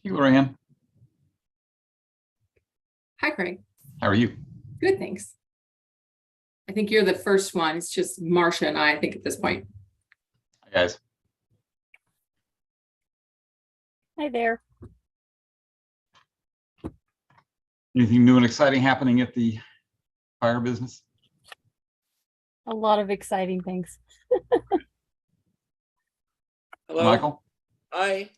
Hey, Lorianne. Hi, Craig. How are you? Good, thanks. I think you're the first one. It's just Marcia and I think, at this point. Hi, guys. Hi there. Anything new and exciting happening at the fire business? A lot of exciting things. Hello. Michael? Hi.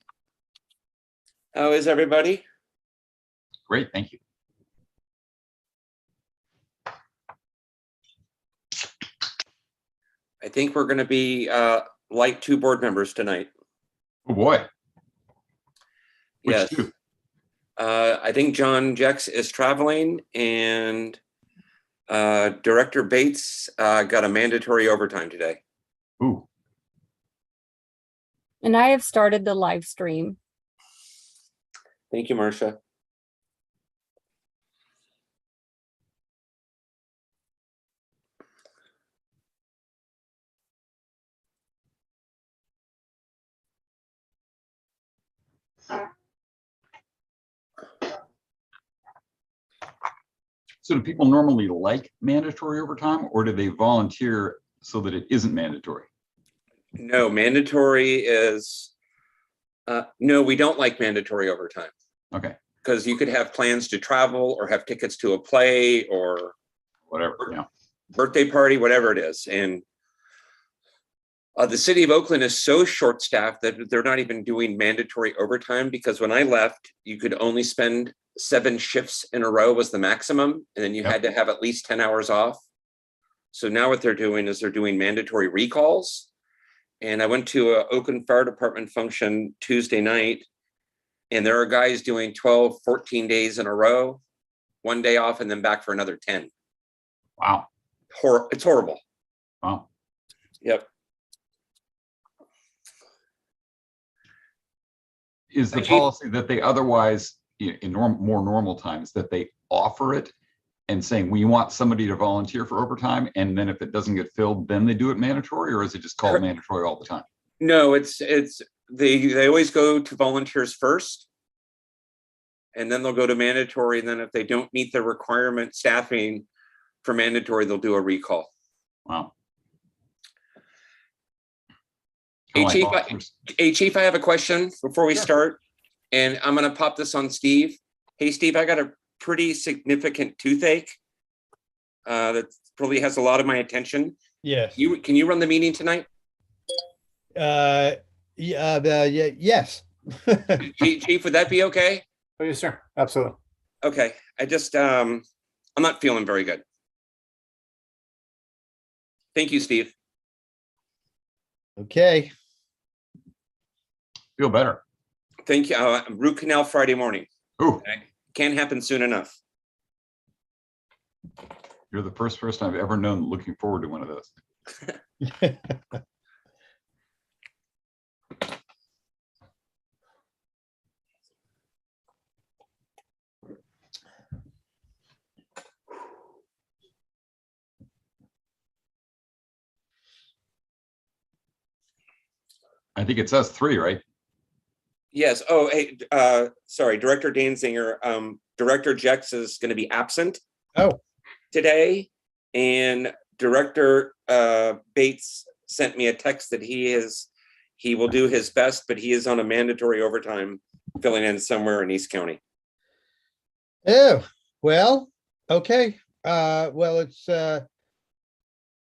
How is everybody? Great, thank you. I think we're going to be like 2 board members tonight. Oh boy. Which Yes. two? I think John Jex is traveling, and Director Bates got a mandatory overtime today. Ooh, And I have started the live stream. Thank you, Marcia. so do people normally like mandatory overtime, or do they volunteer so that it isn't mandatory? No, mandatory is no, we don't like mandatory overtime, Okay, because you could have plans to travel or have tickets to a play or whatever, yeah. birthday party, whatever it is. And the city of Oakland is so short-staffed that they're not even doing mandatory overtime, because when I left, you could only spend 7 shifts in a row was the maximum. And then you Yep. had to have at least 10 hours off. So now what they're doing is they're doing mandatory recalls. And I went to a Oakland Fire Department function Tuesday night, and there are guys doing 12, 14 days in a row, 1 day off, and then back for another 10. Wow, It's horrible. wow. Yep. Is the Okay. policy that they otherwise, in more normal times, that they offer it and saying, we want somebody to volunteer for overtime, and then if it doesn't get filled, then they do it mandatory, or is it just called mandatory all the time? No, they always go to volunteers first, and then they'll go to mandatory, and then if they don't meet the requirement staffing for mandatory, they'll do a recall. Wow. Hey, Kinda like Chief, officers. Chief, I have a question before we Sure. start, and I'm gonna pop this on Steve. Hey, Steve, I got a pretty significant toothache that probably has a lot of my attention. Yes. Can you run the meeting tonight? Yeah, yes. Chief, would that be okay? Oh, yes, sir. Absolutely. Okay, I just, I'm not feeling very good. Thank you, Steve. Okay. Feel better. Thank you. Root canal Friday morning. Ooh, Can't happen soon enough. you're the first person I've ever known looking forward to one of those. I think it's us 3, right? Yes. Oh, hey, sorry, Director Danziger. Director Jex is going to be absent Oh, today, and Director Bates sent me a text that he will do his best, but he is on a mandatory overtime filling in somewhere in East County. oh, well, okay. Well, it's,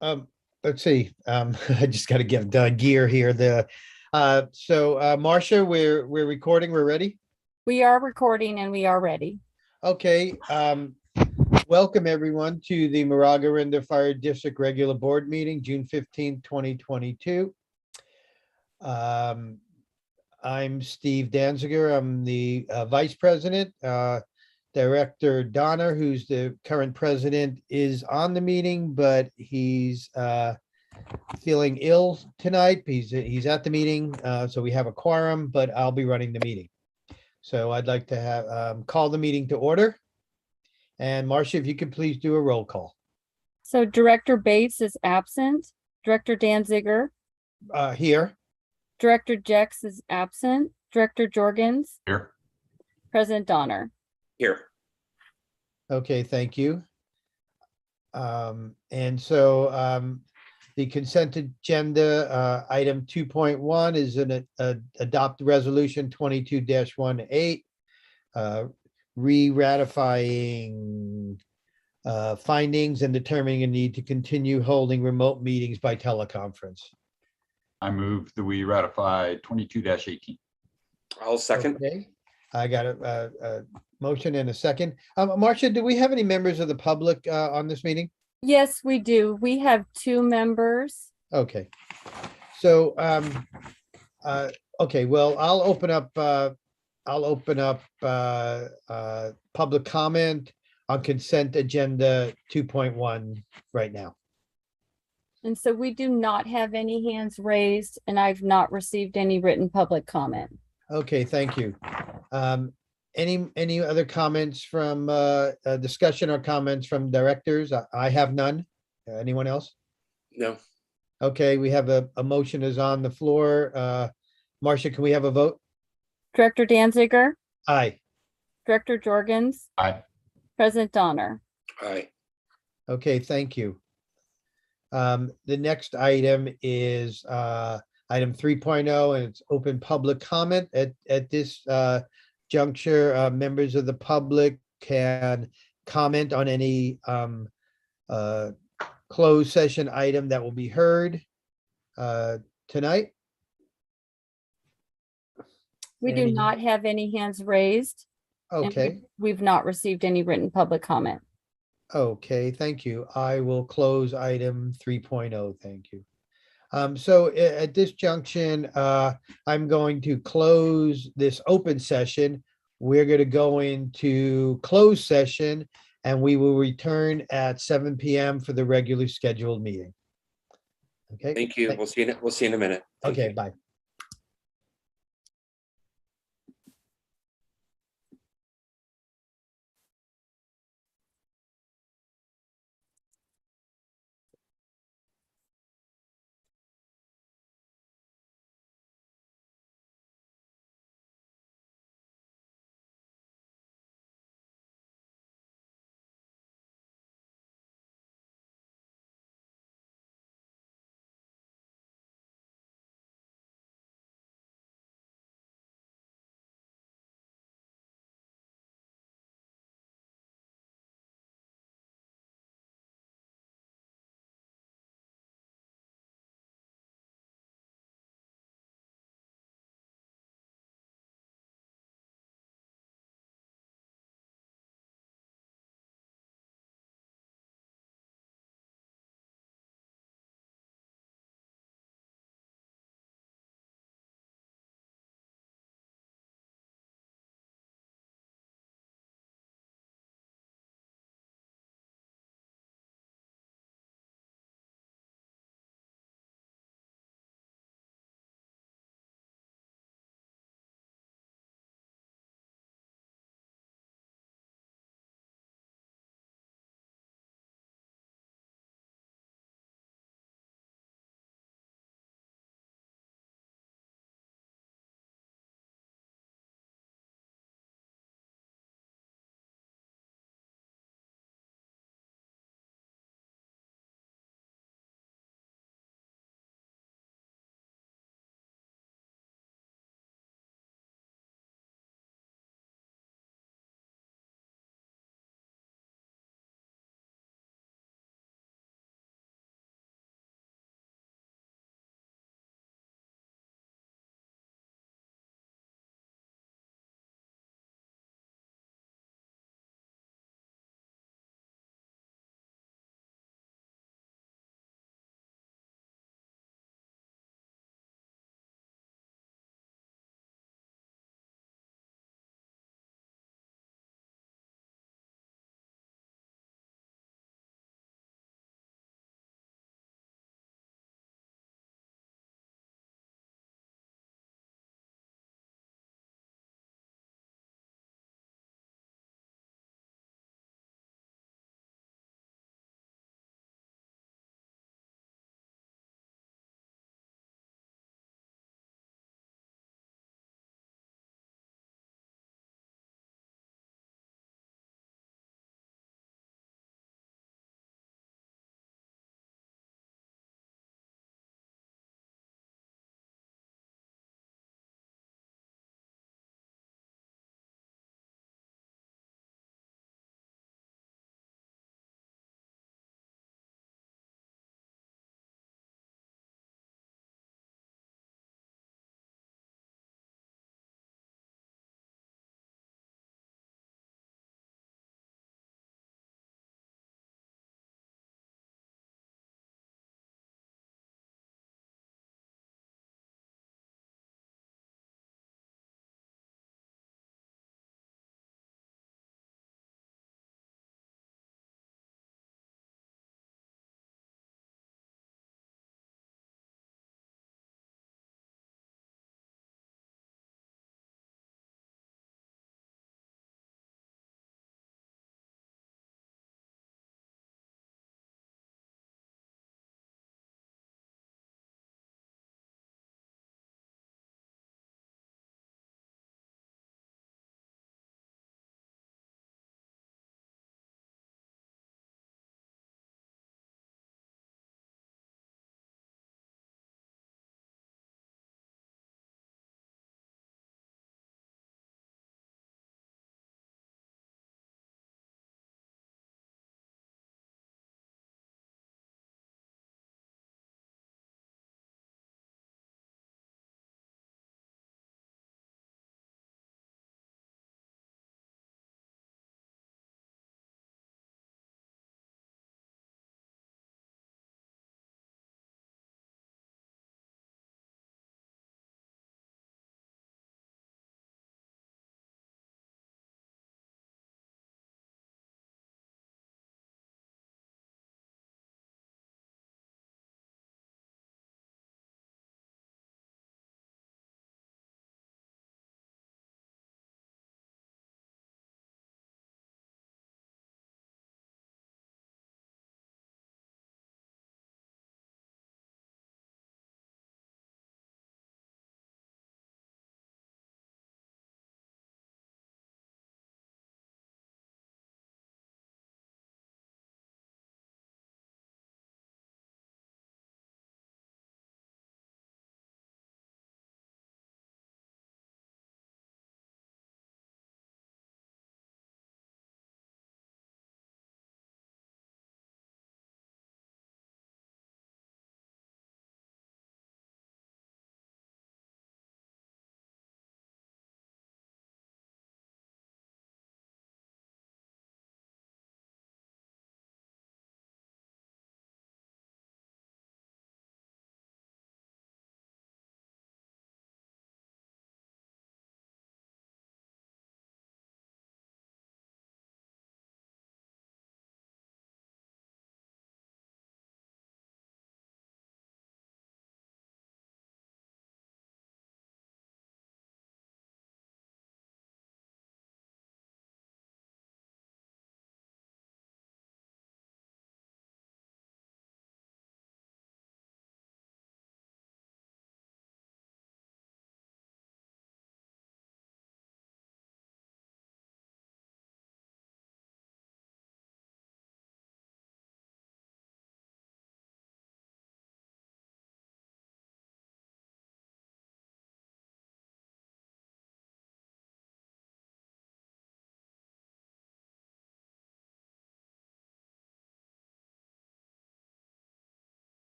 let's see. I just got to get the gear here. Marcia, we're recording. We're ready. We are recording and we are ready. Okay. Welcome everyone to the Moraga-Orinda Fire District Regular Board Meeting, June 15, 2022. I'm Steve Danziger. I'm the Vice President. Director Donner, who's the current president, is on the meeting, but he's feeling ill tonight. He's at the meeting, so we have a quorum, but I'll be running the meeting. So I'd like to have call the meeting to order. And Marcia, if you could please do a roll call. So Director Bates is absent. Director Danziger, Here. Director Jex is absent. Director Jorgens, Here. President Donner. Here. Okay, thank you. And so the consent agenda, item 2.1 is an adopt resolution 22-18, re-ratifying findings and determining a need to continue holding remote meetings by teleconference. I move that we ratify 22-18. I'll second. Okay, I got a motion and a second. Marcia, do we have any members of the public on this meeting? Yes, we do. We have 2 members. Okay. So, okay, well, I'll open up public comment on consent agenda 2.1 right now. And so we do not have any hands raised, and I've not received any written public comment. Okay, thank you. Any other comments from discussion or comments from directors? I have none. Anyone else? No. Okay, we have a motion is on the floor. Marcia, can we have a vote? Director Danziger, Aye. Director Jorgens, Aye. President Donner. Aye. Okay, thank you. The next item is item 3.0, and it's open public comment. At this juncture, members of the public can comment on any closed session item that will be heard tonight. We do Any- not have any hands raised. and Okay, we've not received any written public comment. okay, thank you. I will close item 3.0. Thank you. So at this junction, I'm going to close this open session. We're going to go into closed session and we will return at 7 p.m. for the regular scheduled meeting. Okay. Thank you. We'll see you in a minute. Thank Okay, you. bye.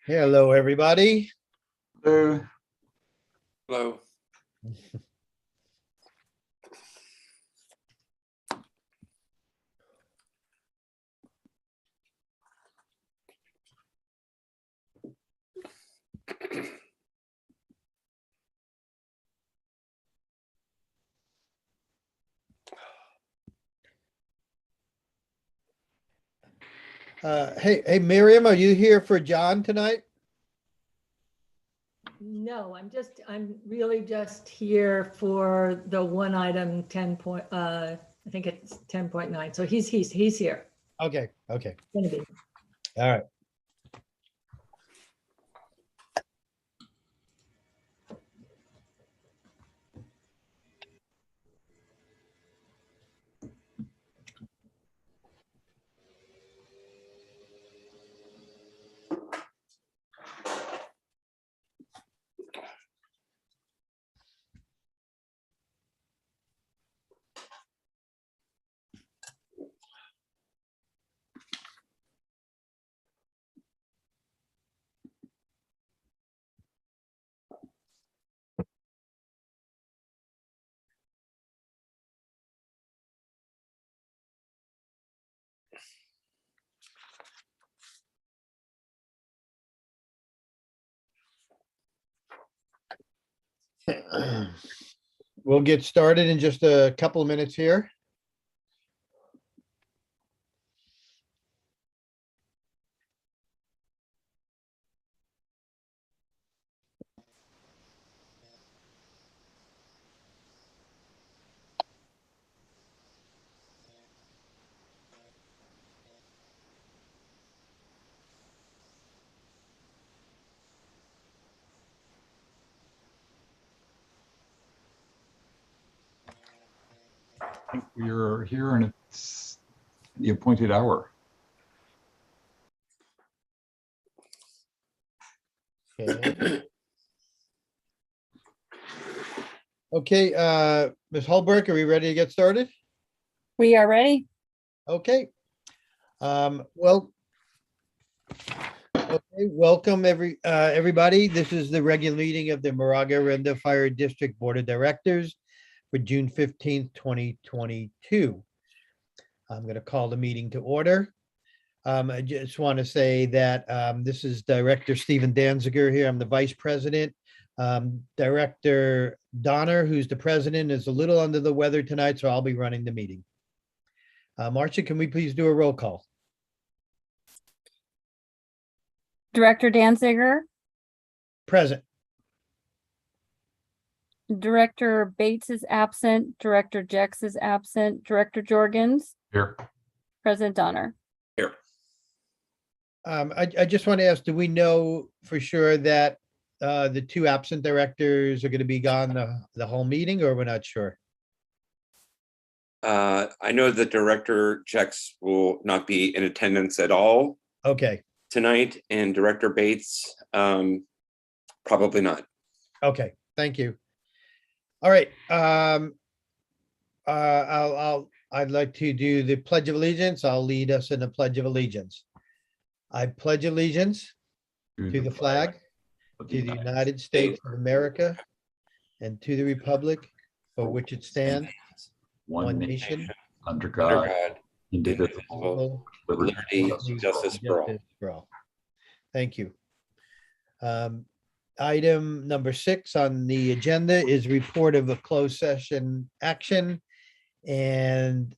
Hello, everybody. So, Hello. Hey, Miriam, are you here for John tonight? No, I'm really just here for the one item 10 point, I think it's 10.9. So he's here. Okay, Gonna be. all right. We'll get started in just a couple of minutes here. I think we're here and it's the appointed hour. Okay. Okay, Ms. Holbrook, are we ready to get started? We are ready. Okay. Well, okay, welcome everybody. This is the regular meeting of the Moraga-Orinda Fire District Board of Directors for June 15th, 2022. I'm going to call the meeting to order. I just want to say that this is Director Stephen Danziger here. I'm the Vice President. Director Donner, who's the President, is a little under the weather tonight, so I'll be running the meeting. Marcia, can we please do a roll call? Director Danziger, Present. Director Bates is absent, Director Jex is absent, Director Jorgens, Here. President Donner. Here. I just want to ask, do we know for sure that the two absent directors are going to be gone the whole meeting, or we're not sure? I know that Director Jex will not be in attendance at all Okay, tonight, and Director Bates, probably not. okay, thank you. All right, I'd like to do the Pledge of Allegiance. I'll lead us in the Pledge of Allegiance. I pledge allegiance to the flag of to the United States of America and to the republic for which it stands, one nation, under Under God, God, indivisible, liberty, liberty, justice for all. justice for all. Thank you. Item number 6 on the agenda is report of a closed session action. And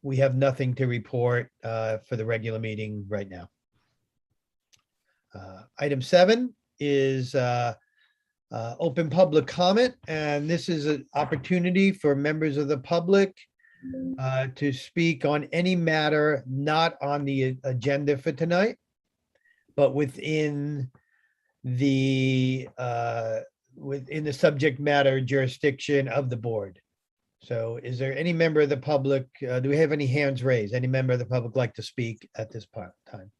we have nothing to report for the regular meeting right now. Item 7 is open public comment, and this is an opportunity for members of the public to speak on any matter not on the agenda for tonight, but within the subject matter jurisdiction of the board. So is there any member of the public, do we have any hands raised? Any member of the public like to speak at this time?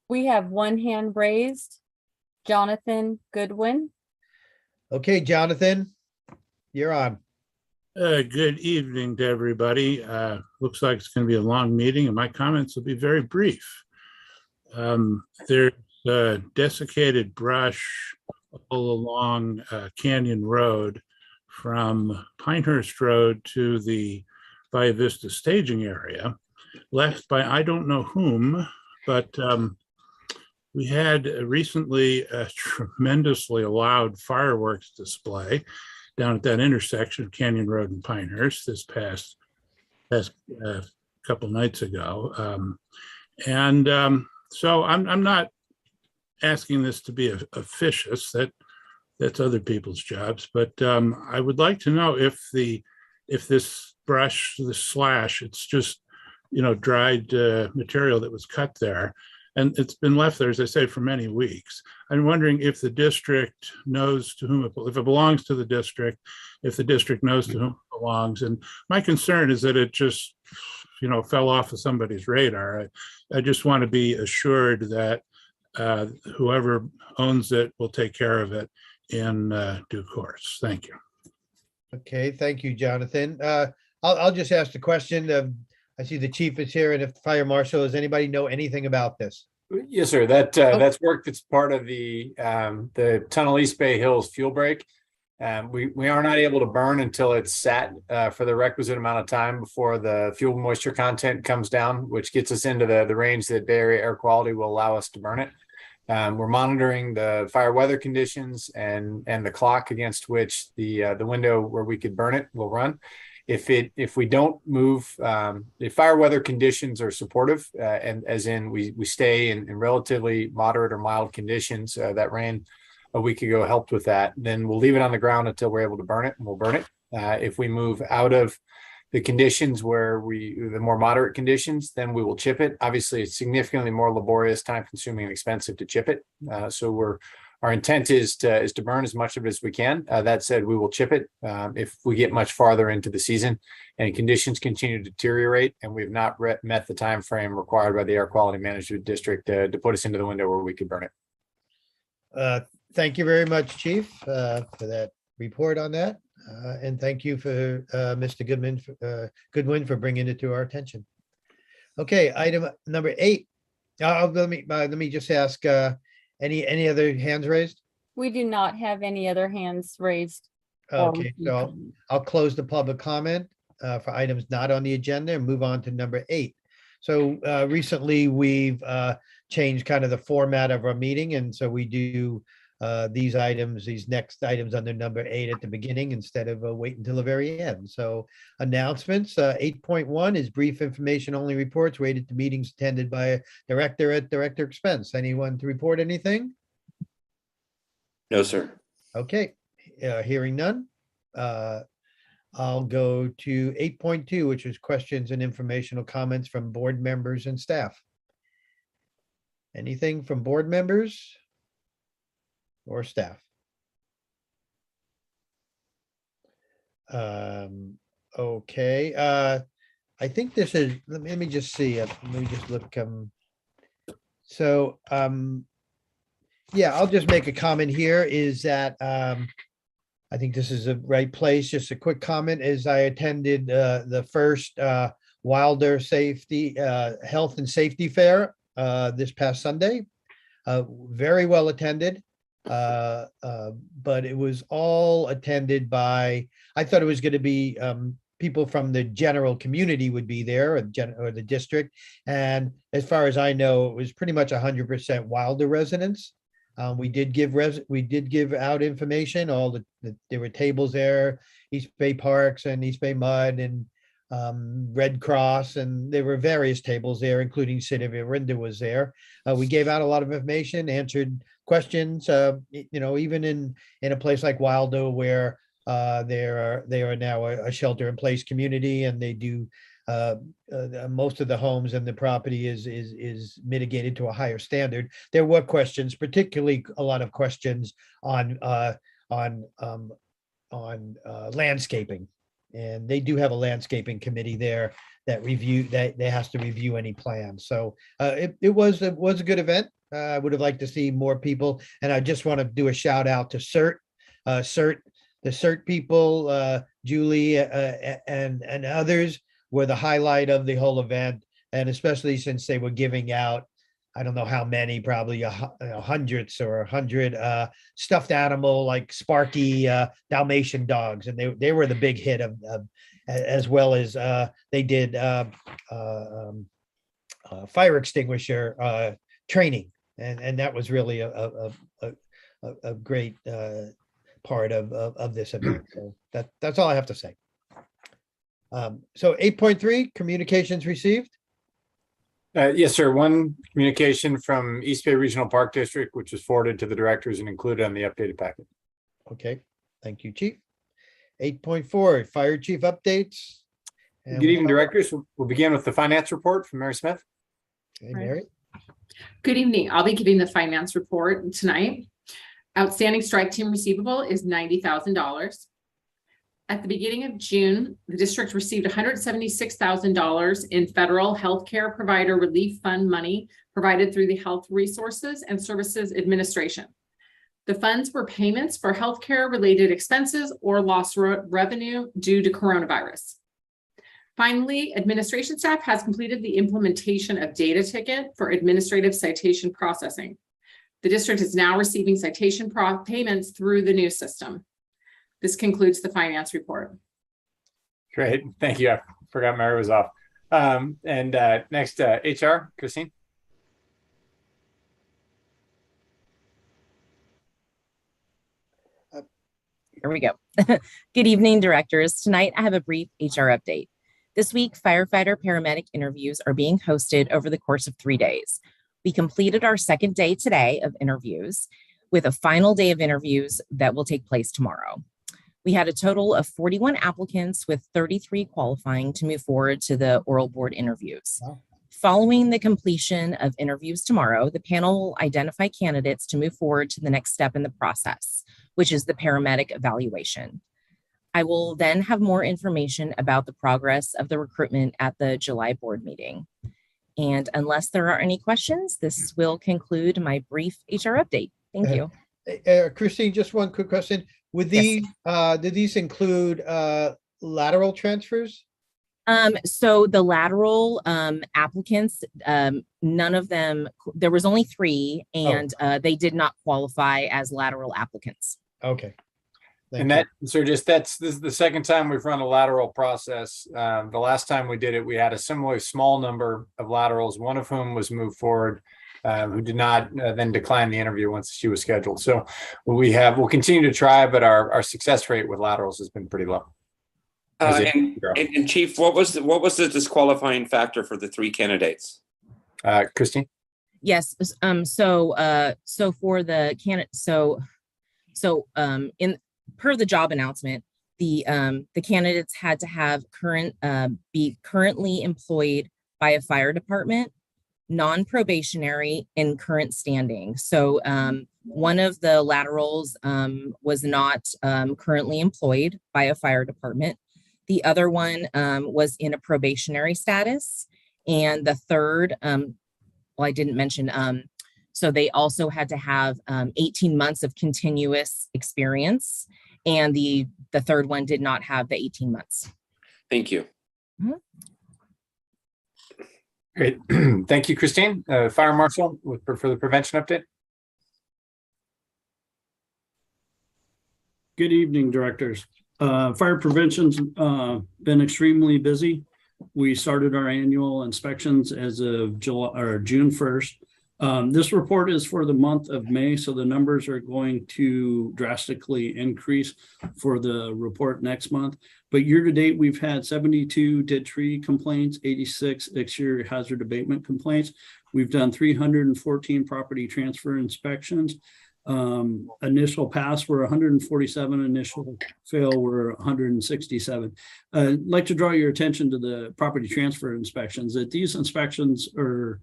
We have one hand raised. Jonathan Goodwin. Okay, Jonathan, you're on. Good evening to everybody. Looks like it's going to be a long meeting and my comments will be very brief. There's desiccated brush all along Canyon Road from Pinehurst Road to the Via Vista staging area, left by I don't know whom, but we had recently a tremendously loud fireworks display down at that intersection of Canyon Road and Pinehurst this past couple nights ago. So I'm not asking this to be officious, that's other people's jobs, but I would like to know if this brush, the slash, it's just, dried material that was cut there, and it's been left there, as I say, for many weeks. I'm wondering if the district knows to whom if it belongs to the district, if the district knows to whom it belongs. And my concern is that it just, fell off of somebody's radar. I just want to be assured that whoever owns it will take care of it in due course. Thank you. Okay, thank you, Jonathan. I'll just ask the question of, I see the chief is here, and if the fire marshal, does anybody know anything about this? Yes, sir. That's work that's part of the Tunnel East Bay Hills fuel break. We are not able to burn until it's sat for the requisite amount of time before the fuel moisture content comes down, which gets us into the range that Bay Area air quality will allow us to burn it. We're monitoring the fire weather conditions and the clock against which the window where we could burn it will run. If we don't move, if fire weather conditions are supportive, and as in we stay in relatively moderate or mild conditions, that rain a week ago helped with that, then we'll leave it on the ground until we're able to burn it, and we'll burn it. If we move out of the conditions where the more moderate conditions, then we will chip it. Obviously, it's significantly more laborious, time consuming, and expensive to chip it. So our intent is to burn as much of it as we can. That said, we will chip it if we get much farther into the season and conditions continue to deteriorate and we've not met the time frame required by the Air Quality Management District to put us into the window where we could burn it. Thank you very much, Chief, for that report on that. And thank you for Mr. Goodwin for bringing it to our attention. Okay, item number 8. Let me just ask, any other hands raised? We do not have any other hands raised. Okay, so I'll close the public comment for items not on the agenda and move on to number 8. So recently we've changed kind of the format of our meeting, and so we do these next items under number 8 at the beginning instead of wait until the very end. So announcements, 8.1 is brief information only reports rated to meetings attended by a director at director expense. Anyone to report anything? No, sir. Okay, hearing none. I'll go to 8.2, which is questions and informational comments from board members and staff. Anything from board members or staff? Okay, I think this is, let me just see, let me just look. Yeah, I'll just make a comment here is that I think this is the right place. Just a quick comment is I attended the first Wilder Health and Safety Fair this past Sunday. Very well attended. But it was all attended by, I thought it was going to be people from the general community would be there, or the district. And as far as I know, it was pretty much 100% Wilder residents. We did give out information. There were tables there, East Bay Parks and East Bay Mud and Red Cross, and there were various tables there, including City of Orinda was there. We gave out a lot of information, answered questions. Even in a place like Wilder, where they are now a shelter-in-place community, and they do most of the homes and the property is mitigated to a higher standard. There were questions, particularly a lot of questions on landscaping, and they do have a landscaping committee there that has to review any plans. So it was a good event. I would have liked to see more people, and I just want to do a shout out to CERT, the CERT people, Julie and others were the highlight of the whole event, and especially since they were giving out I don't know how many, probably hundreds or 100 stuffed animal like Sparky Dalmatian dogs, and they were the big hit of as well as they did fire extinguisher training, and that was really a great part of this event. So that's all I have to say. So 8.3 communications received. Yes, sir. One communication from East Bay Regional Park District, which was forwarded to the directors and included on the updated packet. Okay, thank you, Chief. 8.4 Fire Chief updates. And Good evening, directors. We'll begin with the finance report from Mary Smith. Okay, Mary. Good evening. I'll be giving the finance report tonight. Outstanding strike team receivable is $90,000. At the beginning of June, the district received $176,000 in federal healthcare provider relief fund money provided through the Health Resources and Services Administration. The funds were payments for healthcare related expenses or lost revenue due to coronavirus. Finally, administration staff has completed the implementation of data ticket for administrative citation processing. The district is now receiving citation payments through the new system. This concludes the finance report. Great. Thank you. I forgot Mary was off. Next, HR, Christine. Here we go. Good evening, directors. Tonight, I have a brief HR update. This week, firefighter paramedic interviews are being hosted over the course of 3 days. We completed our second day today of interviews with a final day of interviews that will take place tomorrow. We had a total of 41 applicants with 33 qualifying to move forward to the oral board interviews. Wow. Following the completion of interviews tomorrow, the panel will identify candidates to move forward to the next step in the process, which is the paramedic evaluation. I will then have more information about the progress of the recruitment at the July board meeting. And unless there are any questions, this will conclude my brief HR update. Thank you. Christine, just one quick question. Would these, did these include lateral transfers? So the lateral applicants, none of them, there was only 3, and they did not qualify as lateral applicants. Okay. And that, so this is the second time we've run a lateral process. The last time we did it, we had a similarly small number of laterals, one of whom was moved forward, who did not then decline the interview once she was scheduled. So we'll continue to try, but our success rate with laterals has been pretty low. And Chief, what was the disqualifying factor for the 3 candidates? Christine? Yes. So for the candidate, per the job announcement, the candidates had to have be currently employed by a fire department, non-probationary, and current standing. So one of the laterals was not currently employed by a fire department. The other one was in a probationary status. And the third, I didn't mention, so they also had to have 18 months of continuous experience. And the third one did not have the 18 months. Thank you. Mm-hmm. Great. Thank you, Christine. Fire Marshal for the prevention update. Good evening, directors. Fire prevention's been extremely busy. We started our annual inspections as of June 1st. This report is for the month of May, so the numbers are going to drastically increase for the report next month. But year to date, we've had 72 dead tree complaints, 86 exterior hazard abatement complaints. We've done 314 property transfer inspections. Initial pass were 147, initial fail were 167. I'd like to draw your attention to the property transfer inspections, that these inspections were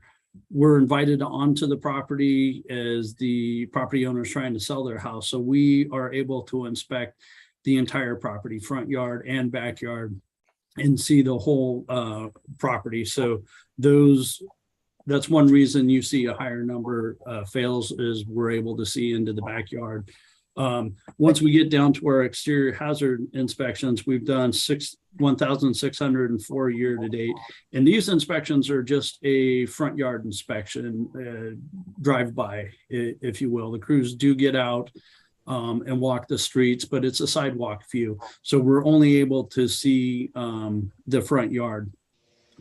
invited onto the property as the property owner is trying to sell their house. So we are able to inspect the entire property, front yard and backyard, and see the whole property. So that's one reason you see a higher number of fails, is we're able to see into the backyard. Once we get down to our exterior hazard inspections, we've done 1,604 year to date. And these inspections are just a front yard inspection, drive-by, if you will. The crews do get out and walk the streets, but it's a sidewalk view. So we're only able to see the front yard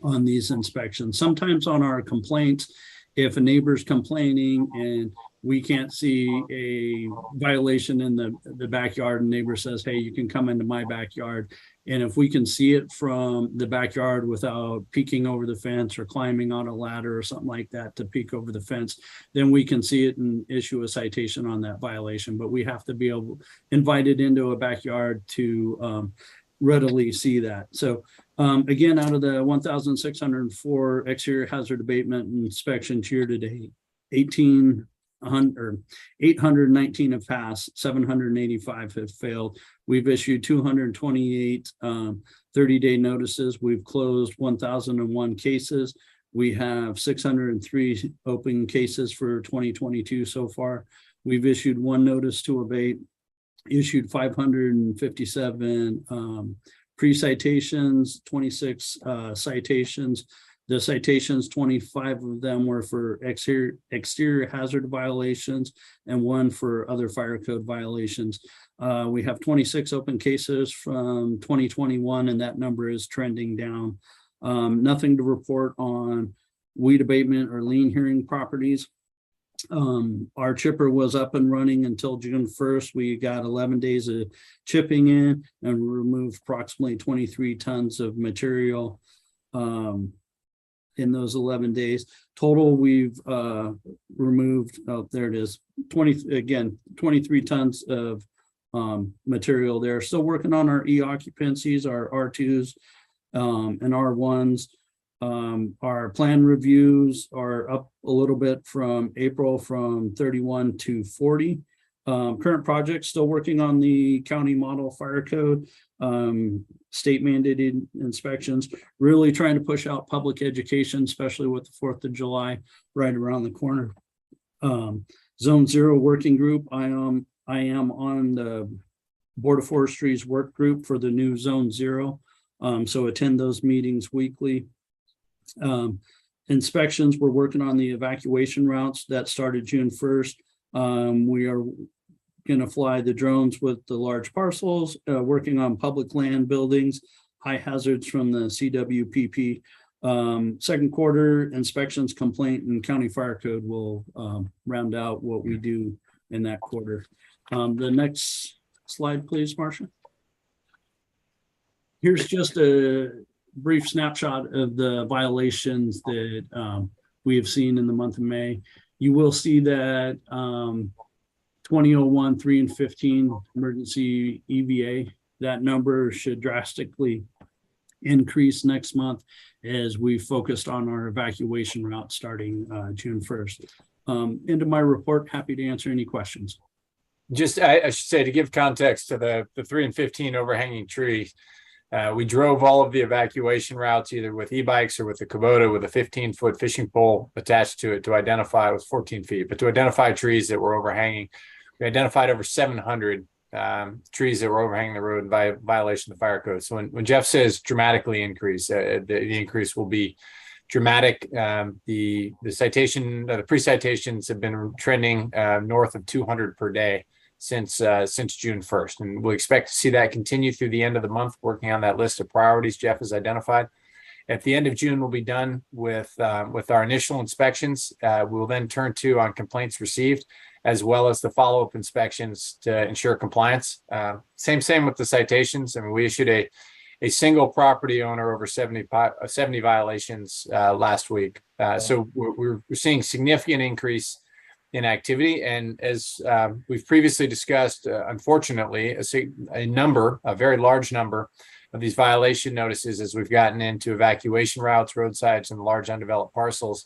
on these inspections. Sometimes on our complaints, if a neighbor's complaining and we can't see a violation in the backyard, and neighbor says, hey, you can come into my backyard. And if we can see it from the backyard without peeking over the fence or climbing on a ladder or something like that to peek over the fence, then we can see it and issue a citation on that violation. But we have to be invited into a backyard to readily see that. So again, out of the 1,604 exterior hazard abatement inspections year to date, 819 have passed, 785 have failed. We've issued 228 30-day notices. We've closed 1,001 cases. We have 603 open cases for 2022 so far. We've issued 1 notice to abate, issued 557 pre-citations, 26 citations. The citations, 25 of them were for exterior hazard violations and 1 for other fire code violations. We have 26 open cases from 2021, and that number is trending down. Nothing to report on weed abatement or lien hearing properties. Our chipper was up and running until June 1st. We got 11 days of chipping in and removed approximately 23 tons of material in those 11 days. Total, we've removed, oh, there it is, 23 tons of material there. Still working on our e-occupancies, our R2s and R1s. Our plan reviews are up a little bit from April, from 31 to 40. Current projects, still working on the county model fire code, state mandated inspections, really trying to push out public education, especially with the 4th of July right around the corner. Zone 0 working group, I am on the Board of Forestry's work group for the new Zone 0. So attend those meetings weekly. Inspections, we're working on the evacuation routes that started June 1st. We are going to fly the drones with the large parcels, working on public land buildings, high hazards from the CWPP. Second quarter inspections, complaint, and county fire code will round out what we do in that quarter. The next slide, please, Marcia. Here's just a brief snapshot of the violations that we have seen in the month of May. You will see that 2001, 3 and 15 emergency EVA, that number should drastically increase next month as we focused on our evacuation route starting June 1st. Into my report, happy to answer any questions. Just, I should say, to give context to the 3 and 15 overhanging tree, we drove all of the evacuation routes either with e-bikes or with the Kubota with a 15-foot fishing pole attached to it to identify, it was 14 feet, but to identify trees that were overhanging. We identified over 700 trees that were overhanging the road by violation of the fire code. So when Jeff says dramatically increase, the increase will be dramatic. The citation, the pre-citations have been trending north of 200 per day since June 1st. And we'll expect to see that continue through the end of the month, working on that list of priorities Jeff has identified. At the end of June, we'll be done with our initial inspections. We'll then turn to on complaints received, as well as the follow-up inspections to ensure compliance. Same with the citations. I mean, we issued a single property owner over 70 violations last week. So we're seeing significant increase in activity. And as we've previously discussed, unfortunately, a very large number of these violation notices as we've gotten into evacuation routes, roadsides, and large undeveloped parcels.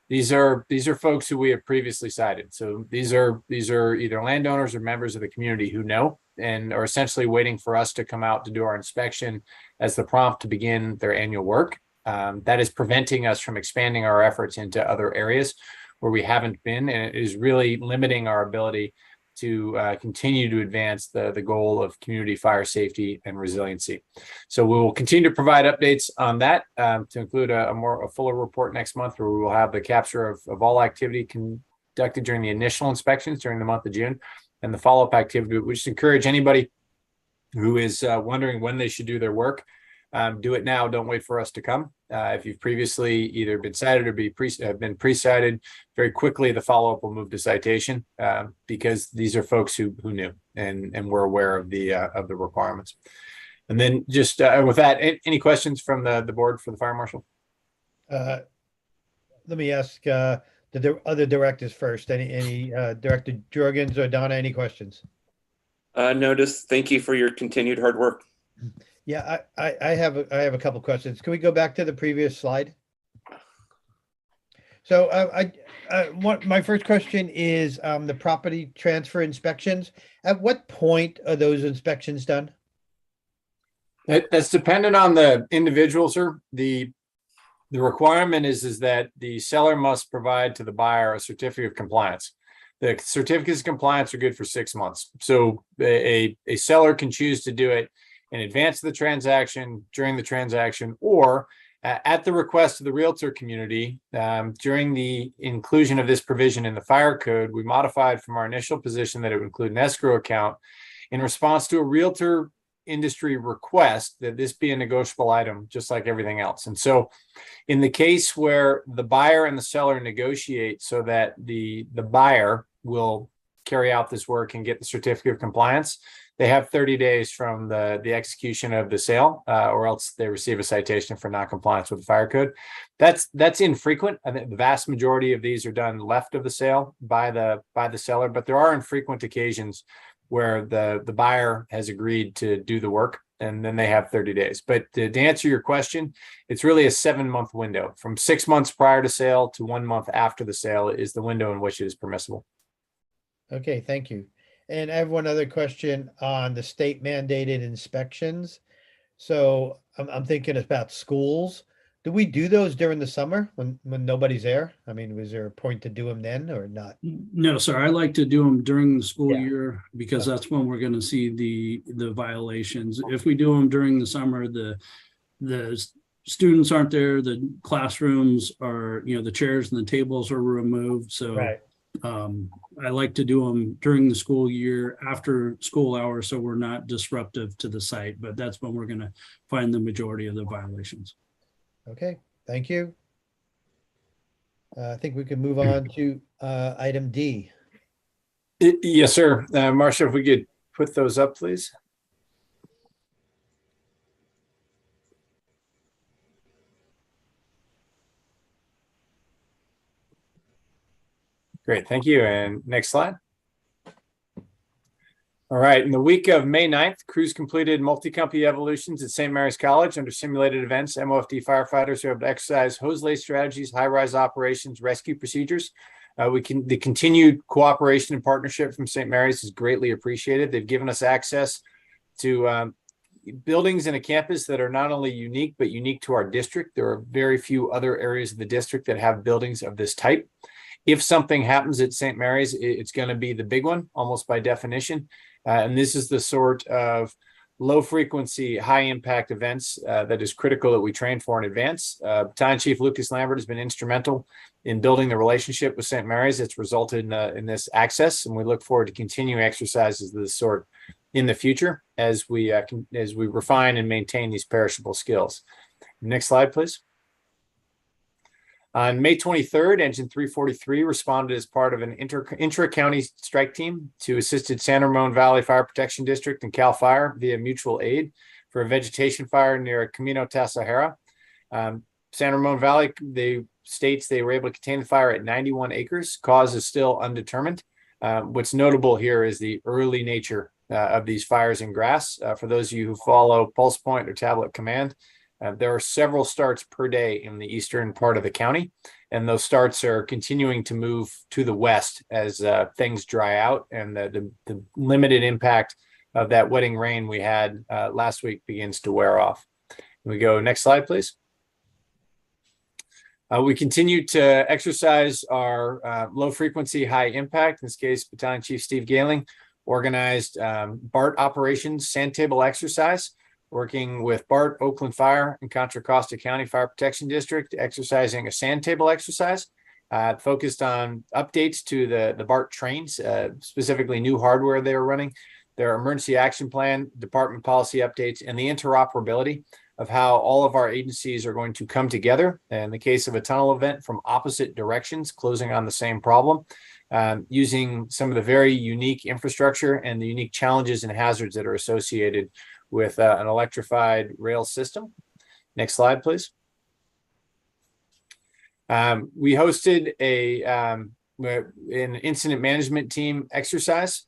These are folks who we have previously cited. So these are either landowners or members of the community who know and are essentially waiting for us to come out to do our inspection as the prompt to begin their annual work. That is preventing us from expanding our efforts into other areas where we haven't been, and it is really limiting our ability to continue to advance the goal of community fire safety and resiliency. So we will continue to provide updates on that to include a fuller report next month, where we will have the capture of all activity conducted during the initial inspections during the month of June, and the follow-up activity. We just encourage anybody who is wondering when they should do their work, do it now. Don't wait for us to come. If you've previously either been cited or been pre-cited, very quickly the follow-up will move to citation, because these are folks who knew and were aware of the requirements. And then just with that, any questions from the board for the fire marshal? Let me ask the other directors first. Any Director Jorgens or Donna, any questions? Notice, thank you for your continued hard work. Yeah, I have a couple questions. Can we go back to the previous slide? So my first question is the property transfer inspections. At what point are those inspections done? That's dependent on the individual, sir. The requirement is that the seller must provide to the buyer a certificate of compliance. The certificates of compliance are good for 6 months. So a seller can choose to do it in advance of the transaction, during the transaction, or at the request of the realtor community. During the inclusion of this provision in the fire code, we modified from our initial position that it would include an escrow account in response to a realtor industry request that this be a negotiable item, just like everything else. And so in the case where the buyer and the seller negotiate so that the buyer will carry out this work and get the certificate of compliance, they have 30 days from the execution of the sale, or else they receive a citation for non-compliance with the fire code. That's infrequent. I think the vast majority of these are done left of the sale by the seller, but there are infrequent occasions where the buyer has agreed to do the work, and then they have 30 days. But to answer your question, it's really a 7-month window. From 6 months prior to sale to 1 month after the sale is the window in which it is permissible. Okay, thank you. And I have one other question on the state mandated inspections. So I'm thinking about schools. Do we do those during the summer when nobody's there? I mean, was there a point to do them then or not? No, sir. I like to do them during the school Yeah. year, because that's when we're going to see the violations. If we do them during the summer, the students aren't there, the classrooms are, the chairs and the tables are removed. So Right. I like to do them during the school year after school hours, so we're not disruptive to the site, but that's when we're going to find the majority of the violations. Okay, thank you. I think we can move on to item D. Yes, sir. Marcia, if we could put those up, please. Great, thank you. And next slide. All right, in the week of May 9th, crews completed multi-company evolutions at St. Mary's College under simulated events. MOFD firefighters were able to exercise hose-lay strategies, high-rise operations, rescue procedures. The continued cooperation and partnership from St. Mary's is greatly appreciated. They've given us access to buildings in a campus that are not only unique, but unique to our district. There are very few other areas of the district that have buildings of this type. If something happens at St. Mary's, it's going to be the big one, almost by definition. And this is the sort of low frequency, high impact events that is critical that we train for in advance. Battalion Chief Lucas Lambert has been instrumental in building the relationship with St. Mary's. It's resulted in this access, and we look forward to continuing exercises of this sort in the future as we refine and maintain these perishable skills. Next slide, please. On May 23rd, Engine 343 responded as part of an intra-county strike team to assisted San Ramon Valley Fire Protection District and CAL FIRE via mutual aid for a vegetation fire near Camino Tasajara. San Ramon Valley, states they were able to contain the fire at 91 acres. Cause is still undetermined. What's notable here is the early nature of these fires in grass. For those of you who follow Pulse Point or Tablet Command, there are several starts per day in the eastern part of the county, and those starts are continuing to move to the west as things dry out, and the limited impact of that wetting rain we had last week begins to wear off. We go next slide, please. We continue to exercise our low frequency, high impact, in this case, Battalion Chief Steve Gailing organized BART operations sand table exercise, working with BART, Oakland Fire, and Contra Costa County Fire Protection District, exercising a sand table exercise focused on updates to the BART trains, specifically new hardware they were running, their emergency action plan, department policy updates, and the interoperability of how all of our agencies are going to come together in the case of a tunnel event from opposite directions, closing on the same problem, using some of the very unique infrastructure and the unique challenges and hazards that are associated with an electrified rail system. Next slide, please. We hosted an incident management team exercise.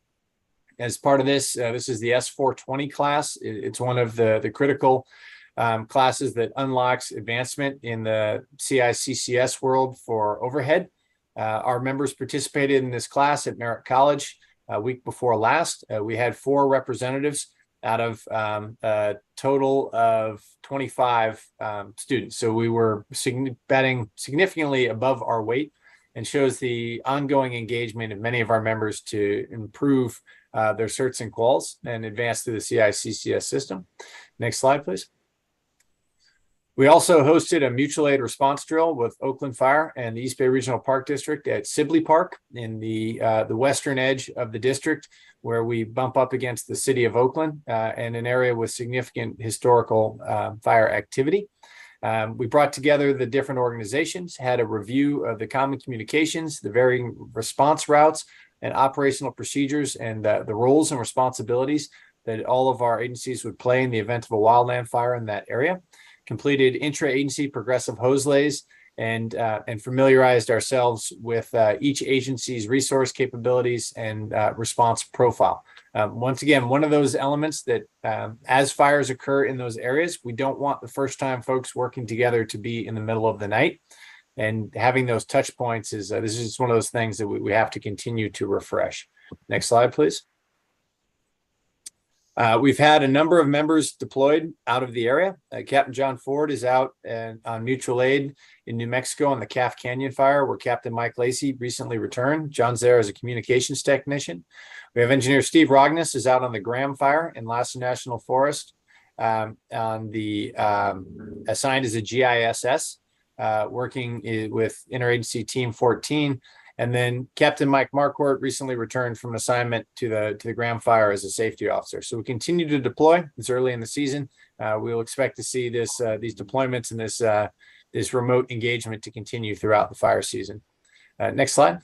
As part of this, this is the S420 class. It's one of the critical classes that unlocks advancement in the CICCS world for overhead. Our members participated in this class at Merritt College a week before last. We had 4 representatives out of a total of 25 students. So we were betting significantly above our weight, and shows the ongoing engagement of many of our members to improve their certs and quals and advance through the CICCS system. Next slide, please. We also hosted a mutual aid response drill with Oakland Fire and the East Bay Regional Park District at Sibley Park in the western edge of the district, where we bump up against the city of Oakland and an area with significant historical fire activity. We brought together the different organizations, had a review of the common communications, the varying response routes and operational procedures, and the roles and responsibilities that all of our agencies would play in the event of a wildland fire in that area. Completed intra-agency progressive hose lays and familiarized ourselves with each agency's resource capabilities and response profile. Once again, one of those elements that as fires occur in those areas, we don't want the first time folks working together to be in the middle of the night. And having those touch points is this is just one of those things that we have to continue to refresh. Next slide, please. We've had a number of members deployed out of the area. Captain John Ford is out on mutual aid in New Mexico on the Calf Canyon fire, where Captain Mike Lacey recently returned. John's there as a communications technician. We have engineer Steve Rogness is out on the Graham fire in Lassen National Forest on the assigned as a GISS, working with Interagency Team 14. And then Captain Mike Marquardt recently returned from an assignment to the Graham fire as a safety officer. So we continue to deploy. It's early in the season. We'll expect to see these deployments and this remote engagement to continue throughout the fire season. Next slide.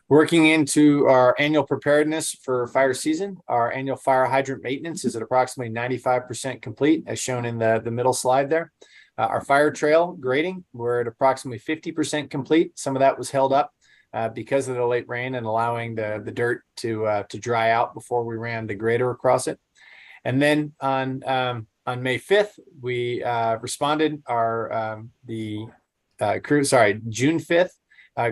Working into our annual preparedness for fire season, our annual fire hydrant maintenance is at approximately 95% complete, as shown in the middle slide there. Our fire trail grading, we're at approximately 50% complete. Some of that was held up because of the late rain and allowing the dirt to dry out before we ran the grader across it. And then on May 5th, we responded June 5th,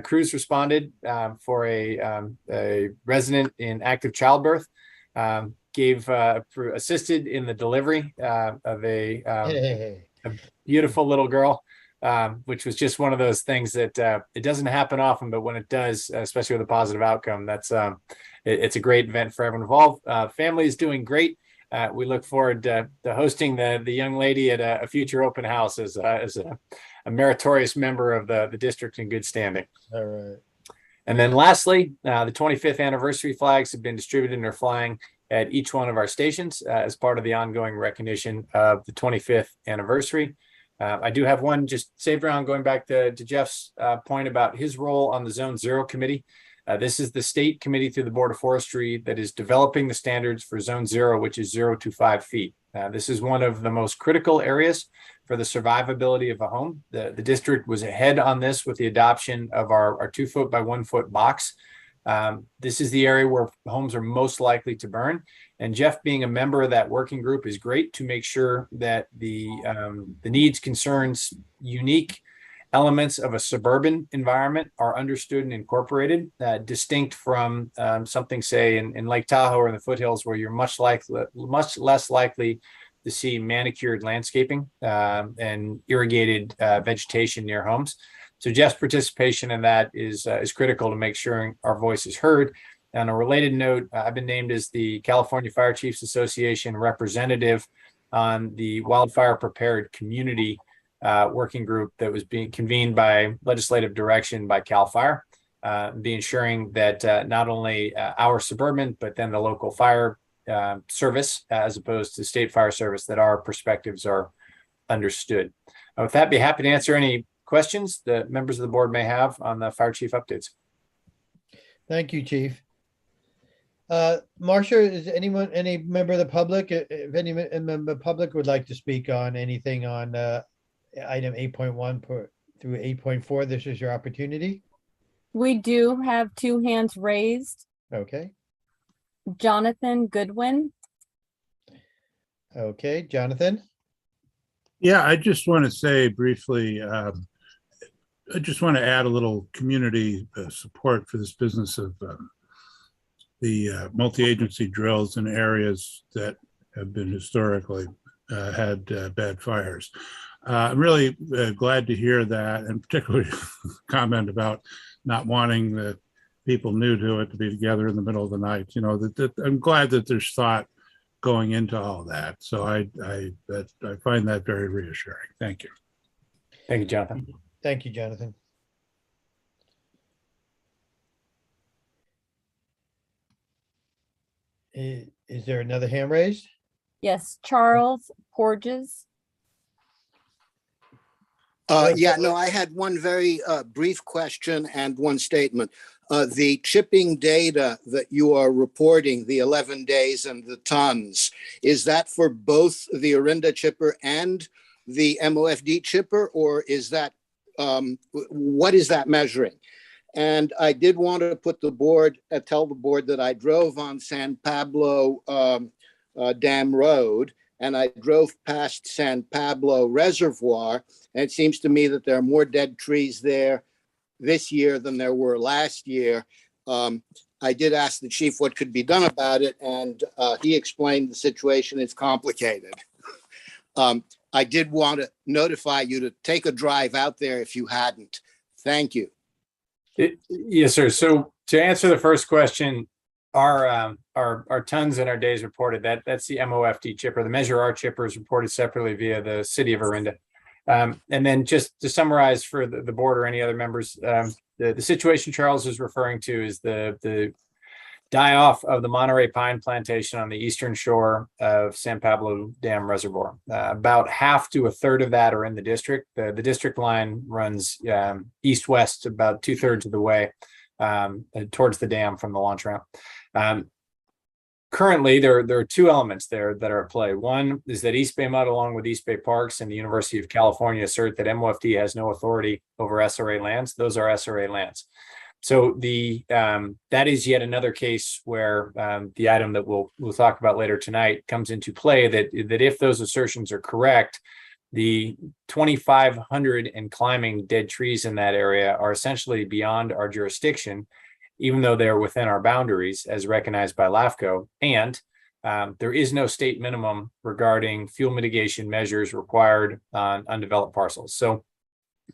crews responded for a resident in active childbirth, assisted in the delivery of a beautiful little girl, which was just one of those things that it doesn't happen often, but when it does, especially with a positive outcome, it's a great event for everyone involved. Family is doing great. We look forward to hosting the young lady at a future open house as a meritorious member of the district in good standing. All right. And then lastly, the 25th anniversary flags have been distributed and are flying at each one of our stations as part of the ongoing recognition of the 25th anniversary. I do have one just saved around, going back to Jeff's point about his role on the Zone Zero Committee. This is the state committee through the Board of Forestry that is developing the standards for Zone Zero, which is 0 to 5 feet. This is one of the most critical areas for the survivability of a home. The district was ahead on this with the adoption of our 2 foot by 1 foot box. This is the area where homes are most likely to burn. And Jeff, being a member of that working group, is great to make sure that the needs, concerns, unique elements of a suburban environment are understood and incorporated, distinct from something, say, in Lake Tahoe or in the foothills, where you're much less likely to see manicured landscaping and irrigated vegetation near homes. So Jeff's participation in that is critical to make sure our voice is heard. On a related note, I've been named as the California Fire Chiefs Association representative on the Wildfire Prepared Community working group that was being convened by legislative direction by CAL FIRE, be ensuring that not only our suburban, but then the local fire service, as opposed to state fire service, that our perspectives are understood. With that, be happy to answer any questions that members of the board may have on the fire chief updates. Thank you, Chief. Marcia, is anyone, any member of the public, if any member of the public would like to speak on anything on item 8.1 through 8.4, this is your opportunity. We do have 2 hands raised. Okay. Jonathan Goodwin. Okay, Jonathan. Yeah, I just want to say briefly, I just want to add a little community support for this business of the multi-agency drills in areas that have been historically had bad fires. I'm really glad to hear that, and particularly comment about not wanting the people new to it to be together in the middle of the night. You know, that I'm glad that there's thought going into all that. So I find that very reassuring. Thank you. Thank you, Jonathan. Thank you, Jonathan. Is there another hand raised? Yes, Charles Porges. Yeah, no, I had one very brief question and one statement. The chipping data that you are reporting, the 11 days and the tons, is that for both the Orinda chipper and the MOFD chipper, or is that, what is that measuring? And I did want to put the board, tell the board that I drove on San Pablo Dam Road, and I drove past San Pablo Reservoir, and it seems to me that there are more dead trees there this year than there were last year. I did ask the chief what could be done about it, and he explained the situation is complicated. I did want to notify you to take a drive out there if you hadn't. Thank you. Yes, sir. So to answer the first question, our tons and our days reported, that's the MOFD chipper. The Measure R chipper is reported separately via the city of Orinda. And then just to summarize for the board or any other members, the situation Charles is referring to is the die off of the Monterey pine plantation on the eastern shore of San Pablo Dam Reservoir. About half to a third of that are in the district. The district line runs east-west about 2/3 of the way towards the dam from the launch ramp. Currently, there are 2 elements there that are at play. One is that East Bay Mud, along with East Bay Parks and the University of California, assert that MOFD has no authority over SRA lands. Those are SRA lands. So that is yet another case where the item that we'll talk about later tonight comes into play, that if those assertions are correct, the 2,500 and climbing dead trees in that area are essentially beyond our jurisdiction, even though they're within our boundaries as recognized by LAFCO. And there is no state minimum regarding fuel mitigation measures required on undeveloped parcels. So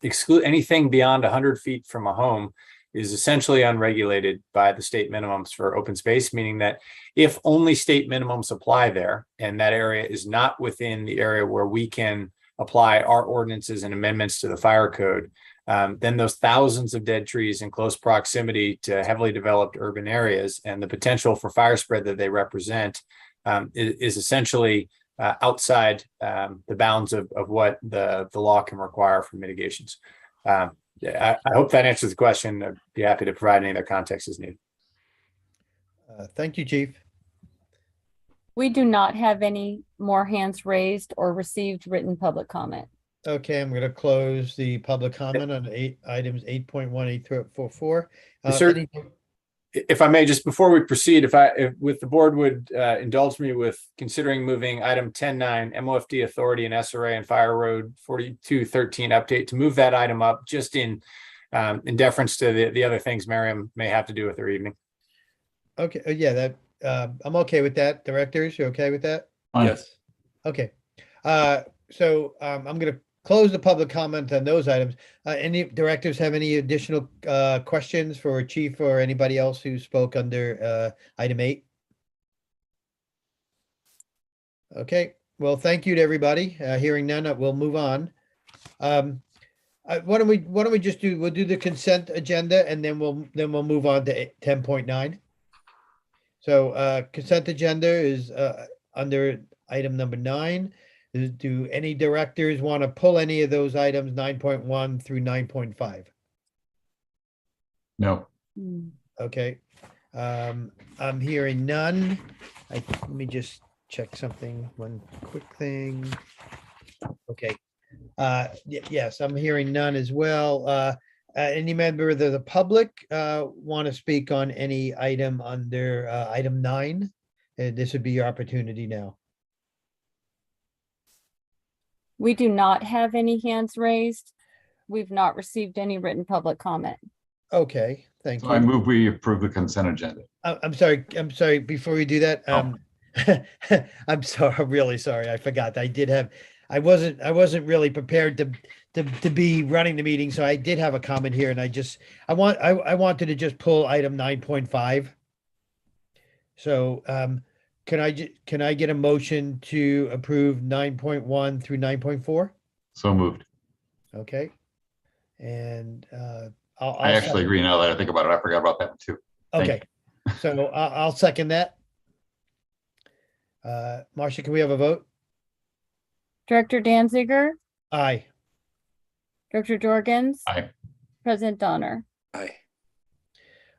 exclude anything beyond 100 feet from a home is essentially unregulated by the state minimums for open space, meaning that if only state minimums apply there, and that area is not within the area where we can apply our ordinances and amendments to the fire code, then those thousands of dead trees in close proximity to heavily developed urban areas and the potential for fire spread that they represent is essentially outside the bounds of what the law can require for mitigations. I hope that answers the question. I'd be happy to provide any other context as needed. Thank you, Chief. We do not have any more hands raised or received written public comment. Okay, I'm going to close the public comment on items 8.1, 8.44. Sir, if I may, just before we proceed, if the board would indulge me with considering moving item 10.9, MOFD authority and SRA and Fire Road 4213 update, to move that item up just in deference to the other things Miriam may have to do with her evening. Okay, yeah, that I'm okay with that. Directors, you okay with that? Fine. Yes. Okay, I'm gonna close the public comment on those items. Any directors have any additional questions for Chief or anybody else who spoke under item 8? Okay, well, thank you to everybody. Hearing none, we'll move on. Why don't we just we'll do the consent agenda and then we'll move on to 10.9. So consent agenda is under item number 9. Do any directors want to pull any of those items 9.1 through 9.5? No. Okay. I'm hearing none. Let me just check something, one quick thing. Okay. Yes, I'm hearing none as well. Any member of the public want to speak on any item under item 9? This would be your opportunity now. We do not have any hands raised. We've not received any written public comment. Okay, thank So I you. move we approve the consent agenda. I'm sorry, before we do that, I'm sorry, I'm really sorry. I forgot. I wasn't really prepared to be running the meeting, so I did have a comment here and I wanted to just pull item 9.5. So can I get a motion to approve 9.1 through 9.4? So moved. Okay. And I actually agree now that I think about it. I forgot about that one too. Okay, so I'll second that. Marcia, can we have a vote? Director Danziger, Aye. Director Jorgens, Aye. President Donner. Aye.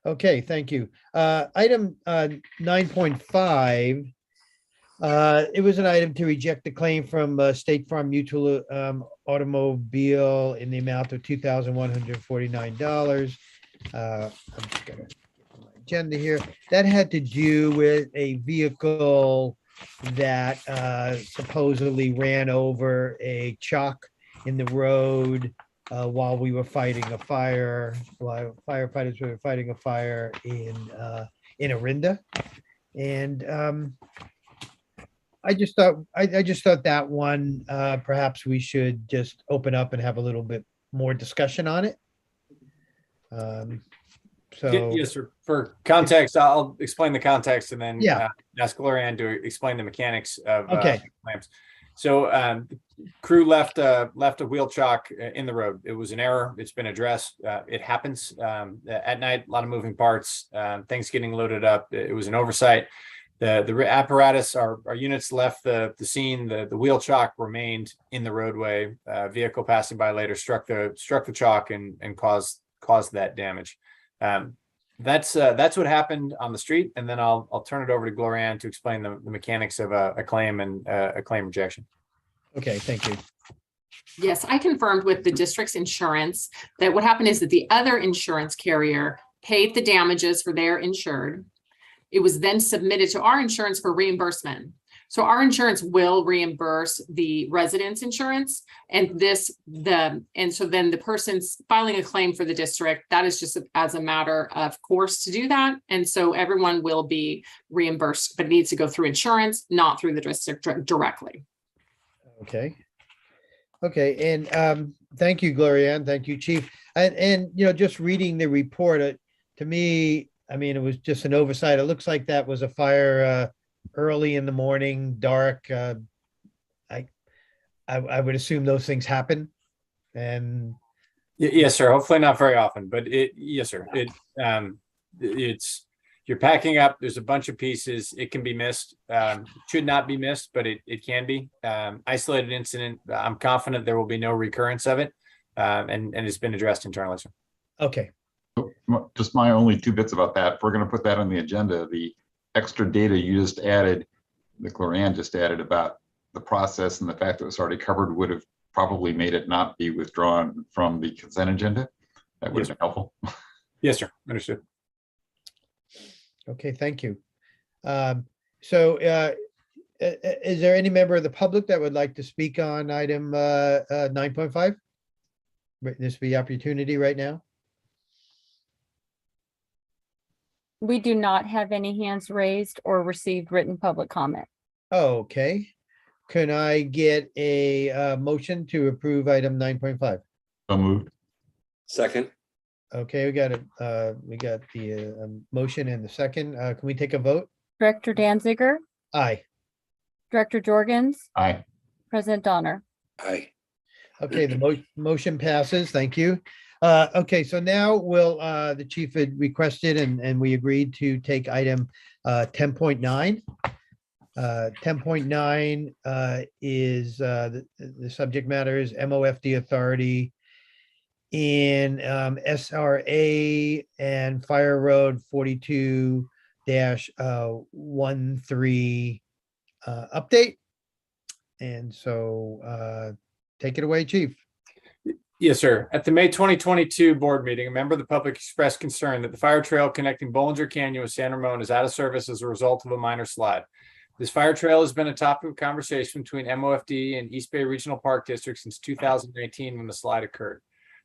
Okay, thank you. Item 9.5. It was an item to reject the claim from State Farm Mutual Automobile in the amount of $2,149. I'm just gonna get my agenda here. That had to do with a vehicle that supposedly ran over a chalk in the road while we were fighting a fire, while firefighters were fighting a fire in Orinda. And I just thought that one perhaps we should just open up and have a little bit more discussion on it. So Yes, sir. For context, I'll explain the context and then Yeah. ask Glorianne to explain the mechanics of Okay. claims. So the crew left a wheel chock in the road. It was an error. It's been addressed. It happens at night. A lot of moving parts. Things getting loaded up. It was an oversight. The apparatus, our units left the scene. The wheel chock remained in the roadway. Vehicle passing by later struck the chalk and caused that damage. That's what happened on the street, and then I'll turn it over to Glorianne to explain the mechanics of a claim and a claim rejection. Okay, thank you. Yes, I confirmed with the district's insurance that what happened is that the other insurance carrier paid the damages for their insured. It was then submitted to our insurance for reimbursement. So our insurance will reimburse the resident's insurance, and so then the person's filing a claim for the district, that is just as a matter of course to do that. And so everyone will be reimbursed, but it needs to go through insurance, not through the district directly. Okay. Okay, and thank you, Glorianne. Thank you, Chief. And just reading the report, to me, I mean, it was just an oversight. It looks like that was a fire early in the morning, dark. I would assume those things happen. And Yes, sir. Hopefully not very often, but yes, sir. It's you're packing up. There's a bunch of pieces. It can be missed. Should not be missed, but it can be. Isolated incident. I'm confident there will be no recurrence of it, and it's been addressed internally, sir. okay. Just my only 2 bits about that. If we're going to put that on the agenda, the extra data you just added, that Glorianne just added about the process and the fact that it was already covered would have probably made it not be withdrawn from the consent agenda. That would have been helpful. Yes, sir. Understood. Okay, thank you. So is there any member of the public that would like to speak on item 9.5? This be opportunity right now. We do not have any hands raised or received written public comment. Okay. can I get a motion to approve item 9.5? So moved. Second, Okay, we got it. We got the motion and the second. Can we take a vote? Director Danziger, Aye. Director Jorgens, Aye. President Donner. aye. Okay, the motion passes. Thank you. Okay, so now the chief had requested and we agreed to take item 10.9. 10.9 is the subject matter is MOFD authority in SRA and Fire Road 42-13 update. And so take it away, chief. Yes, sir. At the May 2022 board meeting, a member of the public expressed concern that the fire trail connecting Bollinger Canyon with San Ramon is out of service as a result of a minor slide. This fire trail has been a topic of conversation between MOFD and East Bay Regional Park District since 2019 when the slide occurred.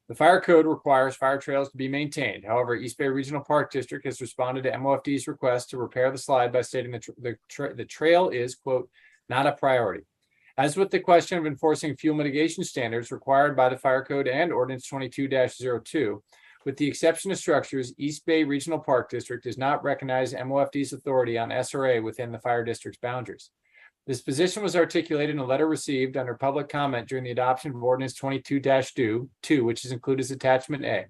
The fire code requires fire trails to be maintained. However, East Bay Regional Park District has responded to MOFD's request to repair the slide by stating the trail is, quote, not a priority. As with the question of enforcing fuel mitigation standards required by the fire code and ordinance 22-02, with the exception of structures, East Bay Regional Park District does not recognize MOFD's authority on SRA within the fire district's boundaries. This position was articulated in a letter received under public comment during the adoption of ordinance 22-2, which is included as attachment A.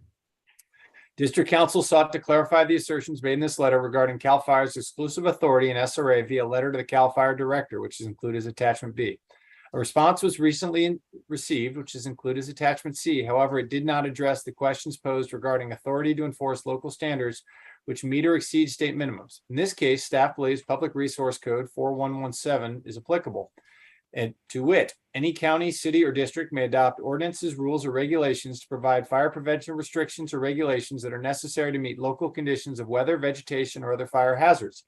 District Council sought to clarify the assertions made in this letter regarding CAL FIRE's exclusive authority in SRA via letter to the CAL FIRE Director, which is included as attachment B. A response was recently received, which is included as attachment C. However, it did not address the questions posed regarding authority to enforce local standards which meet or exceed state minimums. In this case, staff believes Public Resource Code 4117 is applicable. And to wit, any county, city, or district may adopt ordinances, rules, or regulations to provide fire prevention restrictions or regulations that are necessary to meet local conditions of weather, vegetation, or other fire hazards.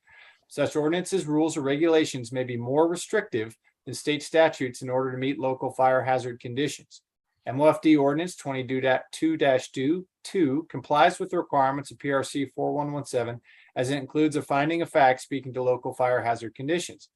Such ordinances, rules, or regulations may be more restrictive than state statutes in order to meet local fire hazard conditions. MOFD Ordinance 22-2 complies with the requirements of PRC 4117 as it includes a finding of fact speaking to local fire hazard conditions.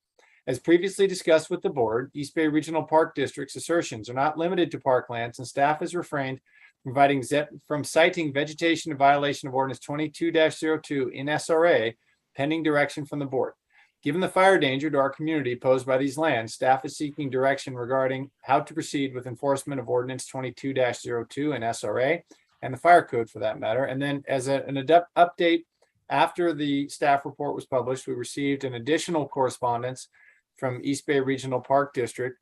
As previously discussed with the board, East Bay Regional Park District's assertions are not limited to parklands, and staff has refrained from citing vegetation in violation of Ordinance 22-02 in SRA pending direction from the board. Given the fire danger to our community posed by these lands, staff is seeking direction regarding how to proceed with enforcement of Ordinance 22-02 and SRA and the fire code for that matter. And then as an update, after the staff report was published, we received an additional correspondence from East Bay Regional Park District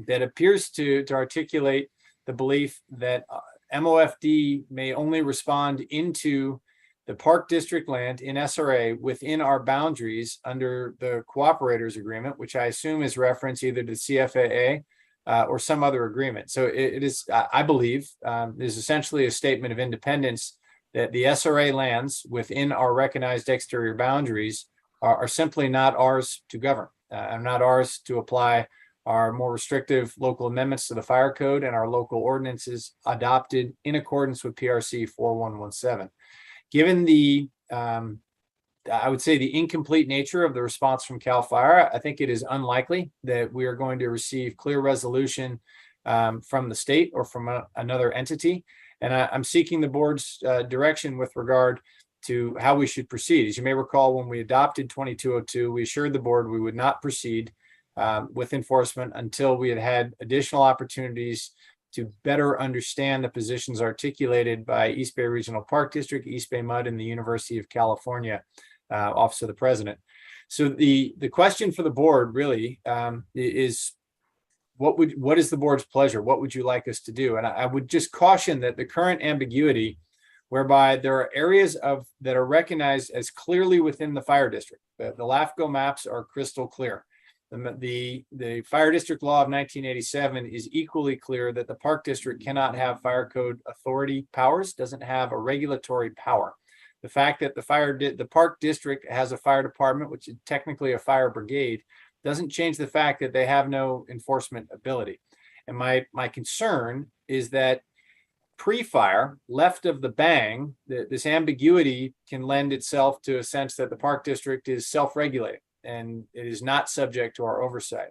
that appears to articulate the belief that MOFD may only respond into the Park District land in SRA within our boundaries under the Cooperators Agreement, which I assume is reference either to CFAA or some other agreement. So it is, I believe, is essentially a statement of independence that the SRA lands within our recognized exterior boundaries are simply not ours to govern, and not ours to apply our more restrictive local amendments to the fire code and our local ordinances adopted in accordance with PRC 4117. Given the, I would say the incomplete nature of the response from CAL FIRE, I think it is unlikely that we are going to receive clear resolution from the state or from another entity. And I'm seeking the board's direction with regard to how we should proceed. As you may recall, when we adopted 2202, we assured the board we would not proceed with enforcement until we had additional opportunities to better understand the positions articulated by East Bay Regional Park District, East Bay MUD, and the University of California Office of the President. So the question for the board really is, what is the board's pleasure? What would you like us to do? And I would just caution that the current ambiguity whereby there are areas that are recognized as clearly within the fire district. The LAFCO maps are crystal clear. The fire district law of 1987 is equally clear that the park district cannot have fire code authority powers, doesn't have a regulatory power. The fact that the park district has a fire department, which is technically a fire brigade, doesn't change the fact that they have no enforcement ability. And my concern is that pre-fire, left of the bang, this ambiguity can lend itself to a sense that the park district is self-regulating and it is not subject to our oversight.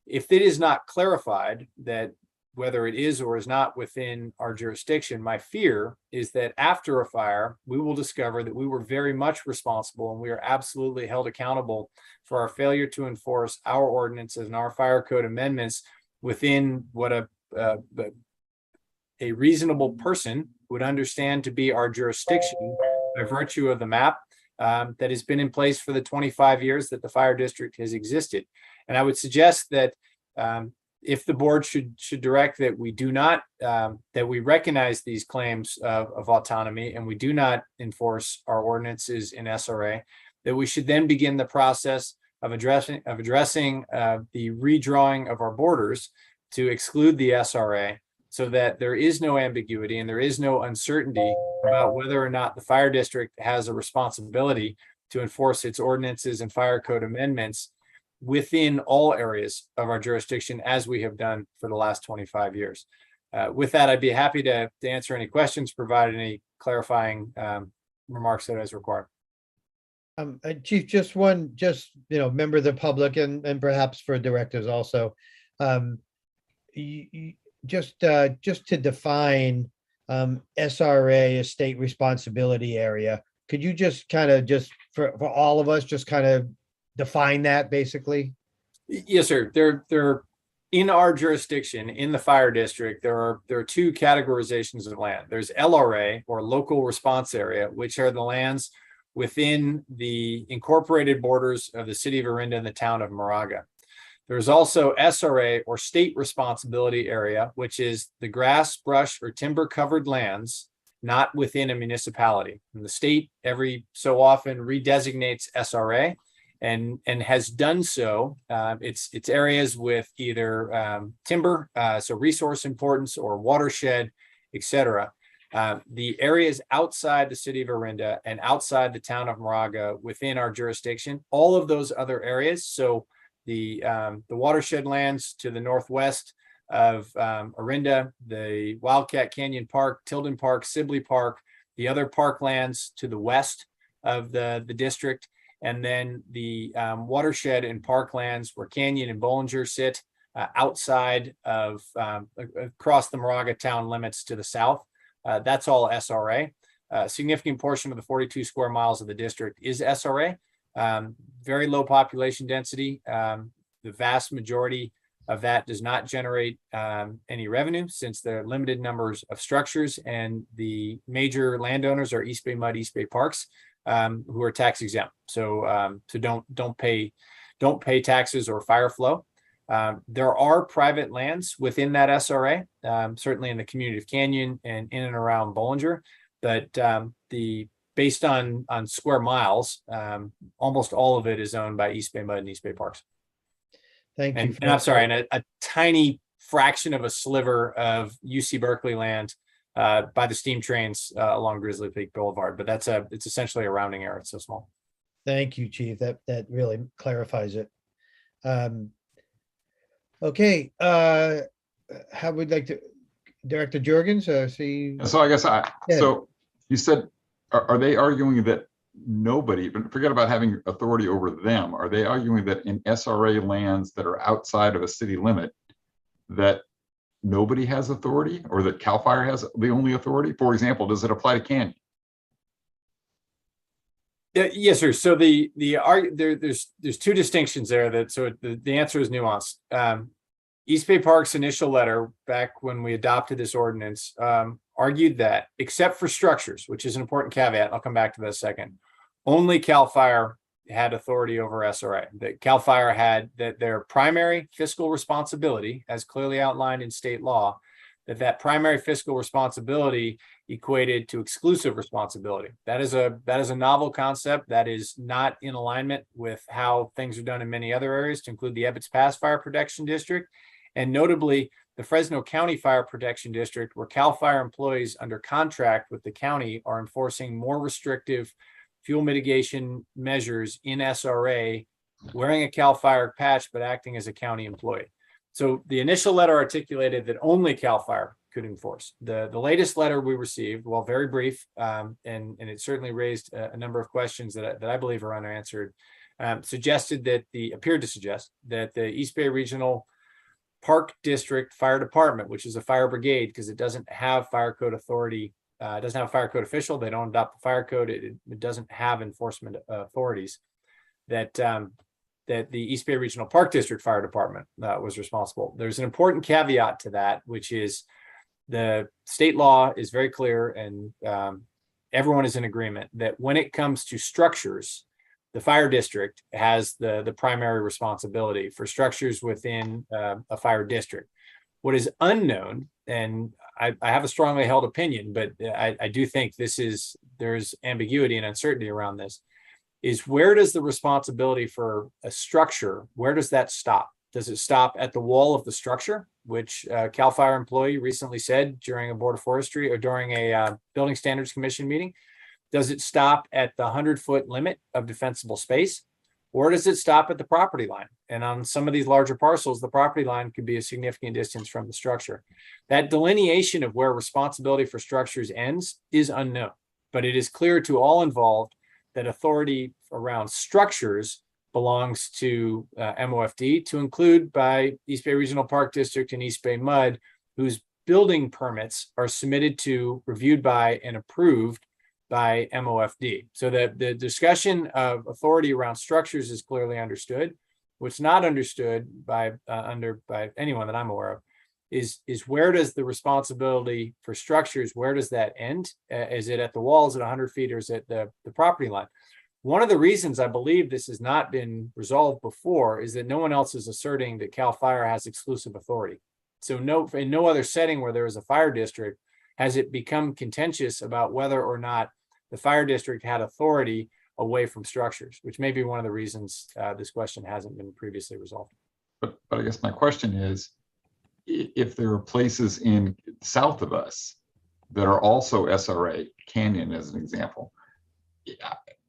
If it is not clarified that whether it is or is not within our jurisdiction, my fear is that after a fire, we will discover that we were very much responsible and we are absolutely held accountable for our failure to enforce our ordinances and our fire code amendments within what a reasonable person would understand to be our jurisdiction by virtue of the map that has been in place for the 25 years that the fire district has existed. And I would suggest that if the board should direct that we do not, that we recognize these claims of autonomy and we do not enforce our ordinances in SRA, that we should then begin the process of addressing the redrawing of our borders to exclude the SRA, so that there is no ambiguity and there is no uncertainty about whether or not the fire district has a responsibility to enforce its ordinances and fire code amendments within all areas of our jurisdiction, as we have done for the last 25 years. With that, I'd be happy to answer any questions, provide any clarifying remarks that is required. Chief, just member of the public and perhaps for directors also. Just to define SRA, a state responsibility area, could you just for all of us, just kind of define that basically? Yes, sir. They're in our jurisdiction in the fire district. There are two categorizations of land. There's LRA, or local response area, which are the lands within the incorporated borders of the city of Orinda and the town of Moraga. There's also SRA, or state responsibility area, which is the grass, brush, or timber covered lands not within a municipality. And the state every so often redesignates SRA and has done so. It's areas with either timber, so resource importance, or watershed, etc. The areas outside the city of Orinda and outside the town of Moraga within our jurisdiction, all of those other areas, so the watershed lands to the northwest of Orinda, the Wildcat Canyon Park, Tilden Park, Sibley Park, the other parklands to the west of the district, and then the watershed and parklands where Canyon and Bollinger sit outside of across the Moraga town limits to the south. That's all SRA. A significant portion of the 42 square miles of the district is SRA. Very low population density. The vast majority of that does not generate any revenue, since there are limited numbers of structures, and the major landowners are East Bay Mud, East Bay Parks, who are tax exempt. So don't pay taxes or fire flow. There are private lands within that SRA, certainly in the community of Canyon and in and around Bollinger, but based on square miles, almost all of it is owned by East Bay Mud and East Bay Parks. Thank you. And I'm sorry, and a tiny fraction of a sliver of UC Berkeley land by the steam trains along Grizzly Peak Boulevard, but it's essentially a rounding error. It's so small. Thank you, Chief. That really clarifies it. Okay, how would like to, Director Jorgens, see? So I guess so you said, are they arguing that nobody, but forget about having authority over them, are they arguing that in SRA lands that are outside of a city limit, that nobody has authority, or that CAL FIRE has the only authority? For example, does it apply to Canyon? Yes, sir. So there's two distinctions there. The answer is nuanced. East Bay Park's initial letter back when we adopted this ordinance argued that, except for structures, which is an important caveat, I'll come back to that in a second, only CAL FIRE had authority over SRA. That CAL FIRE had that their primary fiscal responsibility, as clearly outlined in state law, that primary fiscal responsibility equated to exclusive responsibility. That is a novel concept that is not in alignment with how things are done in many other areas, to include the Ebbets Pass Fire Protection District, and notably the Fresno County Fire Protection District, where CAL FIRE employees under contract with the county are enforcing more restrictive fuel mitigation measures in SRA, wearing a CAL FIRE patch but acting as a county employee. So the initial letter articulated that only CAL FIRE could enforce. The latest letter we received, while very brief, and it certainly raised a number of questions that I believe are unanswered, appeared to suggest that the East Bay Regional Park District Fire Department, which is a fire brigade, because it doesn't have fire code authority. It doesn't have a fire code official. They don't adopt the fire code. It doesn't have enforcement authorities. That the East Bay Regional Park District Fire Department was responsible. There's an important caveat to that, which is the state law is very clear, and everyone is in agreement that when it comes to structures, the fire district has the primary responsibility for structures within a fire district. What is unknown, and I have a strongly held opinion, but I do think there's ambiguity and uncertainty around this, is where does the responsibility for a structure, where does that stop? Does it stop at the wall of the structure, which CAL FIRE employee recently said during a Board of Forestry or during a Building Standards Commission meeting? Does it stop at the 100-foot limit of defensible space? Or does it stop at the property line? And on some of these larger parcels, the property line could be a significant distance from the structure. That delineation of where responsibility for structures ends is unknown, but it is clear to all involved that authority around structures belongs to MOFD, to include by East Bay Regional Park District and East Bay MUD, whose building permits are submitted to, reviewed by, and approved by MOFD. So that the discussion of authority around structures is clearly understood. What's not understood by anyone that I'm aware of is where does the responsibility for structures, where does that end? Is it at the walls at 100 feet, or is it the property line? One of the reasons I believe this has not been resolved before is that no one else is asserting that CAL FIRE has exclusive authority. So in no other setting where there is a fire district has it become contentious about whether or not the fire district had authority away from structures, which may be one of the reasons this question hasn't been previously resolved. But I guess my question is, if there are places in south of us that are also SRA, Canyon as an example,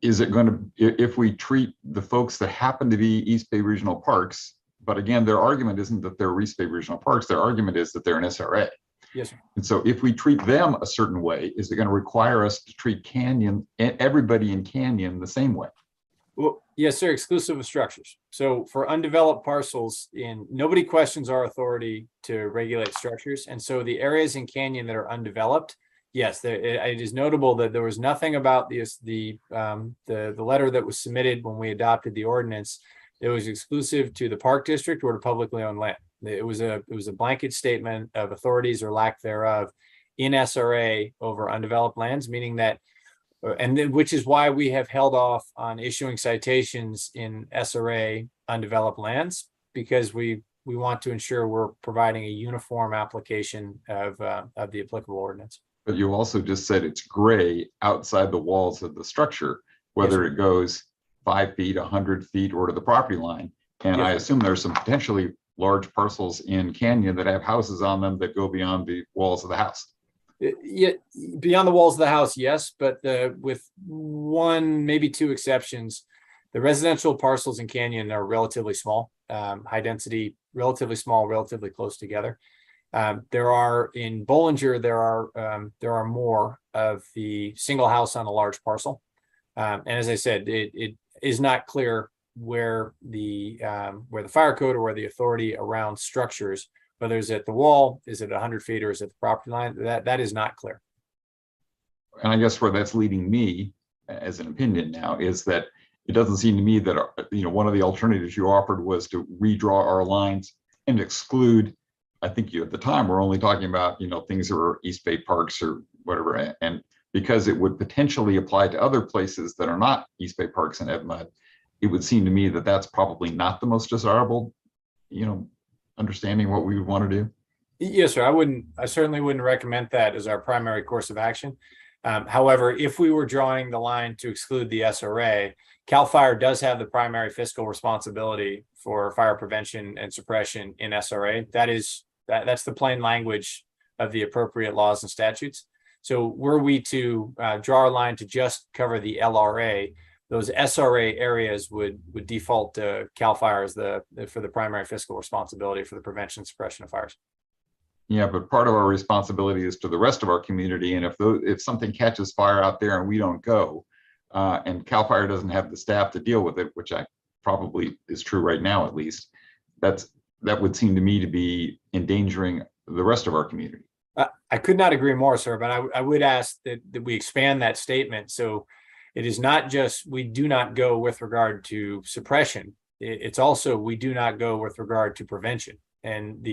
is it going to, if we treat the folks that happen to be East Bay Regional Parks, but again, their argument isn't that they're East Bay Regional Parks, their argument is that they're an SRA. Yes, sir. And so if we treat them a certain way, is it going to require us to treat Canyon and everybody in Canyon the same way? Well, yes, sir, exclusive of structures. So for undeveloped parcels, nobody questions our authority to regulate structures. And so the areas in Canyon that are undeveloped, yes, it is notable that there was nothing about the letter that was submitted when we adopted the ordinance that was exclusive to the park district or to publicly owned land. It was a blanket statement of authorities or lack thereof in SRA over undeveloped lands, meaning that, which is why we have held off on issuing citations in SRA undeveloped lands, because we want to ensure we're providing a uniform application of the applicable ordinance. But you also just said it's gray outside the walls of the structure, whether it goes 5 feet, 100 feet, or to the property line. And I assume there's some potentially large parcels in Canyon that have houses on them that go beyond the walls of the house. Yeah, beyond the walls of the house, yes, but with one, maybe two exceptions, the residential parcels in Canyon are relatively small, high density, relatively small, relatively close together. There are in Bollinger, there are more of the single house on a large parcel, and as I said, it is not clear where the fire code or where the authority around structures, whether it's at the wall, is it 100 feet, or is it the property line, that is not clear. And I guess where that's leading me as an opinion now is that it doesn't seem to me that one of the alternatives you offered was to redraw our lines and exclude. I think you at the time were only talking about things that were East Bay Parks or whatever, and because it would potentially apply to other places that are not East Bay Parks and EdMUD, it would seem to me that that's probably not the most desirable, understanding what we would want to do. Yes, sir. I certainly wouldn't recommend that as our primary course of action. However, if we were drawing the line to exclude the SRA, CAL FIRE does have the primary fiscal responsibility for fire prevention and suppression in SRA. That's the plain language of the appropriate laws and statutes. So were we to draw a line to just cover the LRA, those SRA areas would default to CAL FIRE as for the primary fiscal responsibility for the prevention and suppression of fires. Yeah, but part of our responsibility is to the rest of our community. And if something catches fire out there and we don't go, and CAL FIRE doesn't have the staff to deal with it, which probably is true right now, at least, that's that would seem to me to be endangering the rest of our community. I could not agree more, sir, but I would ask that we expand that statement. So it is not just, we do not go with regard to suppression. It's also, we do not go with regard to prevention. And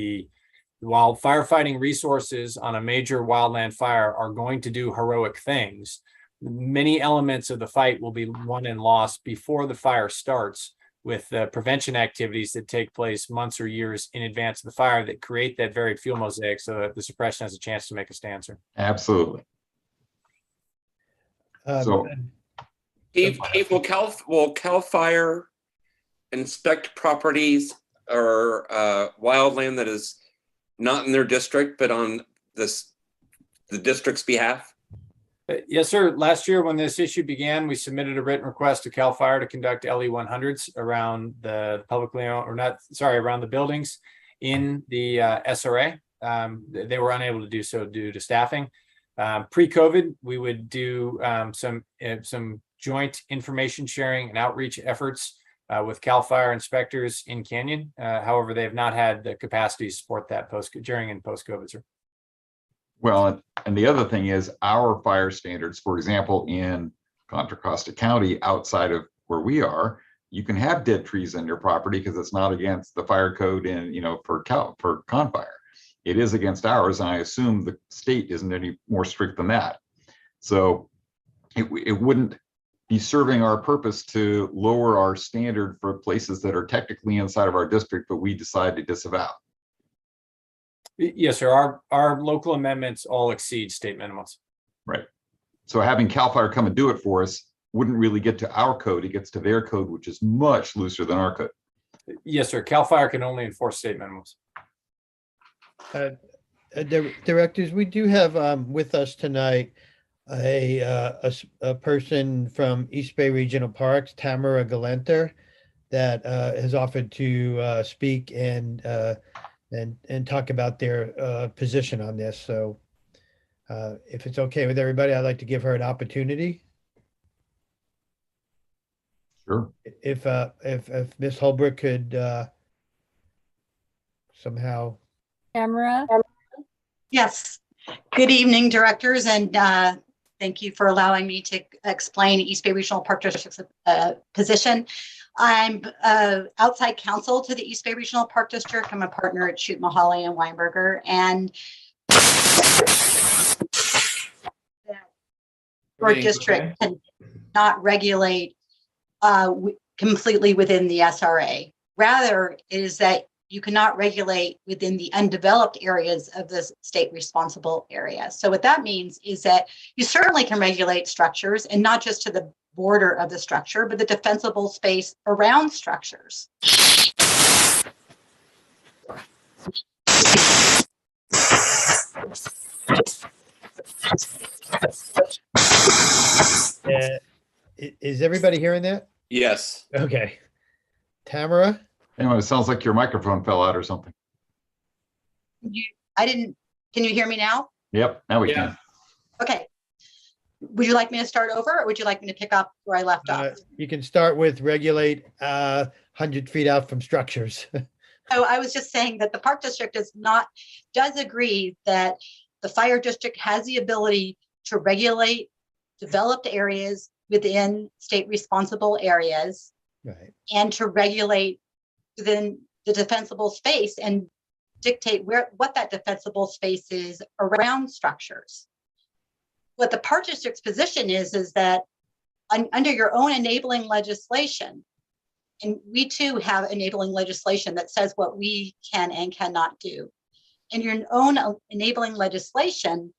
while firefighting resources on a major wildland fire are going to do heroic things, many elements of the fight will be won and lost before the fire starts, with prevention activities that take place months or years in advance of the fire that create that varied fuel mosaic so that the suppression has a chance to make a stand, sir. Absolutely. So, Steve, will CAL FIRE inspect properties or wildland that is not in their district, but on the district's behalf? Yes, sir. Last year, when this issue began, we submitted a written request to CAL FIRE to conduct LE 100s around the publicly owned, or not, sorry, around the buildings in the SRA. They were unable to do so due to staffing. Pre-COVID, we would do some joint information sharing and outreach efforts with CAL FIRE inspectors in Canyon. However, they have not had the capacity to support that during and post-COVID, sir. well, and the other thing is our fire standards, for example, in Contra Costa County, outside of where we are, you can have dead trees on your property because it's not against the fire code and, for con fire. It is against ours, and I assume the state isn't any more strict than that. So it wouldn't be serving our purpose to lower our standard for places that are technically inside of our district, but we decide to disavow. Yes, sir. Our local amendments all exceed state minimums. Right. So having CAL FIRE come and do it for us wouldn't really get to our code. It gets to their code, which is much looser than our code. Yes, sir. CAL FIRE can only enforce state minimums. Directors, we do have with us tonight a person from East Bay Regional Parks, Tamara Galenter, that has offered to speak and talk about their position on this. So if it's okay with everybody, I'd like to give her an opportunity. Sure. If Ms. Holbrook could somehow. Camera. Yes. Good evening, directors, and thank you for allowing me to explain East Bay Regional Park District's position. I'm outside counsel to the East Bay Regional Park District. I'm a partner at Shoot Mahali and Weinberger, and your district cannot regulate completely within the SRA. Rather, it is that you cannot regulate within the undeveloped areas of the state responsible area. So what that means is that you certainly can regulate structures, and not just to the border of the structure, but the defensible space around structures. Is everybody hearing that? Yes. Okay. Tamara? Anyway, it sounds like your microphone fell out or something. Can you hear me now? Yep, now we can. Okay. Would you like me to start over, or would you like me to pick up where I left off? You can start with regulate 100 feet out from structures. So I was just saying that the Park District does agree that the Fire District has the ability to regulate developed areas within state responsible areas, Right. and to regulate within the defensible space and dictate what that defensible space is around structures. What the Park District's position is that under your own enabling legislation, and we too have enabling legislation that says what we can and cannot do, and your own enabling legislation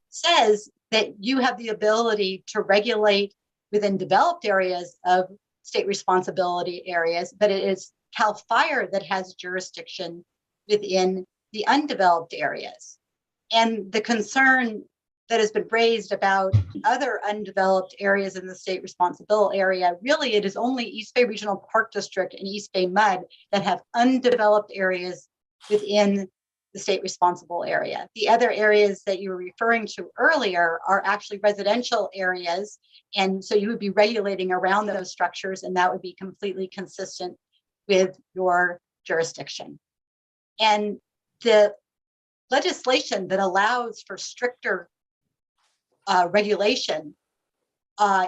says that you have the ability to regulate within developed areas of state responsibility areas, but it is CAL FIRE that has jurisdiction within the undeveloped areas. And the concern that has been raised about other undeveloped areas in the state responsible area, really it is only East Bay Regional Park District and East Bay MUD that have undeveloped areas within the state responsible area. The other areas that you were referring to earlier are actually residential areas. And so you would be regulating around those structures, and that would be completely consistent with your jurisdiction. And the legislation that allows for stricter regulation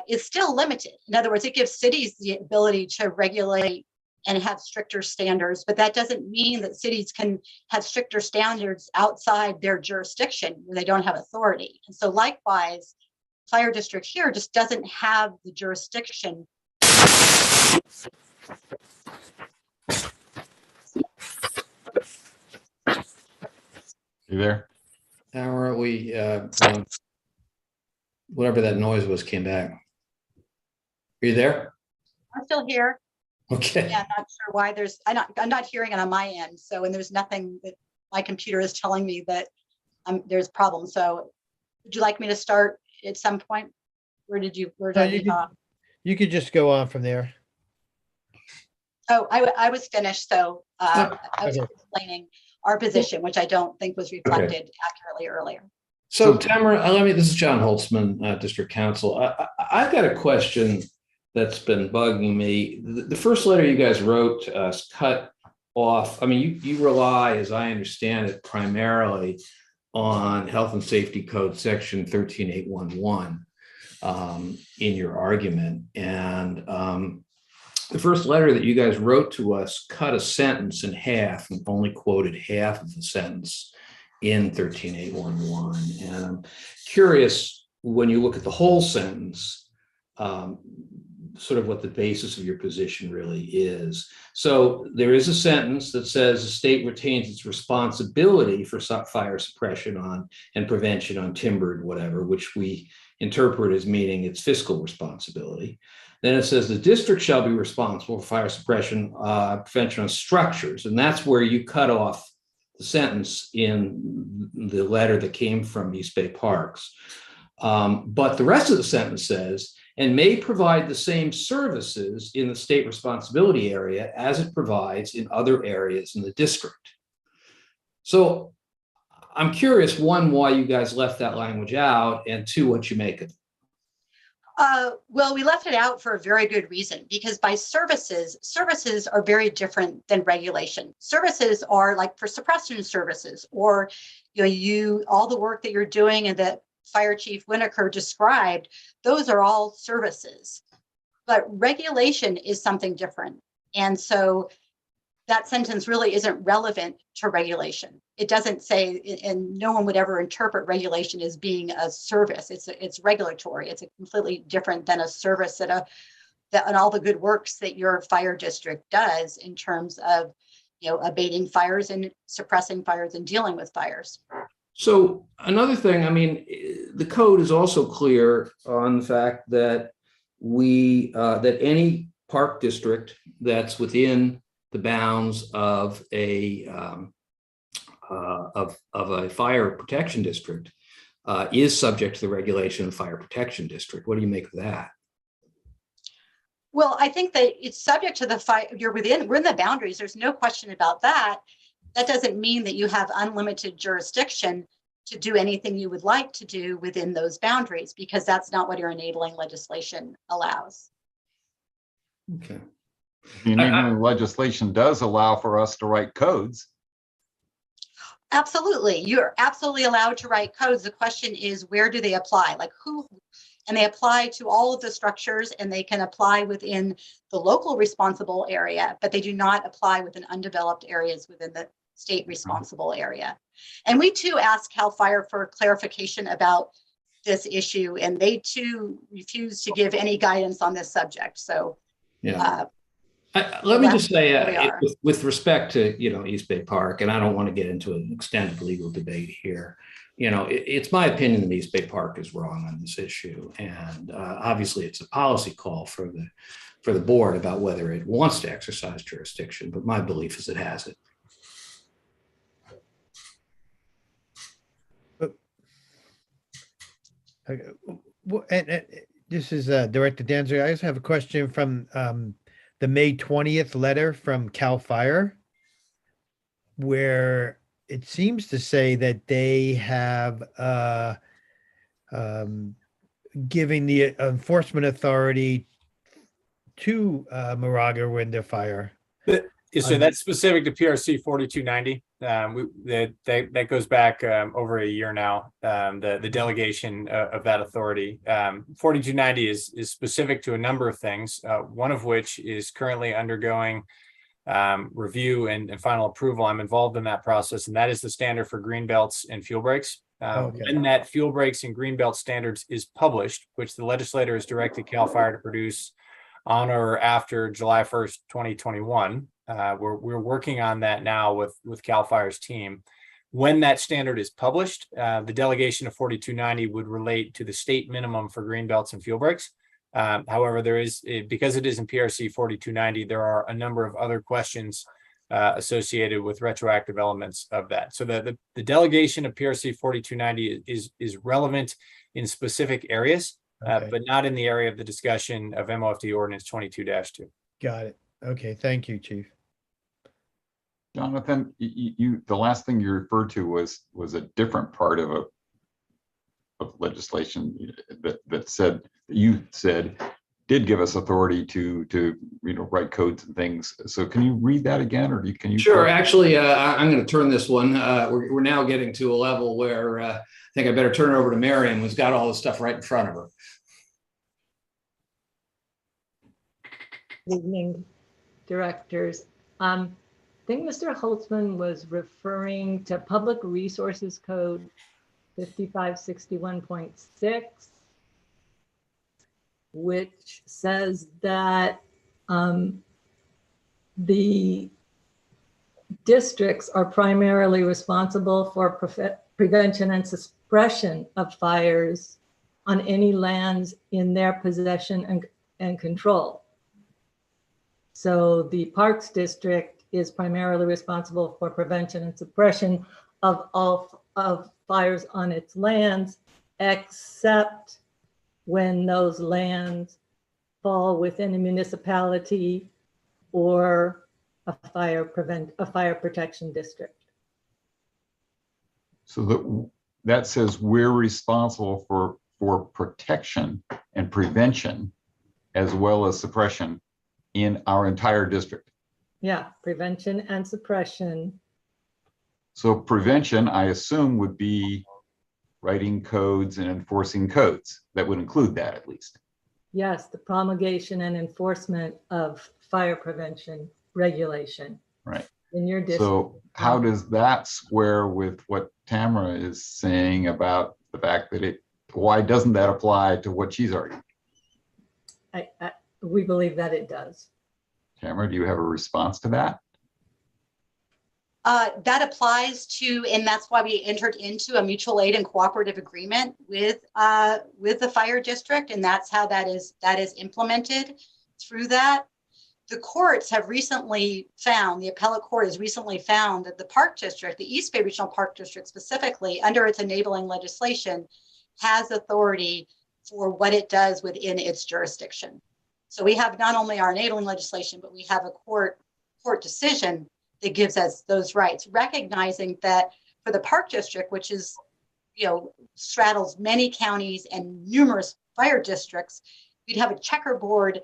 is still limited. In other words, it gives cities the ability to regulate and have stricter standards, but that doesn't mean that cities can have stricter standards outside their jurisdiction where they don't have authority. And so likewise, fire district here just doesn't have the jurisdiction. You there? Tamara, whatever that noise was came back. Are you there? I'm still here. Okay. Yeah, I'm not sure why I'm not hearing it on my end. So, and there's nothing that my computer is telling me that there's problems. So would you like me to start at some point? Where did you leave off? You could just go on from there. Oh, I was finished. So I was Okay. explaining our position, which I don't think was reflected accurately earlier. So Tamara, this is John Holtzman, District Counsel. I've got a question that's been bugging me. The first letter you guys wrote to us cut off. I mean, you rely, as I understand it, primarily on Health and Safety Code Section 13811 in your argument. And the first letter that you guys wrote to us cut a sentence in half and only quoted half of the sentence in 13811. And I'm curious, when you look at the whole sentence, sort of what the basis of your position really is. So there is a sentence that says the state retains its responsibility for fire suppression and prevention on timbered whatever, which we interpret as meaning its fiscal responsibility. Then it says the district shall be responsible for fire suppression, prevention on structures. And that's where you cut off the sentence in the letter that came from East Bay Parks. But the rest of the sentence says, and may provide the same services in the state responsibility area as it provides in other areas in the district. So I'm curious, one, why you guys left that language out, and two, what you make of it. Well, we left it out for a very good reason, because by services are very different than regulation. Services are like for suppression services, or all the work that you're doing and that Fire Chief Winokur described, those are all services. But regulation is something different. And so that sentence really isn't relevant to regulation. It doesn't say, and no one would ever interpret regulation as being a service. It's regulatory. It's completely different than a service and all the good works that your fire district does in terms of abating fires and suppressing fires and dealing with fires. So another thing, I mean, the code is also clear on the fact that that any park district that's within the bounds of a fire protection district is subject to the regulation of the fire protection district. What do you make of that? Well, I think that it's subject to the fire. We're in the boundaries. There's no question about that. That doesn't mean that you have unlimited jurisdiction to do anything you would like to do within those boundaries, because that's not what your enabling legislation allows. Okay. The enabling legislation does allow for us to write codes. Absolutely. You're absolutely allowed to write codes. The question is, where do they apply? Like who? And they apply to all of the structures, and they can apply within the local responsible area, but they do not apply within undeveloped areas within the state responsible area. And we too asked CAL FIRE for clarification about this issue, and they too refused to give any guidance on this subject. So yeah. Let me just say, with respect to East Bay Park, and I don't want to get into an extended legal debate here. It's my opinion that East Bay Park is wrong on this issue, and obviously it's a policy call for the board about whether it wants to exercise jurisdiction. But my belief is it has it. And this is Director Danziger. I just have a question from the May 20th letter from CAL FIRE, where it seems to say that they have giving the enforcement authority to Moraga-Orinda Fire. So that's specific to PRC 4290. That goes back over a year now. The delegation of that authority. 4290 is specific to a number of things. One of which is currently undergoing review and final approval. I'm involved in that process, and that is the standard for green belts and fuel breaks. Okay. When that fuel breaks and green belt standards is published, which the legislator has directed CAL FIRE to produce on or after July 1st, 2021. We're working on that now with CAL FIRE's team. When that standard is published, the delegation of 4290 would relate to the state minimum for green belts and fuel breaks. However, because it is in PRC 4290, there are a number of other questions associated with retroactive elements of that. So the delegation of PRC 4290 is relevant in specific areas, Okay. but not in the area of the discussion of MOFD Ordinance 22-2. Got it. Okay, thank you, Chief. Jonathan, the last thing you referred to was a different part of legislation that said, you said, did give us authority to write codes and things. So can you read that again, or can you? Sure. Actually, I'm going to turn this one. We're now getting to a level where I think I better turn it over to Marion, who's got all the stuff right in front of her. Good evening, directors. I think Mr. Holtzman was referring to Public Resources Code 5561.6, which says that the districts are primarily responsible for prevention and suppression of fires on any lands in their possession and control. So the Parks District is primarily responsible for prevention and suppression of all of fires on its lands, except when those lands fall within a municipality or a fire protection district. So that says we're responsible for protection and prevention as well as suppression in our entire district. Yeah, prevention and suppression. So prevention, I assume, would be writing codes and enforcing codes. That would include that, at least. Yes, the promulgation and enforcement of fire prevention regulation. Right. In your district. So how does that square with what Tamara is saying about the fact that why doesn't that apply to what she's arguing? We believe that it does. Tamara, do you have a response to that? That applies to, and that's why we entered into a mutual aid and cooperative agreement with the fire district, and that's how that is implemented through that. The courts have recently found, the appellate court has recently found that the Park District, the East Bay Regional Park District specifically, under its enabling legislation, has authority for what it does within its jurisdiction. So we have not only our enabling legislation, but we have a court decision that gives us those rights, recognizing that for the Park District, which is, straddles many counties and numerous fire districts, we'd have a checkerboard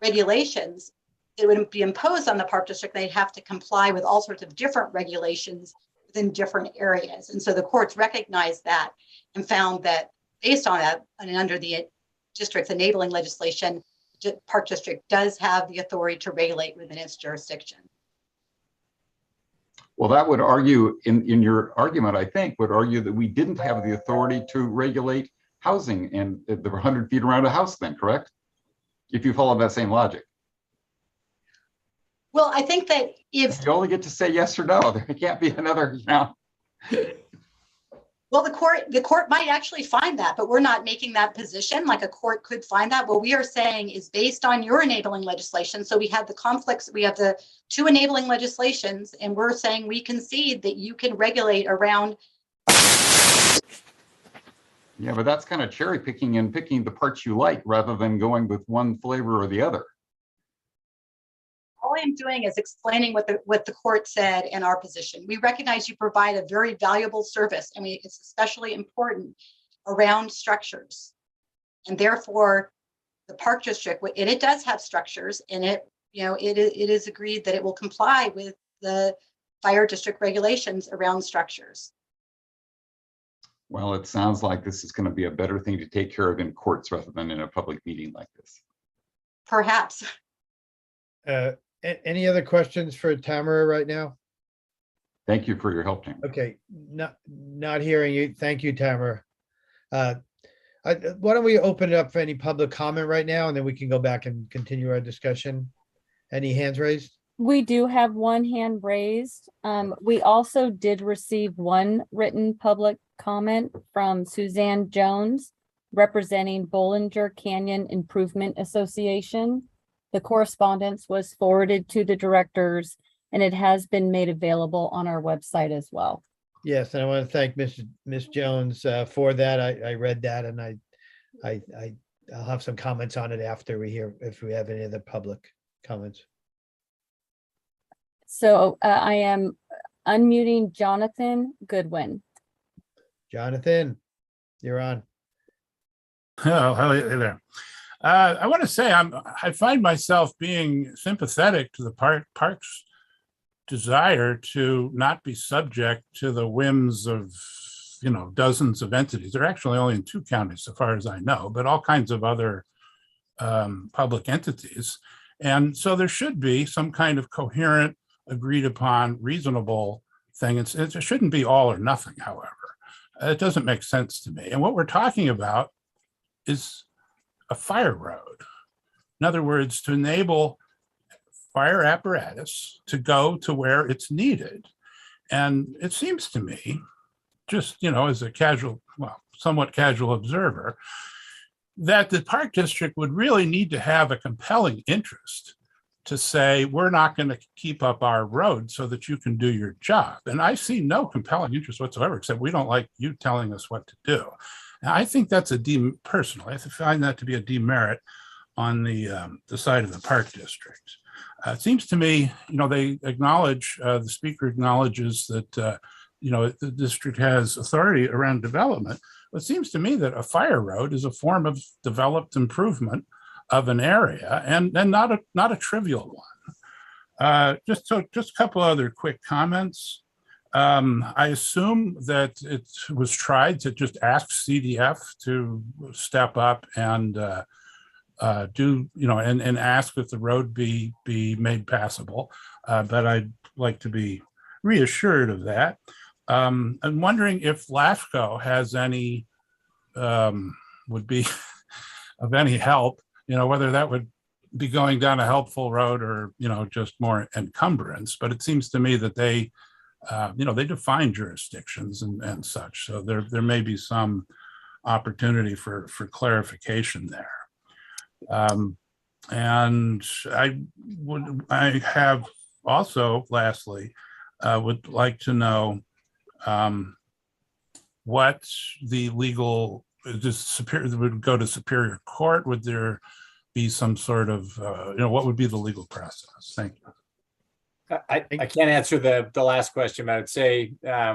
regulations that would be imposed on the Park District. They'd have to comply with all sorts of different regulations within different areas. And so the courts recognized that and found that based on that and under the district's enabling legislation, Park District does have the authority to regulate within its jurisdiction. Well, that would argue, in your argument, I think, would argue that we didn't have the authority to regulate housing and the 100 feet around a house thing, correct? If you follow that same logic. Well, I think that if you only get to say yes or no, there can't be another, Well, the court might actually find that, but we're not making that position. Like a court could find that. What we are saying is based on your enabling legislation. So we have the conflicts, we have the two enabling legislations, and we're saying we concede that you can regulate around. Yeah, but that's kind of cherry picking and picking the parts you like rather than going with one flavor or the other. All I'm doing is explaining what the court said in our position. We recognize you provide a very valuable service. I mean, it's especially important around structures. And therefore, the Park District, and it does have structures, and it is agreed that it will comply with the fire district regulations around structures. Well, it sounds like this is going to be a better thing to take care of in courts rather than in a public meeting like this. Perhaps. Any other questions for Tamara right now? Thank you for your help, Tamara. Okay, not hearing you. Thank you, Tamara. Why don't we open it up for any public comment right now, and then we can go back and continue our discussion. Any hands raised? We do have one hand raised. We also did receive one written public comment from Suzanne Jones, representing Bollinger Canyon Improvement Association. The correspondence was forwarded to the directors, and it has been made available on our website as well. Yes, and I want to thank Ms. Jones for that. I read that, and I'll have some comments on it after we hear if we have any other public comments. So I am unmuting Jonathan Goodwin. Jonathan, you're on. Oh, hey there. I want to say I find myself being sympathetic to the park's desire to not be subject to the whims of, dozens of entities. They're actually only in 2 counties, so far as I know, but all kinds of other public entities. And so there should be some kind of coherent, agreed upon, reasonable thing. It shouldn't be all or nothing, however. It doesn't make sense to me. And what we're talking about is a fire road. In other words, to enable fire apparatus to go to where it's needed. And it seems to me, just, as a somewhat casual observer, that the park district would really need to have a compelling interest to say, we're not going to keep up our road so that you can do your job. And I see no compelling interest whatsoever, except we don't like you telling us what to do. And I think that's personally, I find that to be a demerit on the side of the park district. It seems to me, they acknowledge, the speaker acknowledges that, the district has authority around development. It seems to me that a fire road is a form of developed improvement of an area, and not a trivial one. Just a couple other quick comments. I assume that it was tried to just ask CDF to step up and do, and ask that the road be made passable. But I'd like to be reassured of that. I'm wondering if LAFCO has any, would be of any help, whether that would be going down a helpful road or, just more encumbrance. But it seems to me that they, they define jurisdictions and such. So there may be some opportunity for clarification there. And I have also, lastly, would like to know what the legal, would go to Superior Court? Would there be some sort of, what would be the legal process? Thank you. I can't answer the last question, but I'd say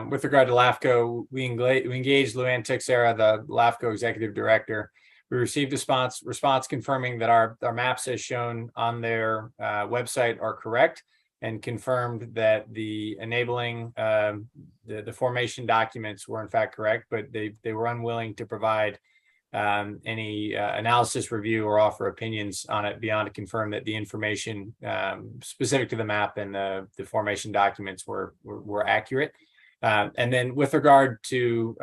with regard to LAFCO, we engaged Luann Tixera, the LAFCO executive director. We received a response confirming that our maps as shown on their website are correct, and confirmed that the enabling the formation documents were in fact correct, but they were unwilling to provide any analysis, review, or offer opinions on it beyond to confirm that the information specific to the map and the formation documents were accurate. And then with regard to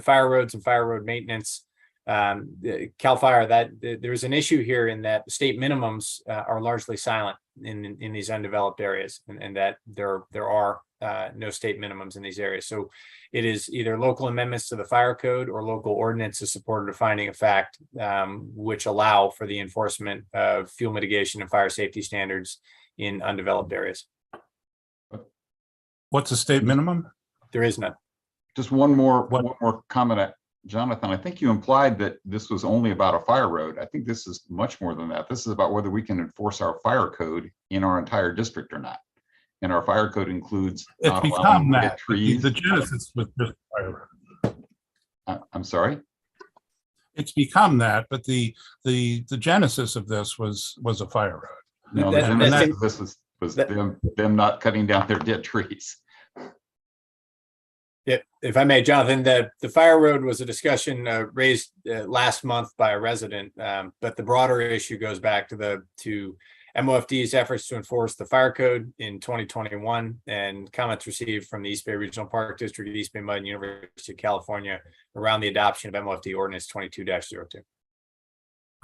fire roads and fire road maintenance, CAL FIRE, that there's an issue here in that the state minimums are largely silent in these undeveloped areas, and that there are no state minimums in these areas. So it is either local amendments to the fire code or local ordinances supported a finding of fact, which allow for the enforcement of fuel mitigation and fire safety standards in undeveloped areas. What's the state minimum? There is none. Just one more comment, Jonathan. I think you implied that this was only about a fire road. I think this is much more than that. This is about whether we can enforce our fire code in our entire district or not. And our fire code includes it's become that trees. The genesis was just fire road. I'm sorry. It's become that, but the genesis of this was a fire road. No, the genesis of this was was them not cutting down their dead trees. Yeah, if I may, Jonathan, the fire road was a discussion raised last month by a resident, but the broader issue goes back to MOFD's efforts to enforce the fire code in 2021 and comments received from the East Bay Regional Park District, East Bay Mud, and University of California around the adoption of MOFD Ordinance 22-02.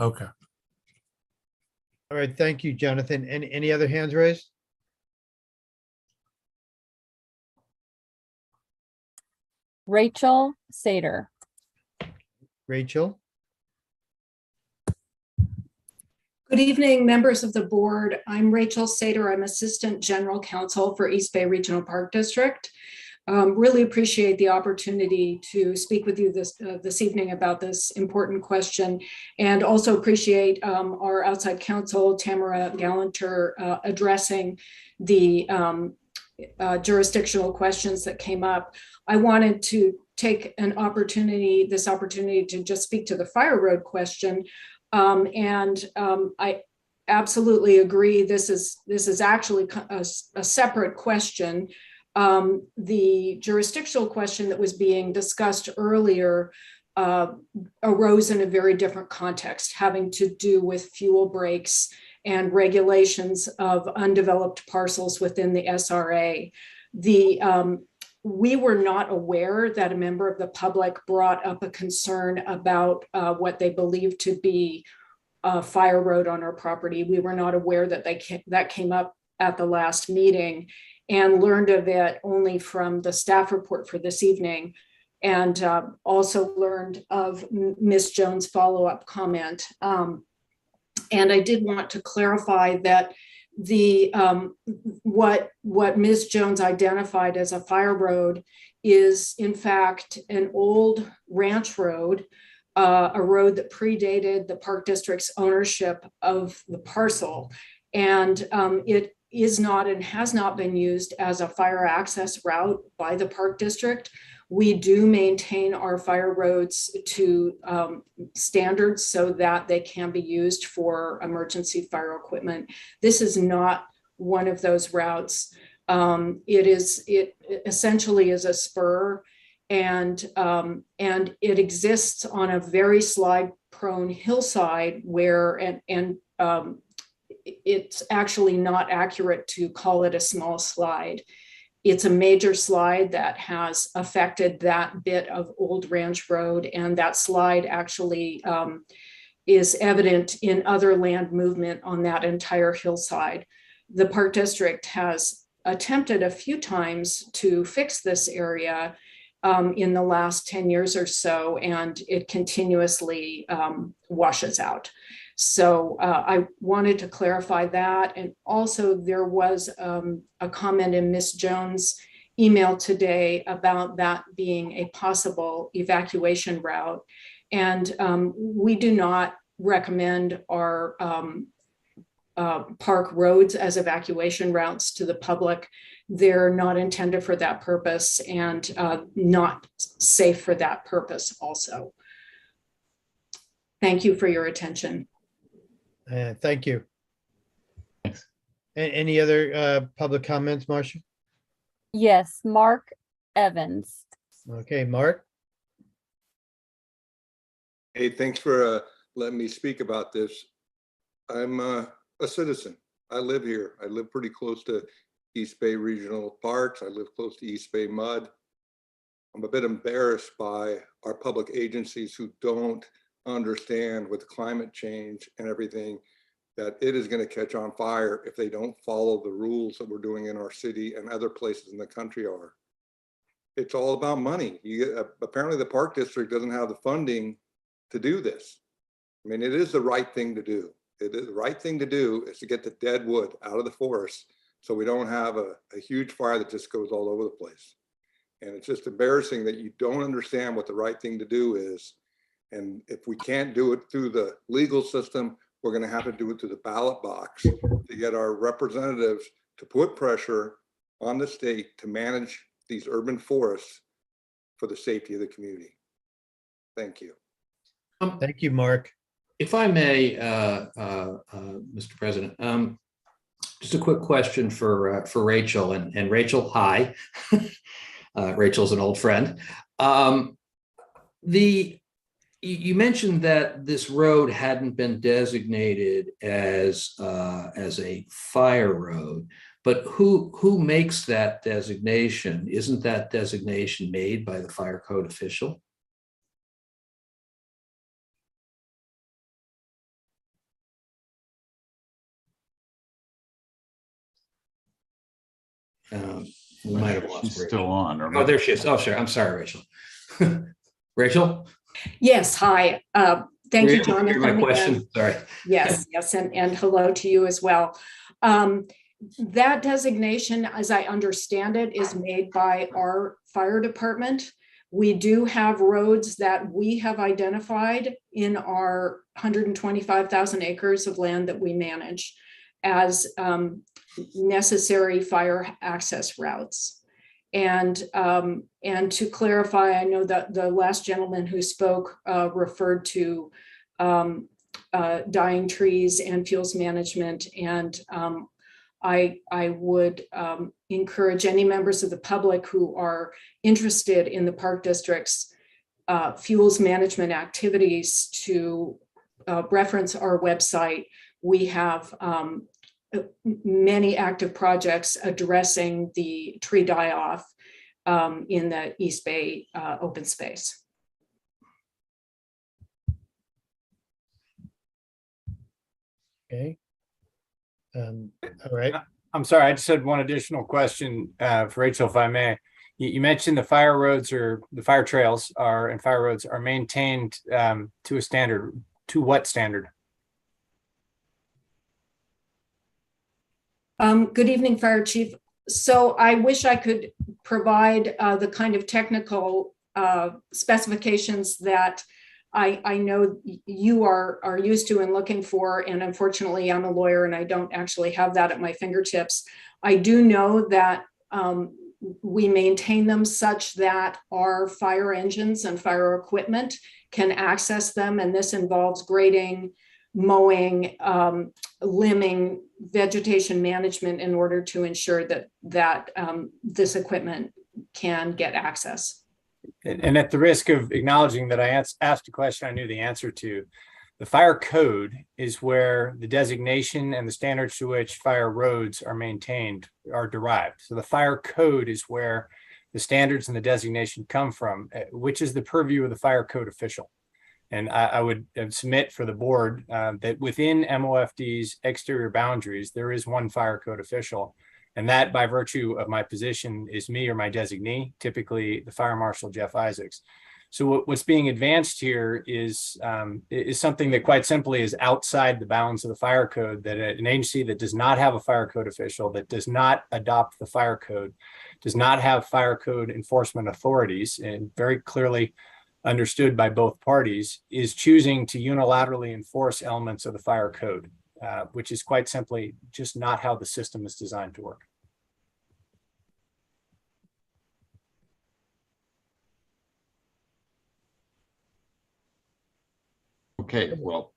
Okay. All right, thank you, Jonathan. Any other hands raised? Rachel Sater. Rachel? Good evening, members of the board. I'm Rachel Sater. I'm Assistant General Counsel for East Bay Regional Park District. Really appreciate the opportunity to speak with you this evening about this important question, and also appreciate our outside counsel, Tamara Gallanter, addressing the jurisdictional questions that came up. I wanted to take this opportunity to just speak to the fire road question. I absolutely agree. This is actually a separate question. The jurisdictional question that was being discussed earlier arose in a very different context, having to do with fuel breaks and regulations of undeveloped parcels within the SRA. We were not aware that a member of the public brought up a concern about what they believed to be a fire road on our property. We were not aware that that came up at the last meeting, and learned of it only from the staff report for this evening, and also learned of Ms. Jones' follow-up comment. And I did want to clarify that what Ms. Jones identified as a fire road is in fact an old ranch road, a road that predated the Park District's ownership of the parcel. And it is not and has not been used as a fire access route by the Park District. We do maintain our fire roads to standards so that they can be used for emergency fire equipment. This is not one of those routes. It essentially is a spur, and it exists on a very slide-prone hillside where it's actually not accurate to call it a small slide. It's a major slide that has affected that bit of Old Ranch Road, and that slide actually is evident in other land movement on that entire hillside. The Park District has attempted a few times to fix this area in the last 10 years or so, and it continuously washes out. So I wanted to clarify that. And also there was a comment in Ms. Jones' email today about that being a possible evacuation route. And we do not recommend our park roads as evacuation routes to the public. They're not intended for that purpose, and not safe for that purpose also. Thank you for your attention. Thank you. Thanks. Any other public comments, Marcia? Yes, Mark Evans. Okay, Mark. Hey, thanks for letting me speak about this. I'm a citizen. I live here. I live pretty close to East Bay Regional Parks. I live close to East Bay Mud. I'm a bit embarrassed by our public agencies who don't understand with climate change and everything that it is going to catch on fire if they don't follow the rules that we're doing in our city and other places in the country are. It's all about money. Apparently the Park District doesn't have the funding to do this. I mean, it is the right thing to do. It is the right thing to do is to get the dead wood out of the forest so we don't have a huge fire that just goes all over the place. And it's just embarrassing that you don't understand what the right thing to do is. And if we can't do it through the legal system, we're going to have to do it through the ballot box to get our representatives to put pressure on the state to manage these urban forests for the safety of the community. Thank you. Thank you, Mark. If I may, Mr. President, Just a quick question for Rachel, and Rachel, hi. Rachel's an old friend. You mentioned that this road hadn't been designated as a fire road, but who makes that designation? Isn't that designation made by the fire code official? We might have lost She's Rachel. still on. Or Oh, there she is. Oh, sure. I'm sorry, Rachel. Rachel? Yes, hi. Thank you, Hear my Jonathan. question? Sorry. Yes, and hello to you as well. That designation, as I understand it, is made by our fire department. We do have roads that we have identified in our 125,000 acres of land that we manage as necessary fire access routes. And to clarify, I know that the last gentleman who spoke referred to dying trees and fuels management. And I would encourage any members of the public who are interested in the Park District's fuels management activities to reference our website. We have many active projects addressing the tree die-off in the East Bay open space. Okay. All right. I'm sorry, I just had one additional question for Rachel, if I may. You mentioned the fire roads or the fire trails and fire roads are maintained to a standard. To what standard? Good evening, Fire Chief. So I wish I could provide the kind of technical specifications that I know you are used to and looking for. And unfortunately, I'm a lawyer and I don't actually have that at my fingertips. I do know that we maintain them such that our fire engines and fire equipment can access them. And this involves grading, mowing, limbing, vegetation management in order to ensure that this equipment can get access. And at the risk of acknowledging that I asked a question I knew the answer to, the fire code is where the designation and the standards to which fire roads are maintained are derived. So the fire code is where the standards and the designation come from, which is the purview of the fire code official. And I would submit for the board that within MOFD's exterior boundaries, there is one fire code official. And that, by virtue of my position, is me or my designee, typically the Fire Marshal Jeff Isaacs. So what's being advanced here is something that quite simply is outside the bounds of the fire code, that an agency that does not have a fire code official, that does not adopt the fire code, does not have fire code enforcement authorities, and very clearly understood by both parties, is choosing to unilaterally enforce elements of the fire code, which is quite simply just not how the system is designed to work. Okay, well,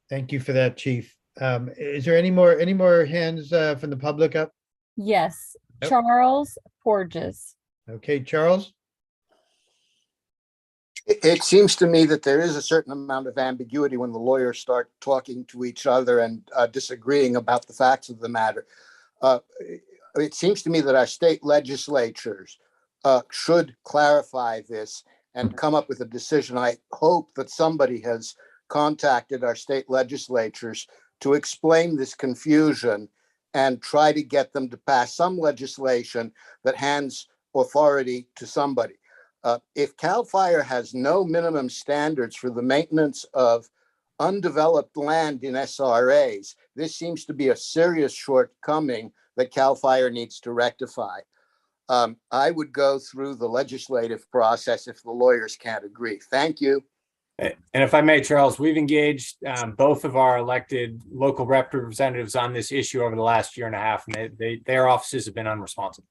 Thank you for that, Chief. Is there any more hands from the public up? Yes, Yep. Charles Porges. Okay, Charles? It seems to me that there is a certain amount of ambiguity when the lawyers start talking to each other and disagreeing about the facts of the matter. It seems to me that our state legislatures should clarify this and come up with a decision. I hope that somebody has contacted our state legislatures to explain this confusion and try to get them to pass some legislation that hands authority to somebody. If CAL FIRE has no minimum standards for the maintenance of undeveloped land in SRAs, this seems to be a serious shortcoming that CAL FIRE needs to rectify. I would go through the legislative process if the lawyers can't agree. Thank you. And if I may, Charles, we've engaged both of our elected local representatives on this issue over the last year and a half, and their offices have been unresponsive.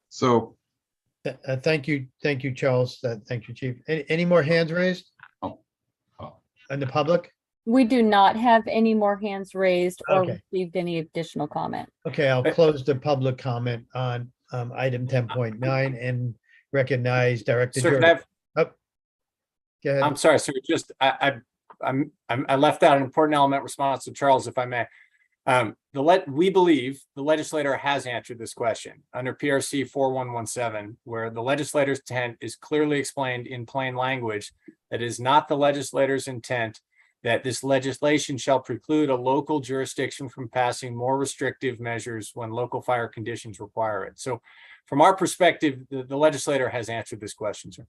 so Thank you, Charles. Thank you, Chief. Any more hands raised? Oh. In the public? We do not have any more hands raised or Okay. received any additional comment. Okay, I'll close the public comment on item 10.9 and recognize Director Sir, can I Jordan. have- Oh, go ahead. I'm sorry, sir, just, I left out an important element response to Charles, if I may. We believe the legislator has answered this question under PRC 4117, where the legislator's intent is clearly explained in plain language. That is not the legislator's intent that this legislation shall preclude a local jurisdiction from passing more restrictive measures when local fire conditions require it. So from our perspective, the legislator has answered this question, sir.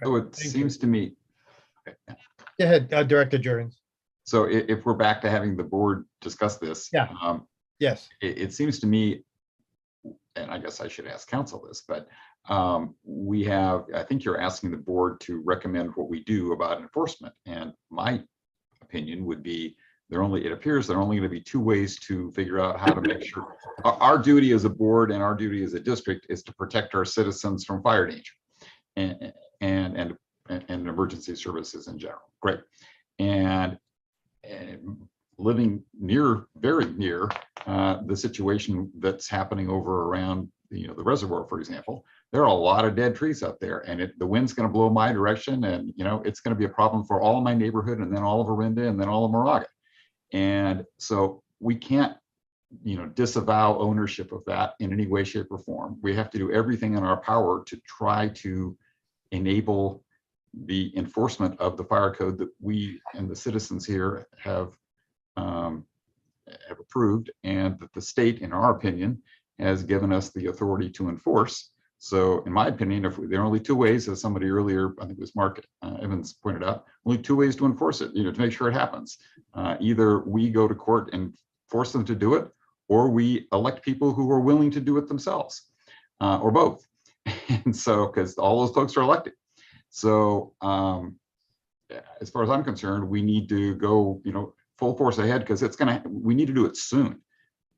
So it seems to me, Go ahead, Director Jordan. so if we're back to having the board discuss this. Yeah. Yes. It seems to me, and I guess I should ask council this, but I think you're asking the board to recommend what we do about enforcement. And my opinion would be it appears there are only going to be two ways to figure out how to make sure our duty as a board and our duty as a district is to protect our citizens from fire danger and emergency services in general. Great. And living very near the situation that's happening over around the reservoir, for example, there are a lot of dead trees out there, and the wind's going to blow my direction, and it's going to be a problem for all of my neighborhood, and then all of Orinda, and then all of Moraga. And so we can't disavow ownership of that in any way, shape, or form. We have to do everything in our power to try to enable the enforcement of the fire code that we and the citizens here have approved, and that the state, in our opinion, has given us the authority to enforce. So in my opinion, there are only two ways, as somebody earlier, I think it was Mark Evans pointed out, only two ways to enforce it, to make sure it happens. Either we go to court and force them to do it, or we elect people who are willing to do it themselves, or both. And so, because all those folks are elected. So as far as I'm concerned, we need to go, full force ahead, because we need to do it soon.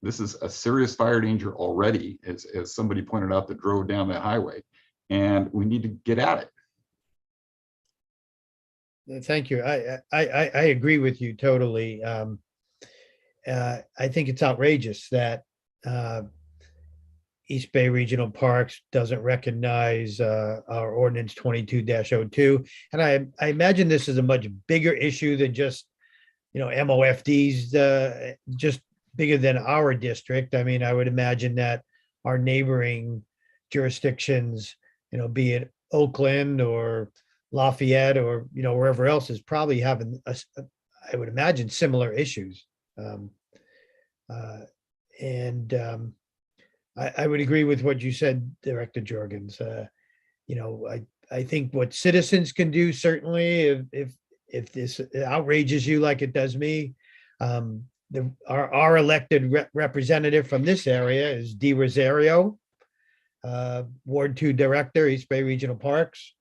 This is a serious fire danger already, as somebody pointed out that drove down that highway, and we need to get at it. Thank you. I agree with you totally. I think it's outrageous that East Bay Regional Parks doesn't recognize our ordinance 22-02. And I imagine this is a much bigger issue than just, MOFDs, just bigger than our district. I mean, I would imagine that our neighboring jurisdictions, be it Oakland or Lafayette or, wherever else, is probably having, I would imagine, similar issues. I would agree with what you said, Director Jorgens. I think what citizens can do, certainly, if this outrages you like it does me, our elected representative from this area is Dee Rosario, Ward 2 Director, East Bay Regional Parks.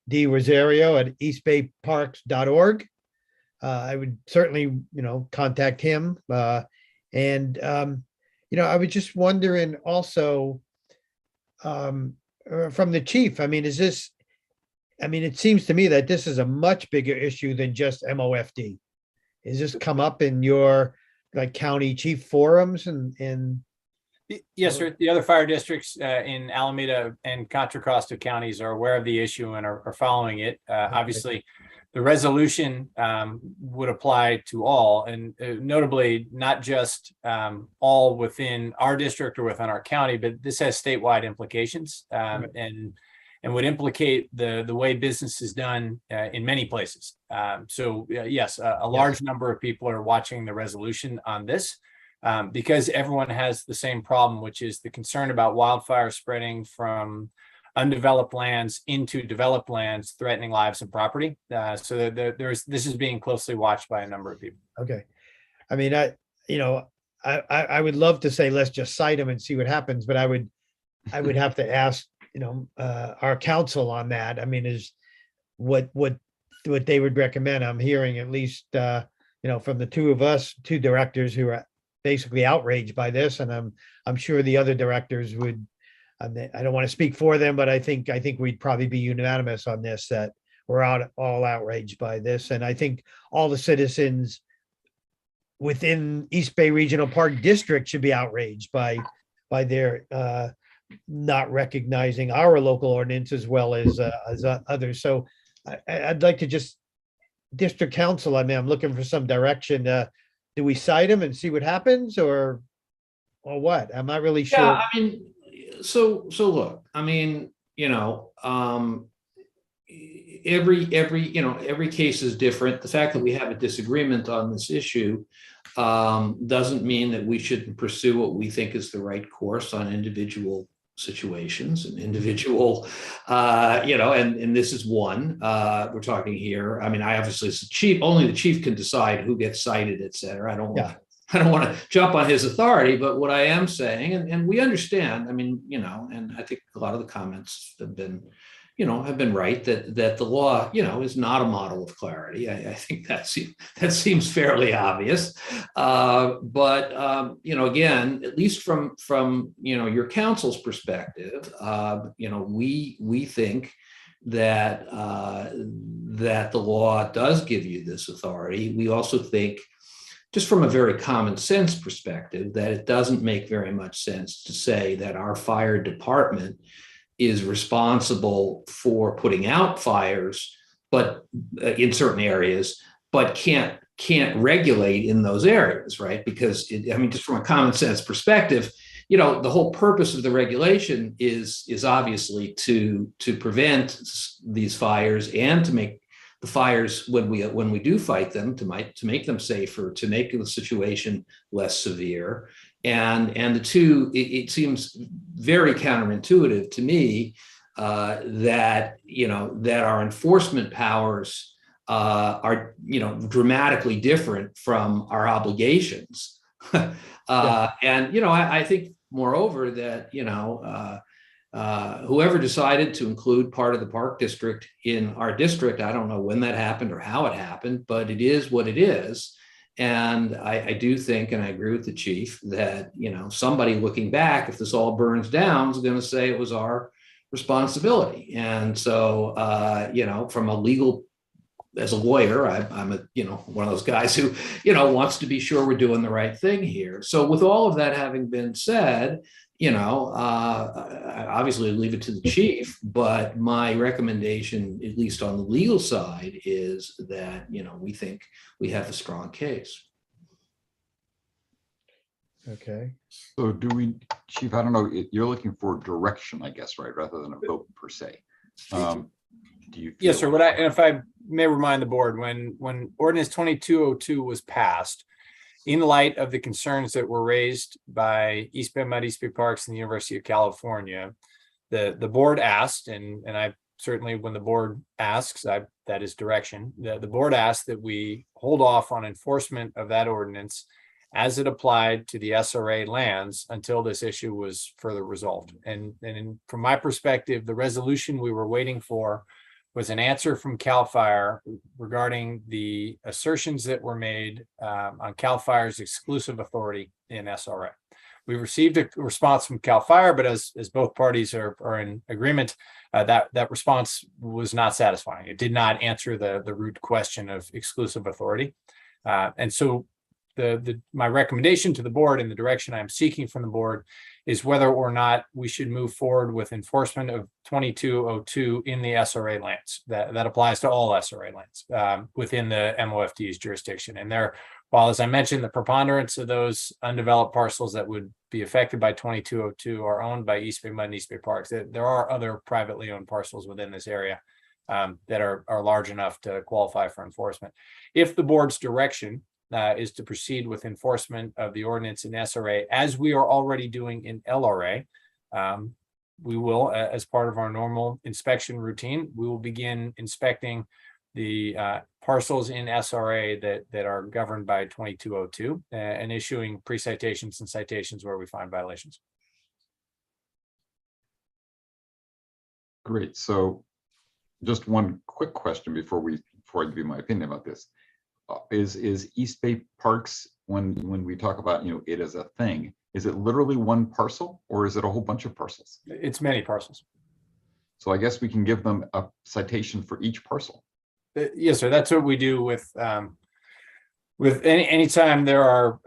Dee Rosario at eastbayparks.org. I would certainly, contact him. I was just wondering also from the chief, it seems to me that this is a much bigger issue than just MOFD. Has this come up in your county chief forums and Yes, sir. The other fire districts in Alameda and Contra Costa counties are aware of the issue and are following it. Obviously, the resolution would apply to all, and notably not just all within our district or within our county, but this has statewide implications and would implicate the way business is done in many places. Yes, a large number of people are watching the resolution on this. Because everyone has the same problem, which is the concern about wildfire spreading from undeveloped lands into developed lands, threatening lives and property. This is being closely watched by a number of people. Okay. I would love to say, let's just cite them and see what happens, but I would have to ask, our counsel on that. Is what they would recommend. I'm hearing at least, from the two directors who are basically outraged by this, and I'm sure the other directors would. I don't want to speak for them, but I think we'd probably be unanimous on this, that we're all outraged by this. And I think all the citizens within East Bay Regional Park District should be outraged by their not recognizing our local ordinance as well as others. So I'd like to just, district council, I mean, I'm looking for some direction. Do we cite them and see what happens, or what? I'm not really sure. Yeah, I mean, so look, I mean, every case is different. The fact that we have a disagreement on this issue doesn't mean that we shouldn't pursue what we think is the right course on individual situations and individual, and this is one we're talking here. I mean, I obviously, it's the chief, only the chief can decide who gets cited, et cetera. I don't want to jump on his authority, but what I am saying, and we understand, I mean, and I think a lot of the comments have been right, that the law, is not a model of clarity. I think that seems fairly obvious. But again, at least from your council's perspective, we think that that the law does give you this authority. We also think, just from a very common sense perspective, that it doesn't make very much sense to say that our fire department is responsible for putting out fires, but in certain areas, but can't regulate in those areas, right? Because just from a common sense perspective, the whole purpose of the regulation is obviously to prevent these fires and to make the fires, when we do fight them, to make them safer, to make the situation less severe. And the two, it seems very counterintuitive to me that our enforcement powers are dramatically dramatically from our obligations. And I think moreover that whoever decided to include part of the park district in our district, I don't know when that happened or how it happened, but it is what it is. And I do think, and I agree with the chief, that somebody looking back, if this all burns down, is going to say it was our responsibility. And so from a legal, as a lawyer, I'm one of those guys who wants to be sure we're doing the right thing here. So with all of that having been said, obviously leave it to the chief, but my recommendation, at least on the legal side, is that, we think we have a strong case. Okay. So do we, chief, I don't know, you're looking for direction, I guess, right? Rather than a vote per se. Do you? Yes, sir. If I may remind the board, when ordinance 2202 was passed, in light of the concerns that were raised by East Bay Mud, East Bay Parks, and the University of California, the board asked, and I certainly, when the board asks, that is direction. The board asked that we hold off on enforcement of that ordinance as it applied to the SRA lands until this issue was further resolved. And from my perspective, the resolution we were waiting for was an answer from CAL FIRE regarding the assertions that were made on CAL FIRE's exclusive authority in SRA. We received a response from CAL FIRE, but as both parties are in agreement, that response was not satisfying. It did not answer the root question of exclusive authority. And so my recommendation to the board, and the direction I'm seeking from the board, is whether or not we should move forward with enforcement of 2202 in the SRA lands. That applies to all SRA lands within the MOFD's jurisdiction. And while, as I mentioned, the preponderance of those undeveloped parcels that would be affected by 2202 are owned by East Bay Mud and East Bay Parks, there are other privately owned parcels within this area that are large enough to qualify for enforcement. If the board's direction is to proceed with enforcement of the ordinance in SRA, as we are already doing in LRA, we will, as part of our normal inspection routine, we will begin inspecting the parcels in SRA that are governed by 2202 and issuing pre-citations and citations where we find violations. Great. So just one quick question before I give you my opinion about this. Is East Bay Parks, when we talk about it as a thing, is it literally one parcel or is it a whole bunch of parcels? It's many parcels. So I guess we can give them a citation for each parcel. Yes, sir. That's what we do with anytime there are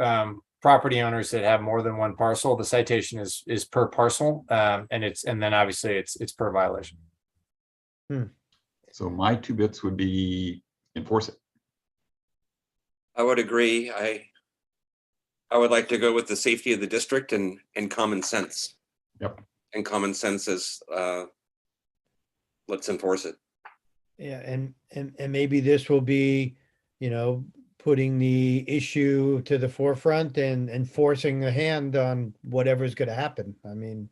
property owners that have more than one parcel, the citation is per parcel. And then obviously it's per violation. So my 2 bits would be enforce it. I would agree. I would like to go with the safety of the district and common sense. Yep. And common sense is let's enforce it. Yeah, and maybe this will be, putting the issue to the forefront and forcing the hand on whatever's going to happen. I mean,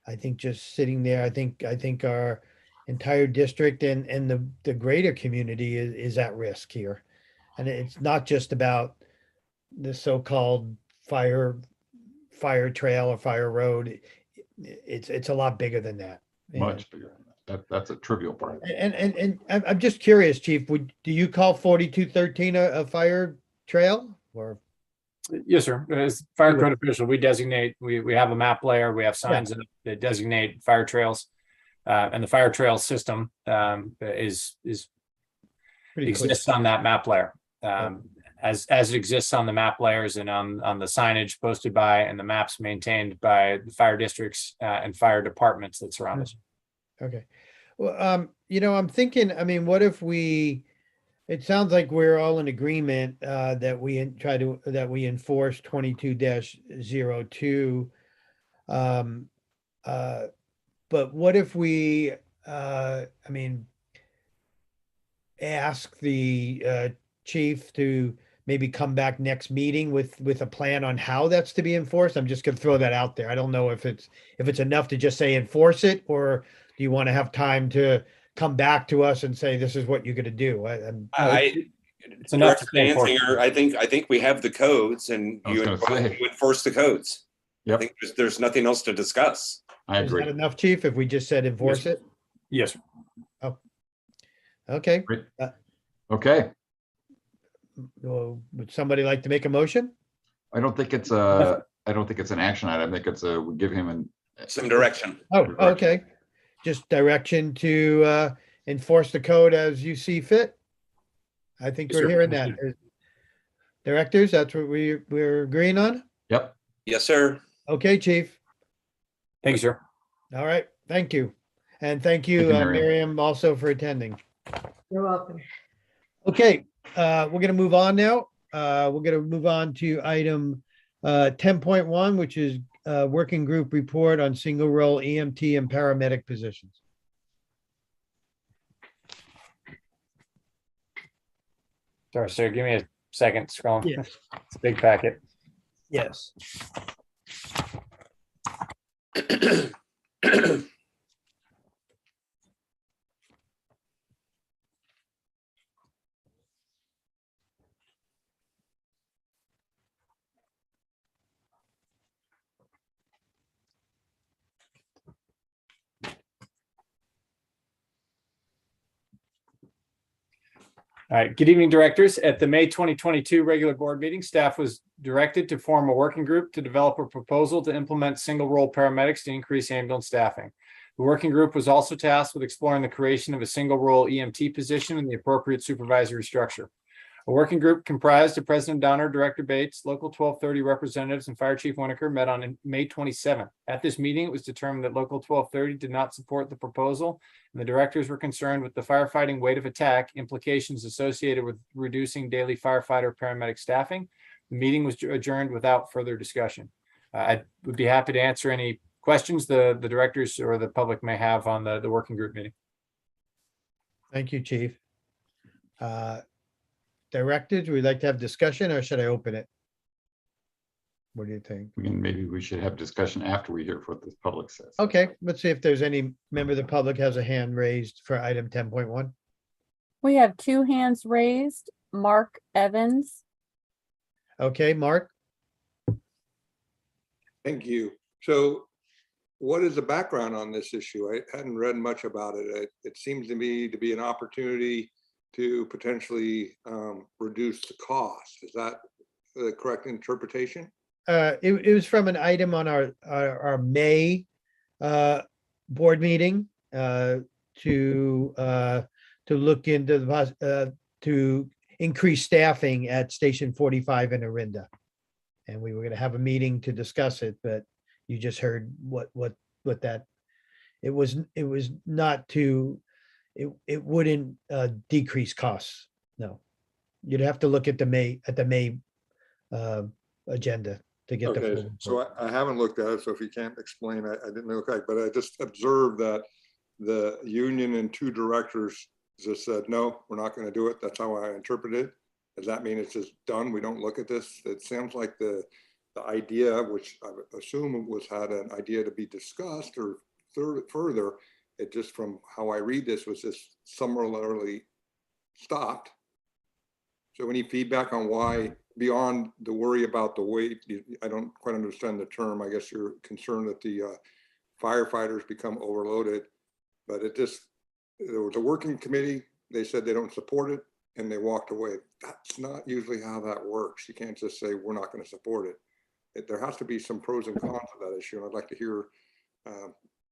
I think just sitting there, I think our entire district and the greater community is at risk here. And it's not just about the so-called fire trail or fire road. It's a lot bigger than that. Much bigger than that. That's a trivial part. And I'm just curious, Chief, do you call 4213 a fire trail or? Yes, sir. As fire code official, we designate, we have a map layer, we have signs that designate fire trails. And the fire trail system exists on that map layer. As it exists on the map layers and on the signage posted by and the maps maintained by the fire districts and fire departments that surround us. Okay. Well, I'm thinking, I mean, what if it sounds like we're all in agreement that we enforce 22-02. But what if we, ask the chief to maybe come back next meeting with a plan on how that's to be enforced? I'm just gonna throw that out there. I don't know if it's enough to just say enforce it, or do you want to have time to come back to us and say, this is what you're gonna do? It's enough to say enforce. I think we have the codes and you enforce the codes. Yep. I think there's nothing else to discuss. I Is agree. that enough, Chief, if we just said enforce it? Yes, sir. Oh, okay. Great. Okay. Well, would somebody like to make a motion? I don't think it's an action item. I think we give him Some direction. Oh, okay. Just direction to enforce the code as you see fit. I think Yes, we're sir. hearing that. Directors, that's what we're agreeing on? Yep. Yes, sir. Okay, Chief. Thank you, sir. All right, thank you. And thank you, Thank you, Miriam. Miriam, also for attending. You're welcome. Okay, we're gonna move on now. We're gonna move on to item 10.1, which is working group report on single role EMT and paramedic positions. Sorry, sir. Give me a second. Scrolling. Yes. It's a big packet. Yes. All right. Good evening, directors. At the May 2022 regular board meeting, staff was directed to form a working group to develop a proposal to implement single role paramedics to increase ambulance staffing. The working group was also tasked with exploring the creation of a single role EMT position and the appropriate supervisory structure. A working group comprised of President Donner, Director Bates, Local 1230 representatives, and Fire Chief Winokur met on May 27th. At this meeting, it was determined that Local 1230 did not support the proposal, and the directors were concerned with the firefighting weight of attack implications associated with reducing daily firefighter paramedic staffing. The meeting was adjourned without further discussion. I would be happy to answer any questions the directors or the public may have on the working group meeting. Thank you, Chief. Directors, we'd like to have discussion, or should I open it? What do you think? Maybe we should have discussion after we hear what the public says. Okay, let's see if there's any member of the public has a hand raised for item 10.1. We have 2 hands raised. Mark Evans. Okay, Mark? Thank you. So what is the background on this issue? I hadn't read much about it. It seems to me to be an opportunity to potentially reduce the cost. Is that the correct interpretation? It was from an item on our May board meeting. to look into to increase staffing at Station 45 in Orinda. And we were going to have a meeting to discuss it, but you just heard what that, it was not to, it wouldn't decrease costs. No. You'd have to look at the May agenda to get the Okay, full. so I haven't looked at it, so if you can't explain, I didn't know, okay, but I just observed that the union and 2 directors just said, no, we're not going to do it. That's how I interpret it. Does that mean it's just done? We don't look at this? It sounds like the idea, which I assume had an idea to be discussed or further, it just from how I read this was just summarily stopped. So any feedback on why, beyond the worry about the weight, I don't quite understand the term. I guess you're concerned that the firefighters become overloaded, but there was a working committee. They said they don't support it and they walked away. That's not usually how that works. You can't just say, we're not going to support it. There has to be some pros and cons of that issue. And I'd like to hear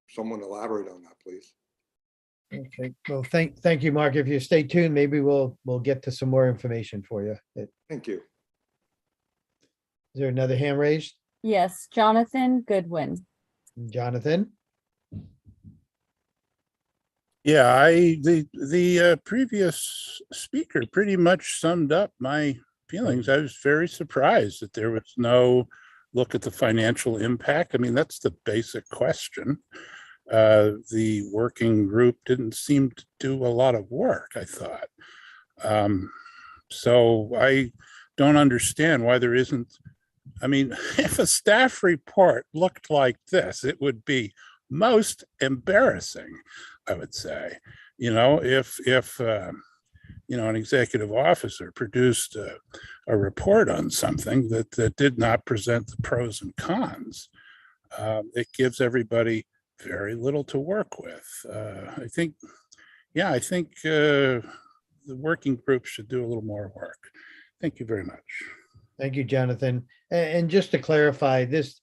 someone elaborate on that, please. Okay, well, thank you, Mark. If you stay tuned, maybe we'll get to some more information for you. Is Thank you. there another hand raised? Yes, Jonathan Goodwin. Jonathan? Yeah, the previous speaker pretty much summed up my feelings. I was very surprised that there was no look at the financial impact. I mean, that's the basic question. The working group didn't seem to do a lot of work, I thought. So I don't understand why there isn't. I mean, if a staff report looked like this, it would be most embarrassing, I would say. You know, if an executive officer produced a report on something that did not present the pros and cons, it gives everybody very little to work with. I think the working group should do a little more work. Thank you very much. Thank you, Jonathan. And just to clarify, this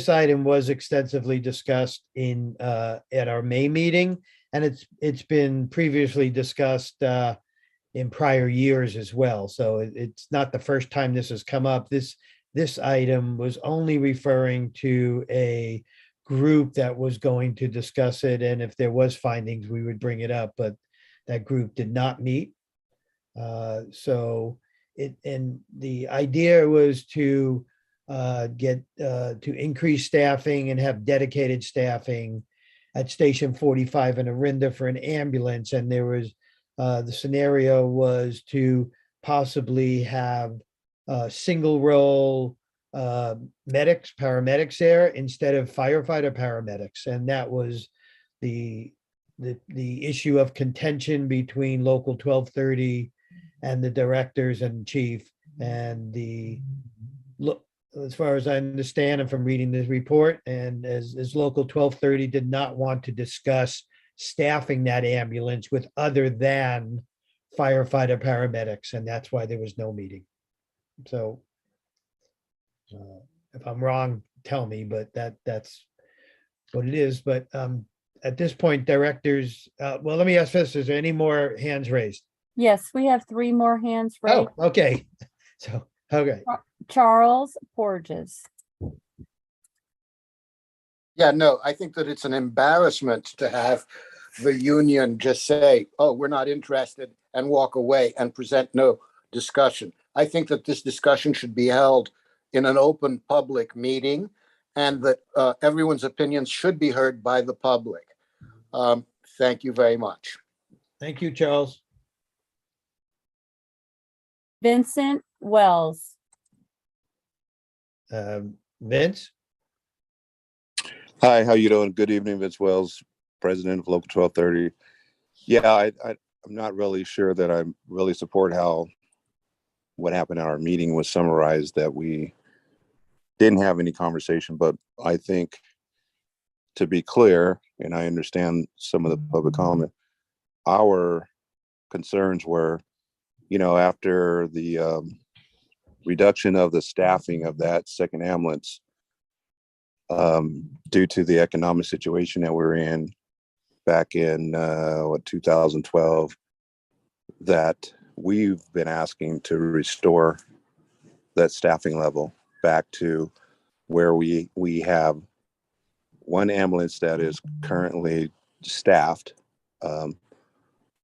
item was extensively discussed at our May meeting, and it's been previously discussed in prior years as well. So it's not the first time this has come up. This item was only referring to a group that was going to discuss it, and if there was findings, we would bring it up, but that group did not meet. And the idea was to increase staffing and have dedicated staffing at Station 45 in Orinda for an ambulance. And there was the scenario was to possibly have single role paramedics there instead of firefighter paramedics. And that was the issue of contention between Local 1230 and the directors and chief. And as far as I understand, and from reading this report, and as Local 1230 did not want to discuss staffing that ambulance with other than firefighter paramedics, and that's why there was no meeting. So if I'm wrong, tell me, but that's what it is. But at this point, directors, well, let me ask this, is there any more hands raised? Yes, we have 3 more hands raised. Oh, okay. So, okay. Charles Porges. Yeah, no, I think that it's an embarrassment to have the union just say, oh, we're not interested, and walk away and present no discussion. I think that this discussion should be held in an open public meeting, and that everyone's opinions should be heard by the public. Thank you very much. Thank you, Charles. Vincent Wells. Vince? Hi, how you doing? Good evening, Vince Wells, president of Local 1230. Yeah, I'm not really sure that I really support how what happened at our meeting was summarized, that we didn't have any conversation, but I think, to be clear, and I understand some of the public comment, our concerns were, after the reduction of the staffing of that second ambulance, due to the economic situation that we're in, back in 2012 that we've been asking to restore that staffing level back to where we have one ambulance that is currently staffed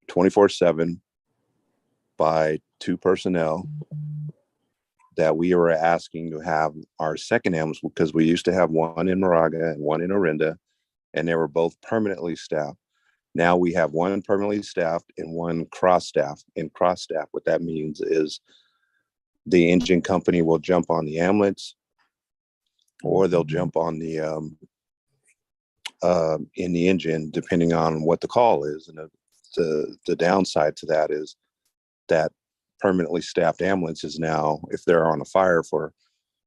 24/7 by 2 personnel, that we were asking to have our second ambulance, because we used to have one in Moraga and one in Orinda, and they were both permanently staffed. Now we have one permanently staffed and one cross staff. In cross staff, what that means is the engine company will jump on the ambulance, or they'll jump on the in the engine, depending on what the call is. And the downside to that is that permanently staffed ambulance is now, if they're on a fire for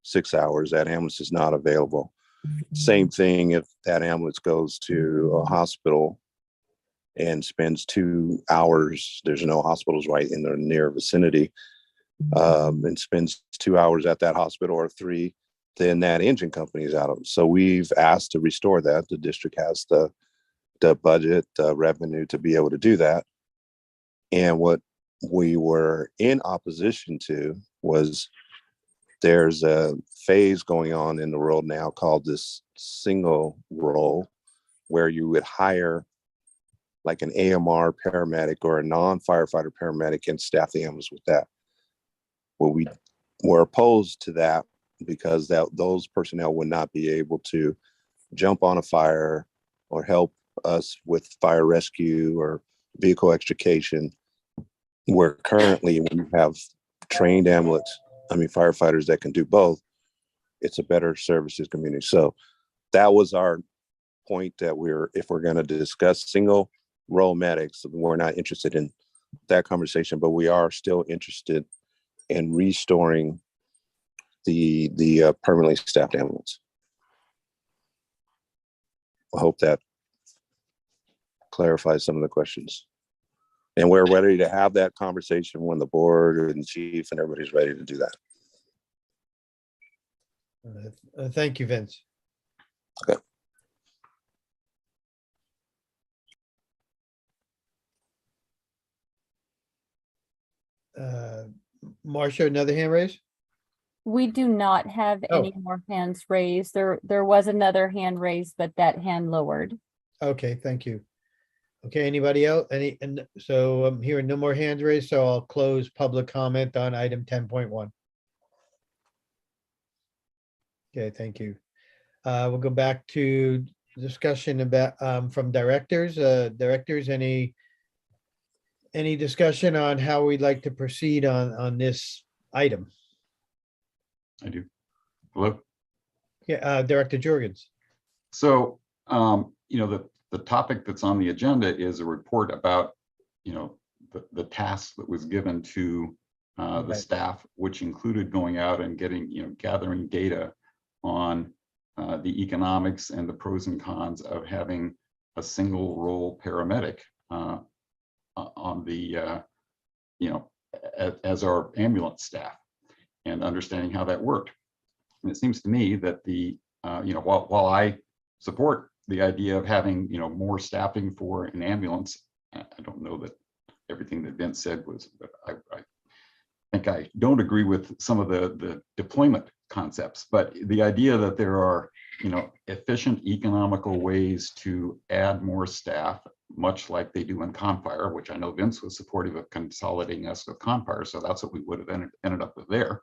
6 hours, that ambulance is not available. Same thing if that ambulance goes to a hospital and spends 2 hours, there's no hospitals right in the near vicinity, and spends 2 hours at that hospital or 3, then that engine company is out of. So we've asked to restore that. The district has the budget revenue to be able to do that. And what we were in opposition to was, there's a phase going on in the world now called this single role, where you would hire like an AMR paramedic or a non-firefighter paramedic and staff the ambulance with that. Well, we were opposed to that because those personnel would not be able to jump on a fire or help us with fire rescue or vehicle extrication, where currently when you have trained firefighters that can do both, it's a better service to the community. So that was our point, that if we're going to discuss single role medics, we're not interested in that conversation, but we are still interested in restoring the permanently staffed ambulance. I hope that clarifies some of the questions. And we're ready to have that conversation when the board and chief and everybody's ready to do that. Thank you, Vince. Okay. Marcia, another hand raised? We do not have any more hands raised. There was another hand raised, but that hand lowered. Okay, thank you. Okay, anybody else? And so I'm hearing no more hands raised, so I'll close public comment on item 10.1. Okay, thank you. We'll go back to discussion about from directors. Directors, any discussion on how we'd like to proceed on this item? I do. Hello? Yeah, Director Jorgens. So, the topic that's on the agenda is a report about, the task that was given to the staff, which included going out and gathering data on the economics and the pros and cons of having a single role paramedic on the, as our ambulance staff, and understanding how that worked. And it seems to me that while I support the idea of having, more staffing for an ambulance, I don't know that everything that Vince said was, but I think I don't agree with some of the deployment concepts, but the idea that there are, efficient, economical ways to add more staff, much like they do in Confire, which I know Vince was supportive of consolidating us with Confire, so that's what we would have ended up with there.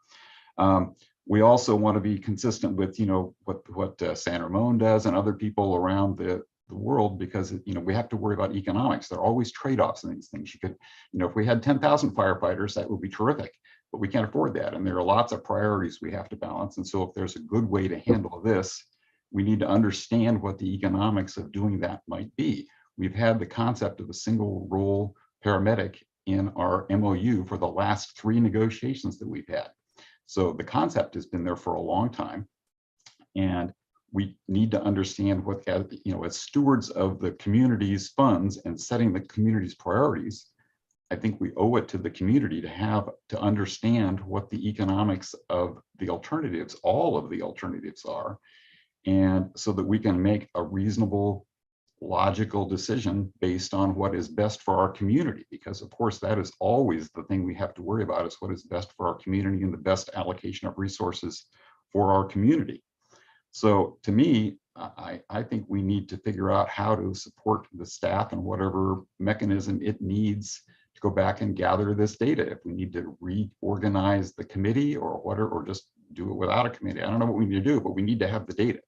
We also want to be consistent with, what San Ramon does and other people around the world, because, we have to worry about economics. There are always trade-offs in these things. You could, if we had 10,000 firefighters, that would be terrific, but we can't afford that. And there are lots of priorities we have to balance. And so if there's a good way to handle this, we need to understand what the economics of doing that might be. We've had the concept of a single role paramedic in our MOU for the last 3 negotiations that we've had. So the concept has been there for a long time, and we need to understand what, as stewards of the community's funds and setting the community's priorities, I think we owe it to the community to understand what the economics of the alternatives, all of the alternatives are, and so that we can make a reasonable logical decision based on what is best for our community, because of course that is always the thing we have to worry about, is what is best for our community and the best allocation of resources for our community. So to me, I think we need to figure out how to support the staff and whatever mechanism it needs to go back and gather this data. If we need to reorganize the committee or whatever, or just do it without a committee, I don't know what we need to do, but we need to have the data.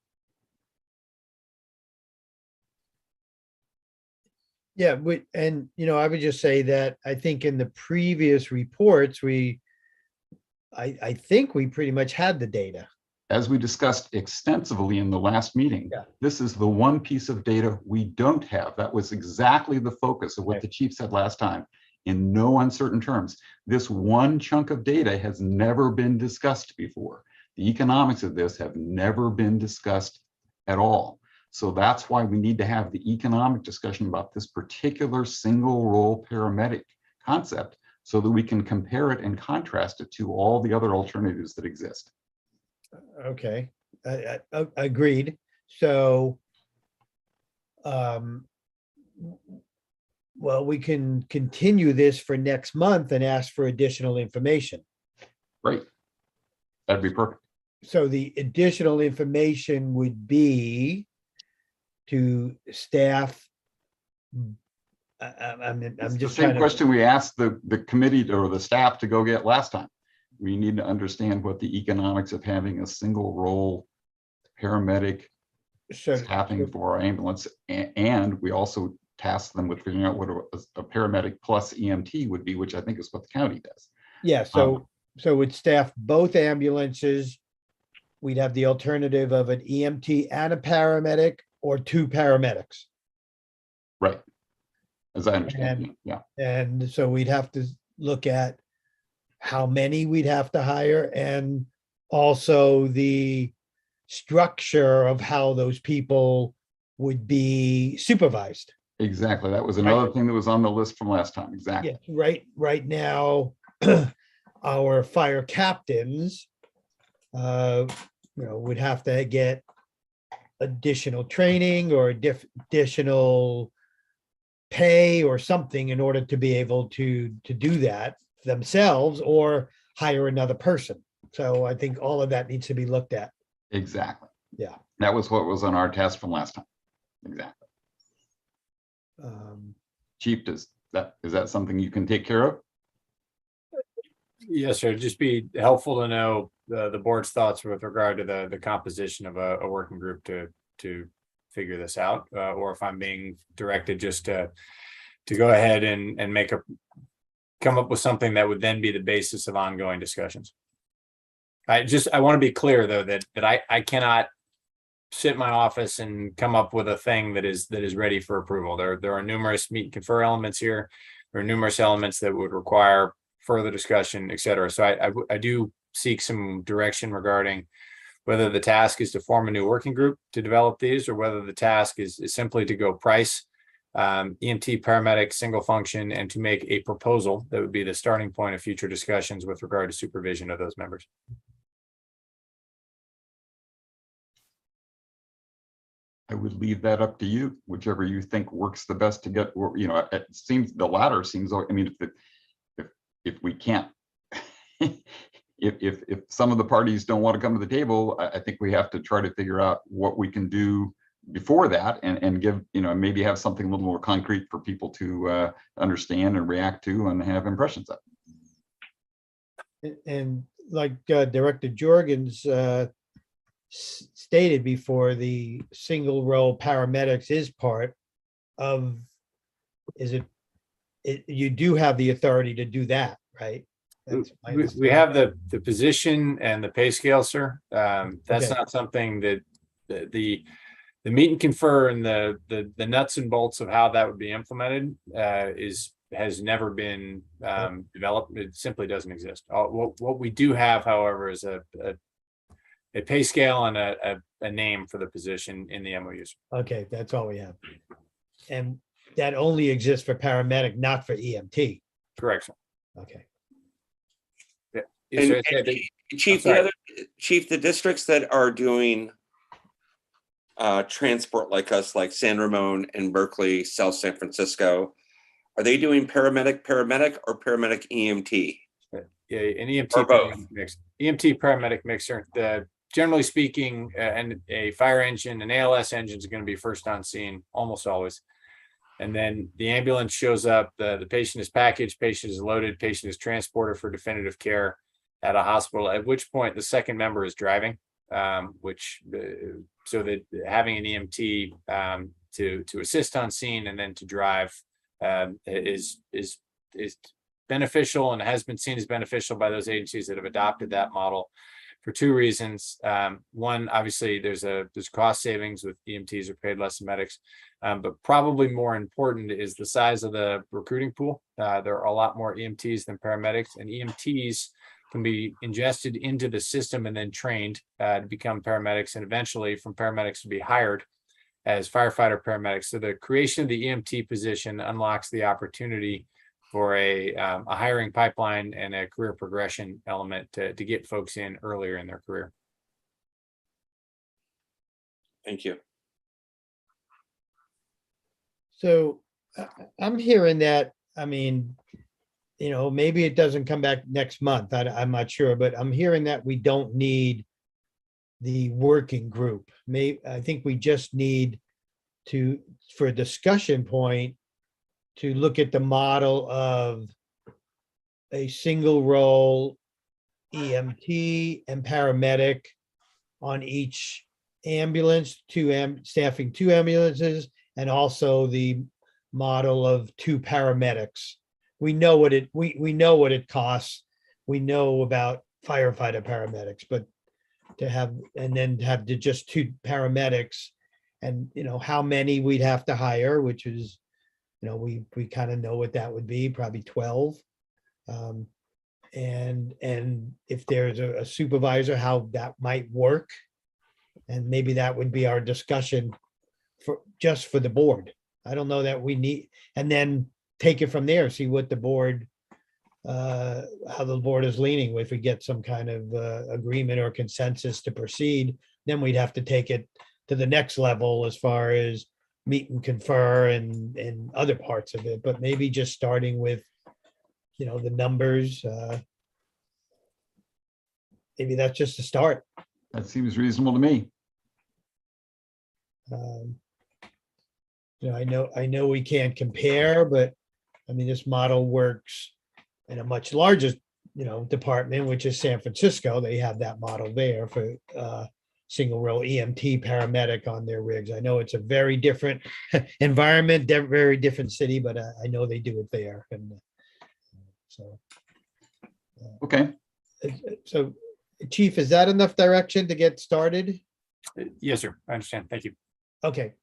Yeah, and I would just say that I think in the previous reports, I think we pretty much had the data. As we discussed extensively in the last meeting, this is the one piece of data we don't have. That was exactly the focus of what the chief said last time. In no uncertain terms, this one chunk of data has never been discussed before. The economics of this have never been discussed at all. So that's why we need to have the economic discussion about this particular single role paramedic concept, so that we can compare it and contrast it to all the other alternatives that exist. Okay, agreed. So, well, we can continue this for next month and ask for additional information. Right. That'd be perfect. So the additional information would be to staff. I'm It's just the same question we asked the committee or the staff to go get last time. We need to understand what the economics of having a single role paramedic staffing for our ambulance, and we also tasked them with figuring out what a paramedic plus EMT would be, which I think is what the county does. Yeah, so we'd staff both ambulances. We'd have the alternative of an EMT and a paramedic, or 2 paramedics. Right. As I understand, yeah. And so we'd have to look at how many we'd have to hire, and also the structure of how those people would be supervised. Exactly. That was another thing that was on the list from last time. Exactly. Yeah, right now, our fire captains, would have to get additional training or additional pay or something in order to be able to do that themselves, or hire another person. So I think all of that needs to be looked at. Exactly. Yeah. That was what was on our task from last time. Exactly. Chief, is that something you can take care of? Yes, sir. It'd just be helpful to know the board's thoughts with regard to the composition of a working group to figure this out, or if I'm being directed just to go ahead and come up with something that would then be the basis of ongoing discussions. I want to be clear though, that I cannot sit in my office and come up with a thing that is ready for approval. There are numerous meet and confer elements here. There are numerous elements that would require further discussion, et cetera. So I do seek some direction regarding whether the task is to form a new working group to develop these, or whether the task is simply to go price EMT, paramedic, single function, and to make a proposal that would be the starting point of future discussions with regard to supervision of those members. I would leave that up to you, whichever you think works the best to get, it seems the latter seems, I mean, if we can't, if some of the parties don't want to come to the table, I think we have to try to figure out what we can do before that, and give, maybe have something a little more concrete for people to understand and react to and have impressions of. And like Director Jorgens stated before, the single role paramedics is part of, you do have the authority to do that, right? We have the position and the pay scale, sir. That's not something that the meet and confer and the nuts and bolts of how that would be implemented has never been developed. It simply doesn't exist. What we do have, however, is a pay scale and a name for the position in the MOUs. Okay, that's all we have. And that only exists for paramedic, not for EMT. Correct, sir. Okay. Chief, the districts that are doing transport like us, like San Ramon and Berkeley, South San Francisco, are they doing paramedic or paramedic EMT? Yeah, an EMT Or both? paramedic mix, EMT paramedic mixer. Generally speaking, and a fire engine, an ALS engine is going to be first on scene almost always. And then the ambulance shows up, the patient is packaged, patient is loaded, patient is transported for definitive care at a hospital, at which point the second member is driving, so that having an EMT to assist on scene and then to drive is beneficial and has been seen as beneficial by those agencies that have adopted that model for two reasons. One, obviously, there's cost savings with EMTs are paid less than medics, but probably more important is the size of the recruiting pool. There are a lot more EMTs than paramedics, and EMTs can be ingested into the system and then trained to become paramedics, and eventually from paramedics to be hired as firefighter paramedics. So the creation of the EMT position unlocks the opportunity for a hiring pipeline and a career progression element to get folks in earlier in their career. Thank you. So I'm hearing that, I mean, maybe it doesn't come back next month. I'm not sure, but I'm hearing that we don't need the working group. I think we just need to, for a discussion point, to look at the model of a single role EMT and paramedic on each ambulance, staffing 2 ambulances, and also the model of 2 paramedics. We know what it costs. We know about firefighter paramedics, but to have just 2 paramedics, and how many we'd have to hire, which is, we kind of know what that would be, probably 12. And if there's a supervisor, how that might work. And maybe that would be our discussion for the board. I don't know that we need, and then take it from there, see what the board, how the board is leaning. If we get some kind of agreement or consensus to proceed, then we'd have to take it to the next level as far as meet and confer and other parts of it, but maybe just starting with, the numbers. Maybe that's just a start. That seems reasonable to me. I know we can't compare, but I mean, this model works in a much larger, department, which is San Francisco. They have that model there for single role EMT paramedic on their rigs. I know it's a very different environment, very different city, but I know they do it there. And so. Okay. So, Chief, is that enough direction to get started? Yes, sir. I understand. Thank you. Okay,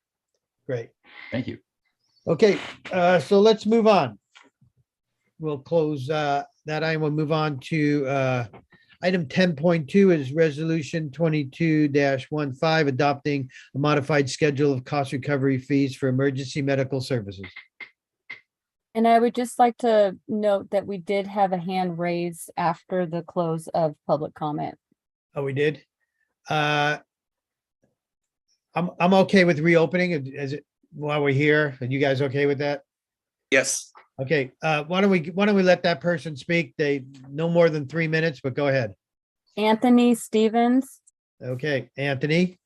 great. Thank you. Okay, so let's move on. We'll close that item. We'll move on to item 10.2 is resolution 22-15, adopting a modified schedule of cost recovery fees for emergency medical services. And I would just like to note that we did have a hand raised after the close of public comment. Oh, we did? I'm okay with reopening it while we're here. Are you guys okay with that? Yes. Okay, why don't we let that person speak? They no more than 3 minutes, but go ahead. Anthony Stevens. Okay, Anthony.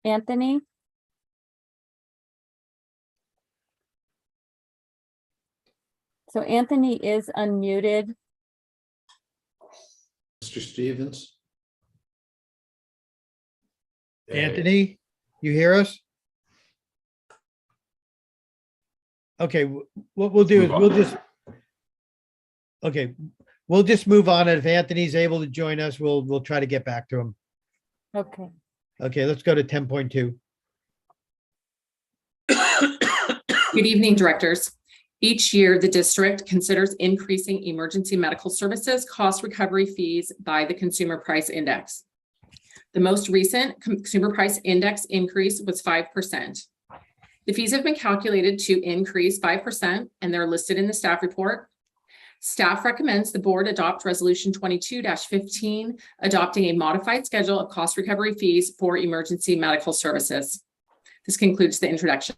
Anthony. So Anthony is unmuted. Mr. Stevens? Anthony, you hear us? Okay, what we'll do is we'll just move on. And if Anthony's able to join us, we'll try to get back to him. Okay. Okay, let's go to 10.2. Good evening, directors. Each year, the district considers increasing emergency medical services cost recovery fees by the Consumer Price Index. The most recent Consumer Price Index increase was 5%. The fees have been calculated to increase 5%, and they're listed in the staff report. Staff recommends the board adopt resolution 22-15, adopting a modified schedule of cost recovery fees for emergency medical services. This concludes the introduction.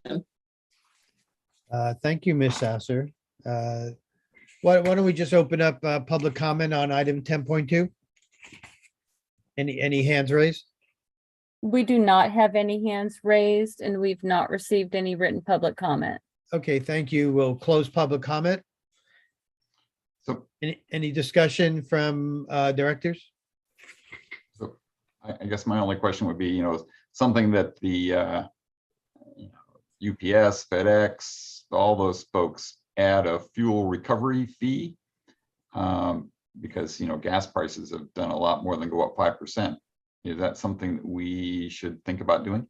Thank you, Ms. Sasser. Why don't we just open up public comment on item 10.2? Any hands raised? We do not have any hands raised and we've not received any written public comment. Okay, thank you. We'll close public comment. So Any discussion from directors? So I guess my only question would be, something that the UPS, FedEx, all those folks add a fuel recovery fee because, gas prices have done a lot more than go up 5%. Is that something that we should think about doing?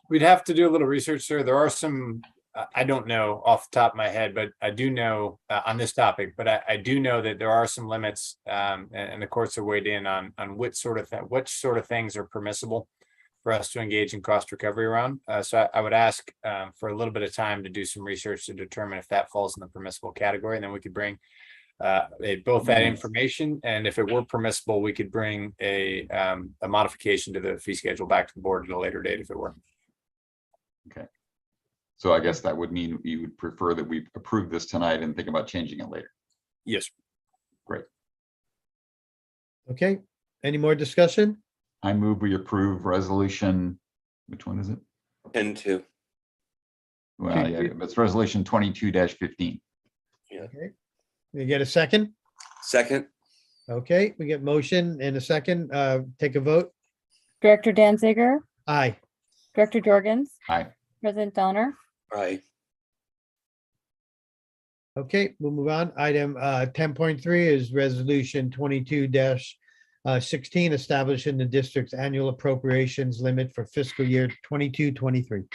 We'd have to do a little research, sir. There are some, I don't know off the top of my head, but I do know on this topic, but I do know that there are some limits and the courts have weighed in on which sort of things are permissible for us to engage in cost recovery around. So I would ask for a little bit of time to do some research to determine if that falls in the permissible category, and then we could bring both that information, and if it were permissible, we could bring a modification to the fee schedule back to the board at a later date if it were. Okay. So I guess that would mean you would prefer that we approve this tonight and think about changing it later. Yes. Great. Okay, any more discussion? I move we approve resolution, which one is it? 10-2. Well, yeah, it's resolution 22-15. Okay. We get a second? Second. Okay, we get motion and a second. Take a vote. Director Danziger, Aye. Director Jorgens, Aye. President Donner, Aye. Okay, we'll move on. Item 10.3 is resolution 22-16, establishing the district's annual appropriations limit for fiscal year 22-23.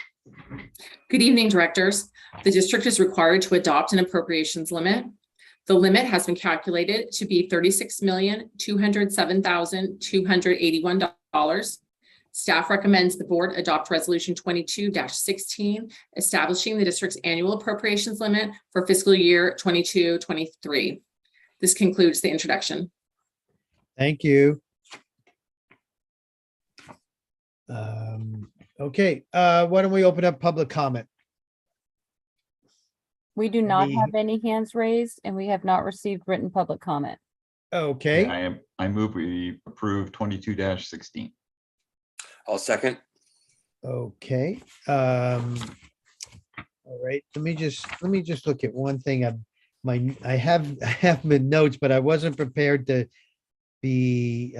Good evening, directors. The district is required to adopt an appropriations limit. The limit has been calculated to be $36,207,281. Staff recommends the board adopt resolution 22-16, establishing the district's annual appropriations limit for fiscal year 22-23. This concludes the introduction. Thank you. Okay, why don't we open up public comment? we do not have any hands raised and we have not received written public comment. Okay, I move we approve 22-16. I'll second. okay. All right, let me just look at one thing. I have my notes, but I wasn't prepared to be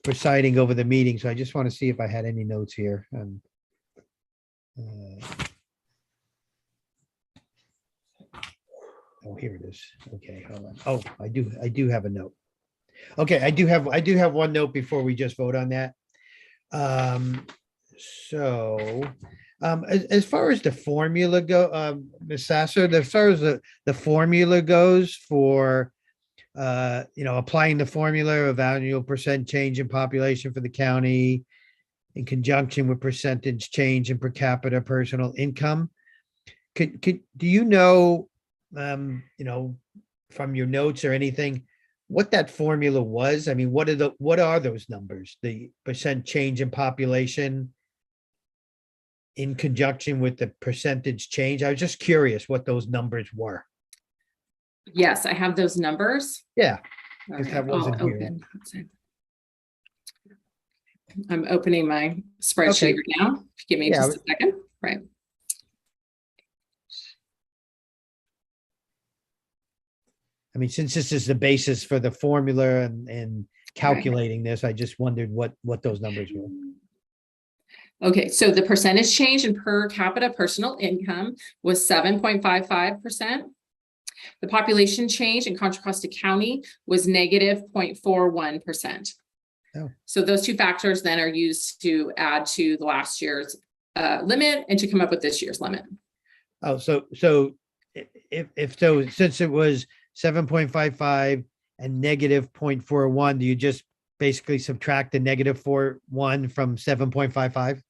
presiding over the meeting, so I just want to see if I had any notes here. Oh, here it is. Okay, hold on. Oh, I do have a note. Okay, I do have one note before we just vote on that. As far as the formula go, Ms. Sasser, as far as the formula goes for applying the formula of annual percent change in population for the county in conjunction with percentage change in per capita personal income, do you know from your notes or anything what that formula was? I mean, what are those numbers? The percent change in population in conjunction with the percentage change? I was just curious what those numbers were. Yes, I have those numbers. Yeah. All If right, that wasn't I'll here. open. I'm opening my spreadsheet Okay. now. Give me Yeah. just a second. Right. I mean, since this is the basis for the formula and calculating this, I just wondered what those numbers were. Okay, so the percentage change in per capita personal income was 7.55%. The population change in Contra Costa County was negative 0.41%. Oh. So those two factors then are used to add to the last year's limit and to come up with this year's limit. Oh, so since it was 7.55 and negative 0.41, do you just basically subtract the negative 41 from 7.55?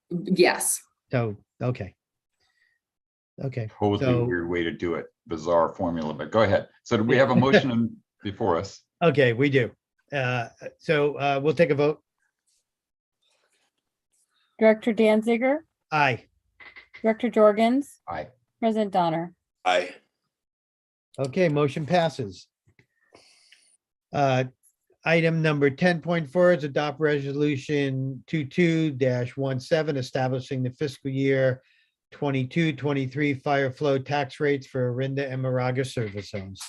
Yes. So, okay. Okay, Totally so, weird way to do it. Bizarre formula, but go ahead. So do we have a motion before us? okay, we do. So we'll take a vote. Director Danziger, Aye. Director Jorgens, Aye. President Donner. Aye. Okay, motion passes. Item number 10.4 is adopt resolution 22-17 establishing the fiscal year 22-23 fire flow tax rates for Orinda and Moraga service zones.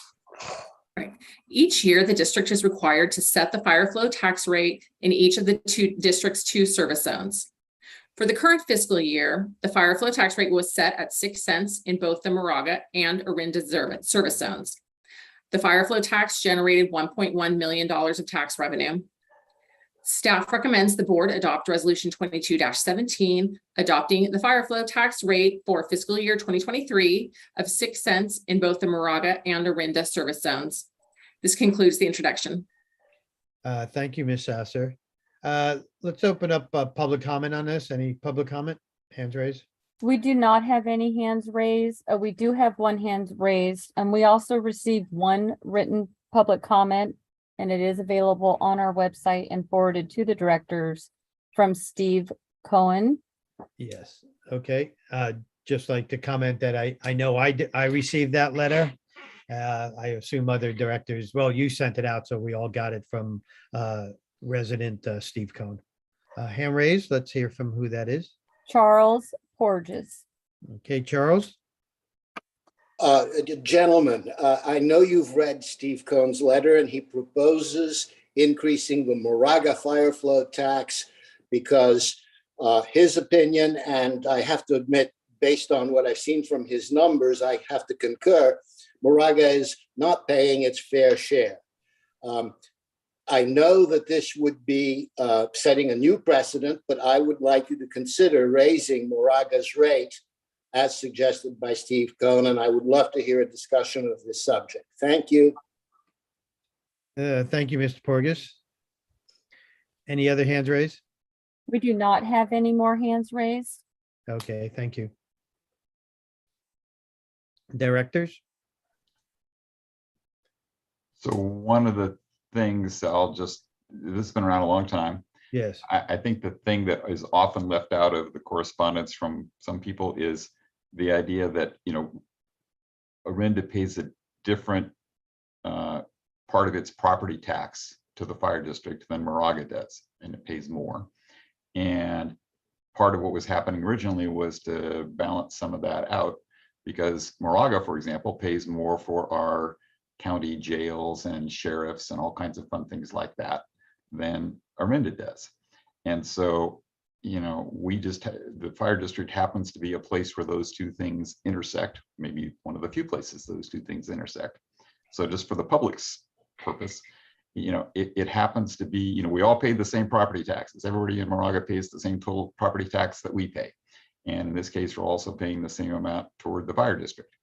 Right. Each year, the district is required to set the fire flow tax rate in each of the district's 2 service zones. For the current fiscal year, the fire flow tax rate was set at 6 cents in both the Moraga and Orinda service zones. The fire flow tax generated $1.1 million of tax revenue. Staff recommends the board adopt resolution 22-17, adopting the fire flow tax rate for fiscal year 2023 of 6 cents in both the Moraga and Orinda service zones. This concludes the introduction. Thank you, Ms. Sasser. Let's open up public comment on this. Any public comment? Hands raised. We do not have any hands raised. We do have one hand raised, and we also received one written public comment, and it is available on our website and forwarded to the directors from Steve Cohen. Yes, okay. Just like to comment that I know I received that letter. I assume other directors, well, you sent it out, so we all got it from resident Steve Cohen. Hand raised, let's hear from who that is. Charles Porges. Okay, Charles. Gentlemen, I know you've read Steve Cohn's letter, and he proposes increasing the Moraga fire flow tax because his opinion, and I have to admit, based on what I've seen from his numbers, I have to concur, Moraga is not paying its fair share. I know that this would be setting a new precedent, but I would like you to consider raising Moraga's rate as suggested by Steve Cohen, and I would love to hear a discussion of this subject. Thank you. Thank you, Mr. Porges. Any other hands raised? We do not have any more hands raised. Okay, thank you. Directors? So one of the things this has been around a long time. Yes. I think the thing that is often left out of the correspondence from some people is the idea that, Orinda pays a different part of its property tax to the fire district than Moraga does, and it pays more. And part of what was happening originally was to balance some of that out, because Moraga, for example, pays more for our county jails and sheriffs and all kinds of fun things like that than Orinda does. And so, the fire district happens to be a place where those two things intersect, maybe one of the few places those two things intersect. So just for the public's purpose, it happens to be, we all pay the same property taxes. Everybody in Moraga pays the same total property tax that we pay. And in this case, we're also paying the same amount toward the fire district.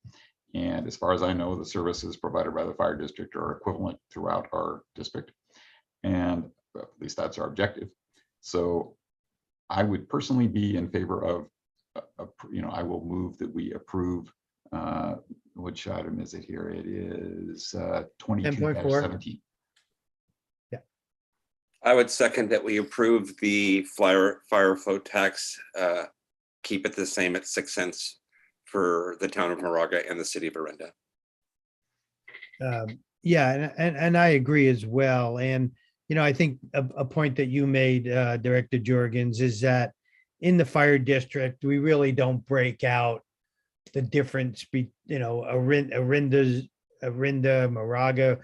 And as far as I know, the services provided by the fire district are equivalent throughout our district. And at least that's our objective. So I would personally be in favor of, I will move that we approve, which item is it here? It is 22-17. Yeah. I would second that we approve the fire flow tax, keep it the same at 6 cents for the town of Moraga and the city of Orinda. Yeah, and I agree as well. And I think a point that you made, Director Jorgens, is that in the fire district, we really don't break out the difference Orinda, Moraga.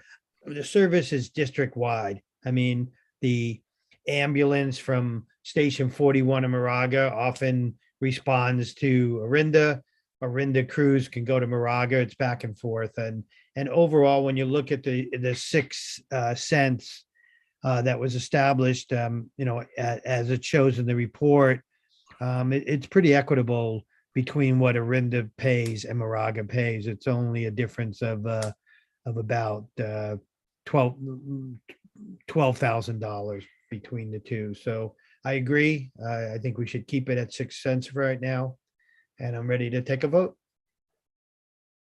The service is district wide. I mean, the ambulance from Station 41 in Moraga often responds to Orinda. Orinda crews can go to Moraga. It's back and forth. And overall, when you look at the 6 cents that was established, as it shows in the report, it's pretty equitable between what Orinda pays and Moraga pays. It's only a difference of about $12,000 between the two. So I agree. I think we should keep it at 6 cents for right now. And I'm ready to take a vote.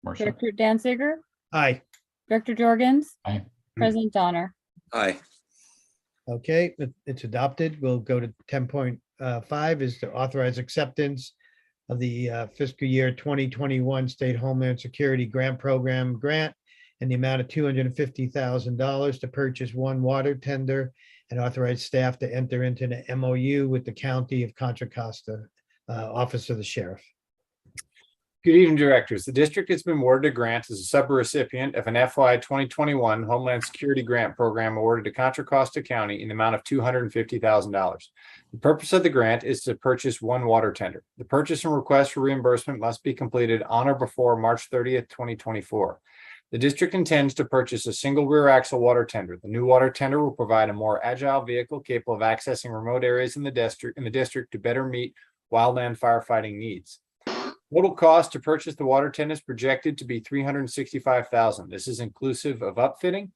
Marcia? Director Danziger, Aye. Director Jorgens, Aye. President Donner. Aye. Okay, it's adopted. We'll go to 10.5 is to authorize acceptance of the fiscal year 2021 State Homeland Security Grant Program grant in the amount of $250,000 to purchase one water tender and authorize staff to enter into an MOU with the County of Contra Costa, Office of the Sheriff. Good evening, directors. The district has been awarded a grant as a sub-recipient of an FY 2021 Homeland Security Grant Program awarded to Contra Costa County in the amount of $250,000. The purpose of the grant is to purchase one water tender. The purchase and request for reimbursement must be completed on or before March 30th, 2024. The district intends to purchase a single rear axle water tender. The new water tender will provide a more agile vehicle capable of accessing remote areas in the district to better meet wildland firefighting needs. Total cost to purchase the water tender is projected to be $365,000. This is inclusive of upfitting.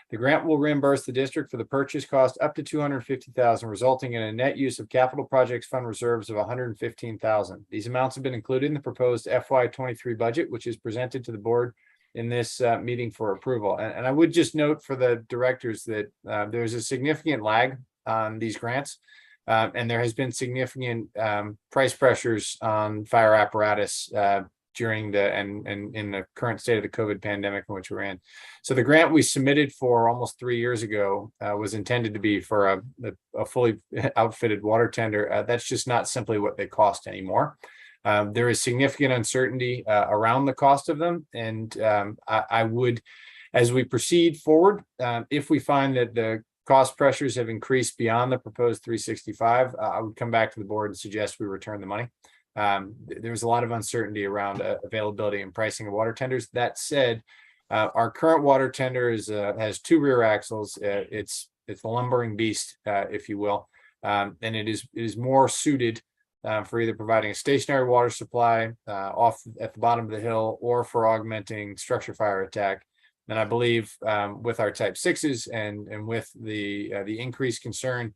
The grant will reimburse the district for the purchase cost up to $250,000, resulting in a net use of capital projects fund reserves of $115,000. These amounts have been included in the proposed FY23 budget, which is presented to the board in this meeting for approval. And I would just note for the directors that there's a significant lag on these grants. And there has been significant price pressures on fire apparatus during the and in the current state of the COVID pandemic in which we're in. So the grant we submitted for almost 3 years ago was intended to be for a fully outfitted water tender. That's just not simply what they cost anymore. There is significant uncertainty around the cost of them, and I would, as we proceed forward, if we find that the cost pressures have increased beyond the proposed 365, I would come back to the board and suggest we return the money. There's a lot of uncertainty around availability and pricing of water tenders. That said, our current water tender has two rear axles. It's a lumbering beast, if you will, and it is more suited for either providing a stationary water supply off at the bottom of the hill or for augmenting structure fire attack. And I believe with our type 6s and with the increased concern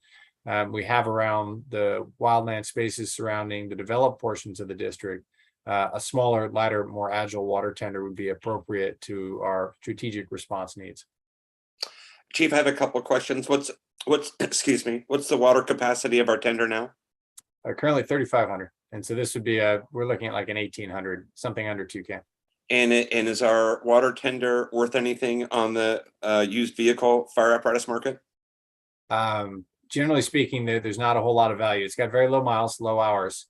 we have around the wildland spaces surrounding the developed portions of the district, a smaller, lighter, more agile water tender would be appropriate to our strategic response needs. Chief, I have a couple of questions. What's what's the water capacity of our tender now? Currently 3,500, and so this would be we're looking at like an 1,800, something under 2K. And is our water tender worth anything on the used vehicle fire apparatus market? Generally speaking, there's not a whole lot of value. It's got very low miles, low hours.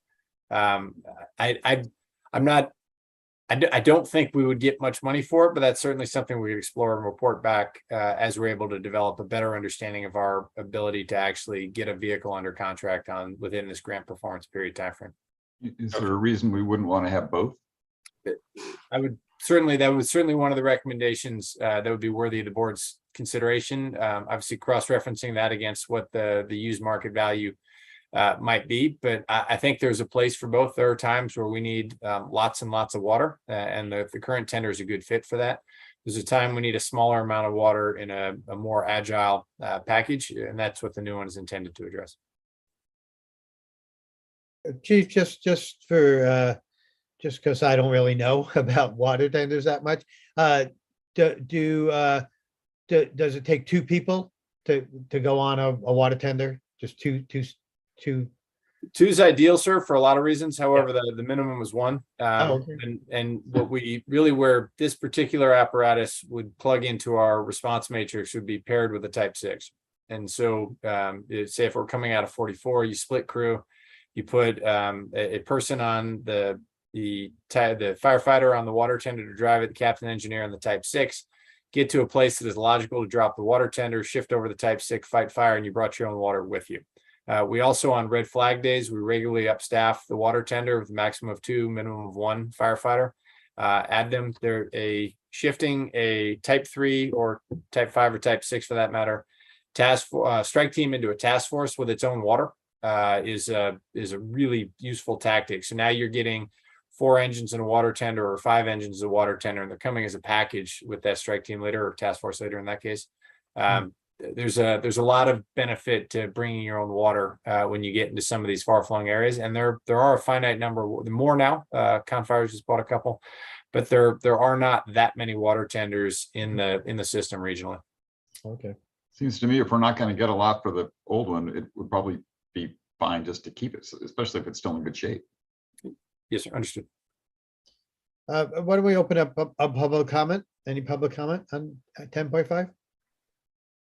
I don't think we would get much money for it, but that's certainly something we could explore and report back as we're able to develop a better understanding of our ability to actually get a vehicle under contract within this grant performance period timeframe. Is there a reason we wouldn't want to have both? That was certainly one of the recommendations that would be worthy of the board's consideration. Obviously, cross-referencing that against what the used market value might be, but I think there's a place for both. There are times where we need lots and lots of water, and the current tender is a good fit for that. There's a time we need a smaller amount of water in a more agile package, and that's what the new one is intended to address. Chief, just for just because I don't really know about water tenders that much, does it take two people to go on a water tender? Just two? Two's ideal, sir, for a lot of reasons. However, the minimum is one. Okay. And what we really, where this particular apparatus would plug into our response matrix would be paired with a type 6. And so say if we're coming out of 44, you split crew, you put a person on the firefighter on the water tender to drive it, the captain engineer on the type 6, get to a place that is logical to drop the water tender, shift over the type 6, fight fire, and you brought your own water with you. We also, on red flag days, we regularly upstaff the water tender with a maximum of 2, minimum of 1 firefighter. Add them, they're shifting a type 3 or type 5 or type 6 for that matter, strike team into a task force with its own water is a really useful tactic. So now you're getting 4 engines in a water tender or 5 engines in a water tender, and they're coming as a package with that strike team leader or task force leader in that case. there's a lot of benefit to bringing your own water when you get into some of these far-flung areas, and there are a finite number more now. Count Fires just bought a couple, but there are not that many water tenders in the system regionally. Okay. Seems to me if we're not going to get a lot for the old one, it would probably be fine just to keep it, especially if it's still in good shape. Yes, sir. Understood. Why don't we open up a public comment? Any public comment on 10.5?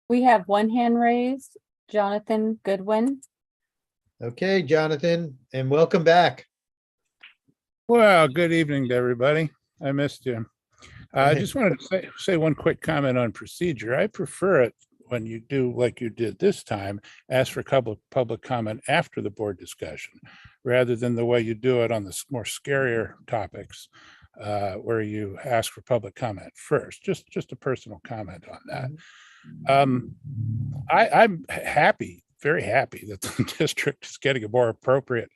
We have one hand raised, Jonathan Goodwin. Okay, Jonathan, and welcome back. Well, good evening to everybody. I missed you. I just wanted to say one quick comment on procedure. I prefer it when you do like you did this time, ask for public comment after the board discussion, rather than the way you do it on the more scarier topics, where you ask for public comment first. Just a personal comment on that. I'm happy, very happy that the district is getting a more appropriate,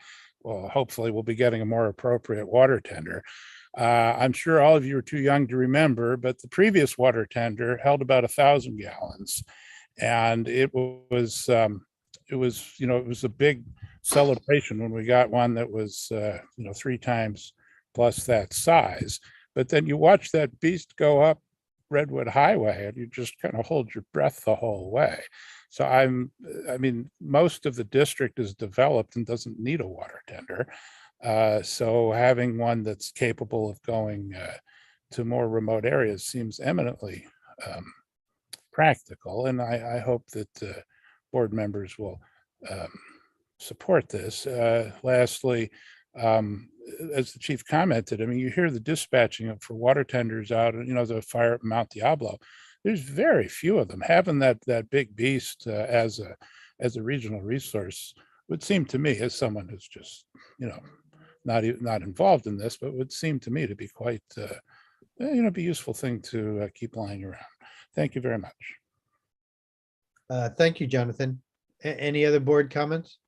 well, hopefully we'll be getting a more appropriate water tender. I'm sure all of you are too young to remember, but the previous water tender held about 1,000 gallons. And it was a big celebration when we got one that was, 3 times plus that size. But then you watch that beast go up Redwood Highway and you just kind of hold your breath the whole way. So most of the district is developed and doesn't need a water tender. So having one that's capable of going to more remote areas seems eminently practical. And I hope that board members will support this. Lastly, as the chief commented, you hear the dispatching for water tenders out, the fire at Mount Diablo. There's very few of them. Having that big beast as a regional resource would seem to me, as someone who's just not involved in this, but would seem to me to be quite be a useful thing to keep lying around. Thank you very much. Thank you, Jonathan. Any other board comments?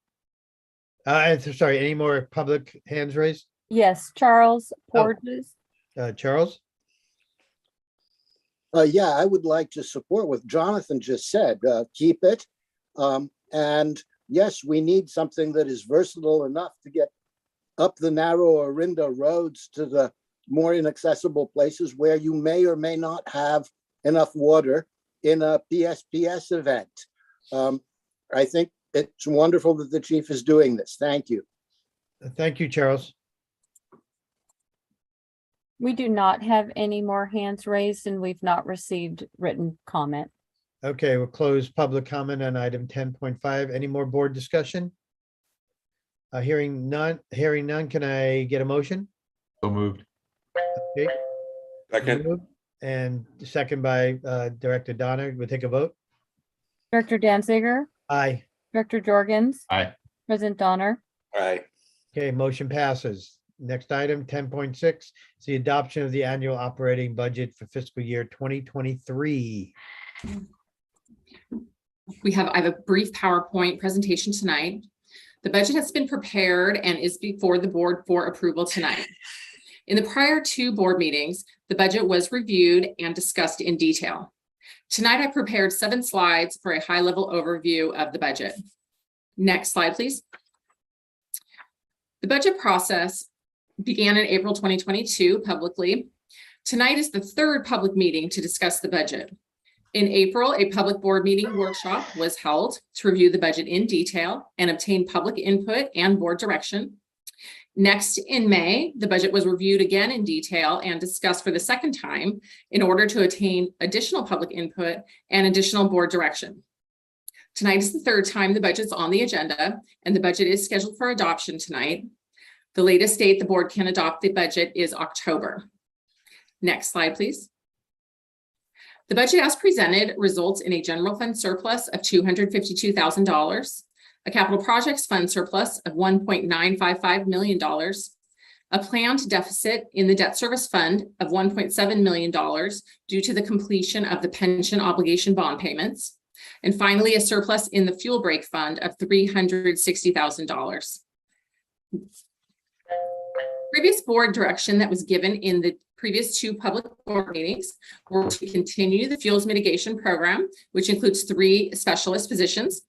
Sorry, any more public hands raised? Yes, Charles Porges. Charles? Yeah, I would like to support what Jonathan just said. Keep it. And yes, we need something that is versatile enough to get up the narrow Orinda roads to the more inaccessible places where you may or may not have enough water in a PSPS event. I think it's wonderful that the chief is doing this. Thank you. Thank you, Charles. We do not have any more hands raised and we've not received written comment. Okay, we'll close public comment on item 10.5. Any more board discussion? Hearing none, can I get a motion? So moved. Okay. Second. Moved. And second by Director Donner. We'll take a vote. Director Danziger, Aye. Director Jorgens, Aye. President Donner. Aye. Okay, motion passes. Next item, 10.6, is the adoption of the annual operating budget for fiscal year 2023. I have a brief PowerPoint presentation tonight. The budget has been prepared and is before the board for approval tonight. In the prior 2 board meetings, the budget was reviewed and discussed in detail. Tonight, I prepared 7 slides for a high-level overview of the budget. Next slide, please. The budget process began in April 2022 publicly. Tonight is the 3rd public meeting to discuss the budget. In April, a public board meeting workshop was held to review the budget in detail and obtain public input and board direction. Next, in May, the budget was reviewed again in detail and discussed for the 2nd time in order to attain additional public input and additional board direction. Tonight is the 3rd time the budget's on the agenda, and the budget is scheduled for adoption tonight. The latest date the board can adopt the budget is October. Next slide, please. The budget as presented results in a general fund surplus of $252,000, a capital projects fund surplus of $1.955 million, a planned deficit in the debt service fund of $1.7 million due to the completion of the pension obligation bond payments, and finally a surplus in the fuel break fund of $360,000. previous board direction that was given in the previous two public board meetings were to continue the fuels mitigation program, which includes 3 specialist positions,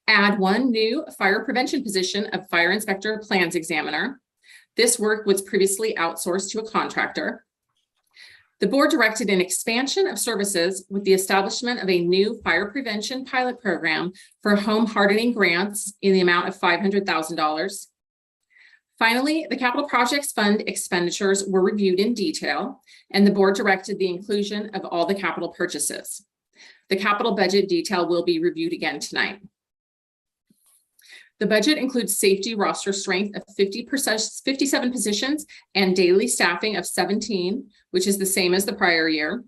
add 1 new fire prevention position of fire inspector plans examiner. This work was previously outsourced to a contractor. The board directed an expansion of services with the establishment of a new fire prevention pilot program for home hardening grants in the amount of $500,000. Finally, the capital projects fund expenditures were reviewed in detail, and the board directed the inclusion of all the capital purchases. The capital budget detail will be reviewed again tonight. The budget includes safety roster strength of 57 positions and daily staffing of 17, which is the same as the prior year.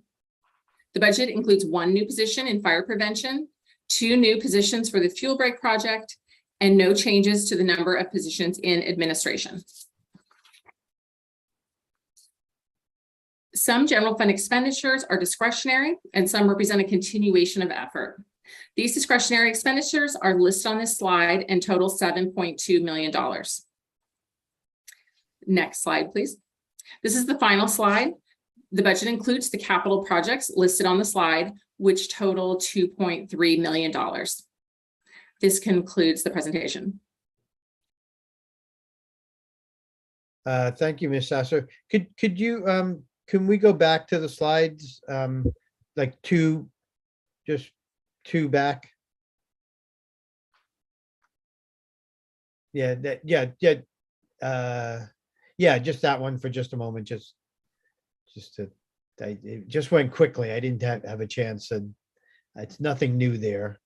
The budget includes 1 new position in fire prevention, 2 new positions for the fuel break project, and no changes to the number of positions in administration. Some general fund expenditures are discretionary and some represent a continuation of effort. These discretionary expenditures are listed on this slide and total $7.2 million. Next slide, please. This is the final slide. The budget includes the capital projects listed on the slide, which total $2.3 million. This concludes the presentation. Thank you, Ms. Sasser. Could you, can we go back to the slides? Like just 2 back? Yeah, yeah, just that one for just a moment, just it just went quickly. I didn't have a chance, and it's nothing new there.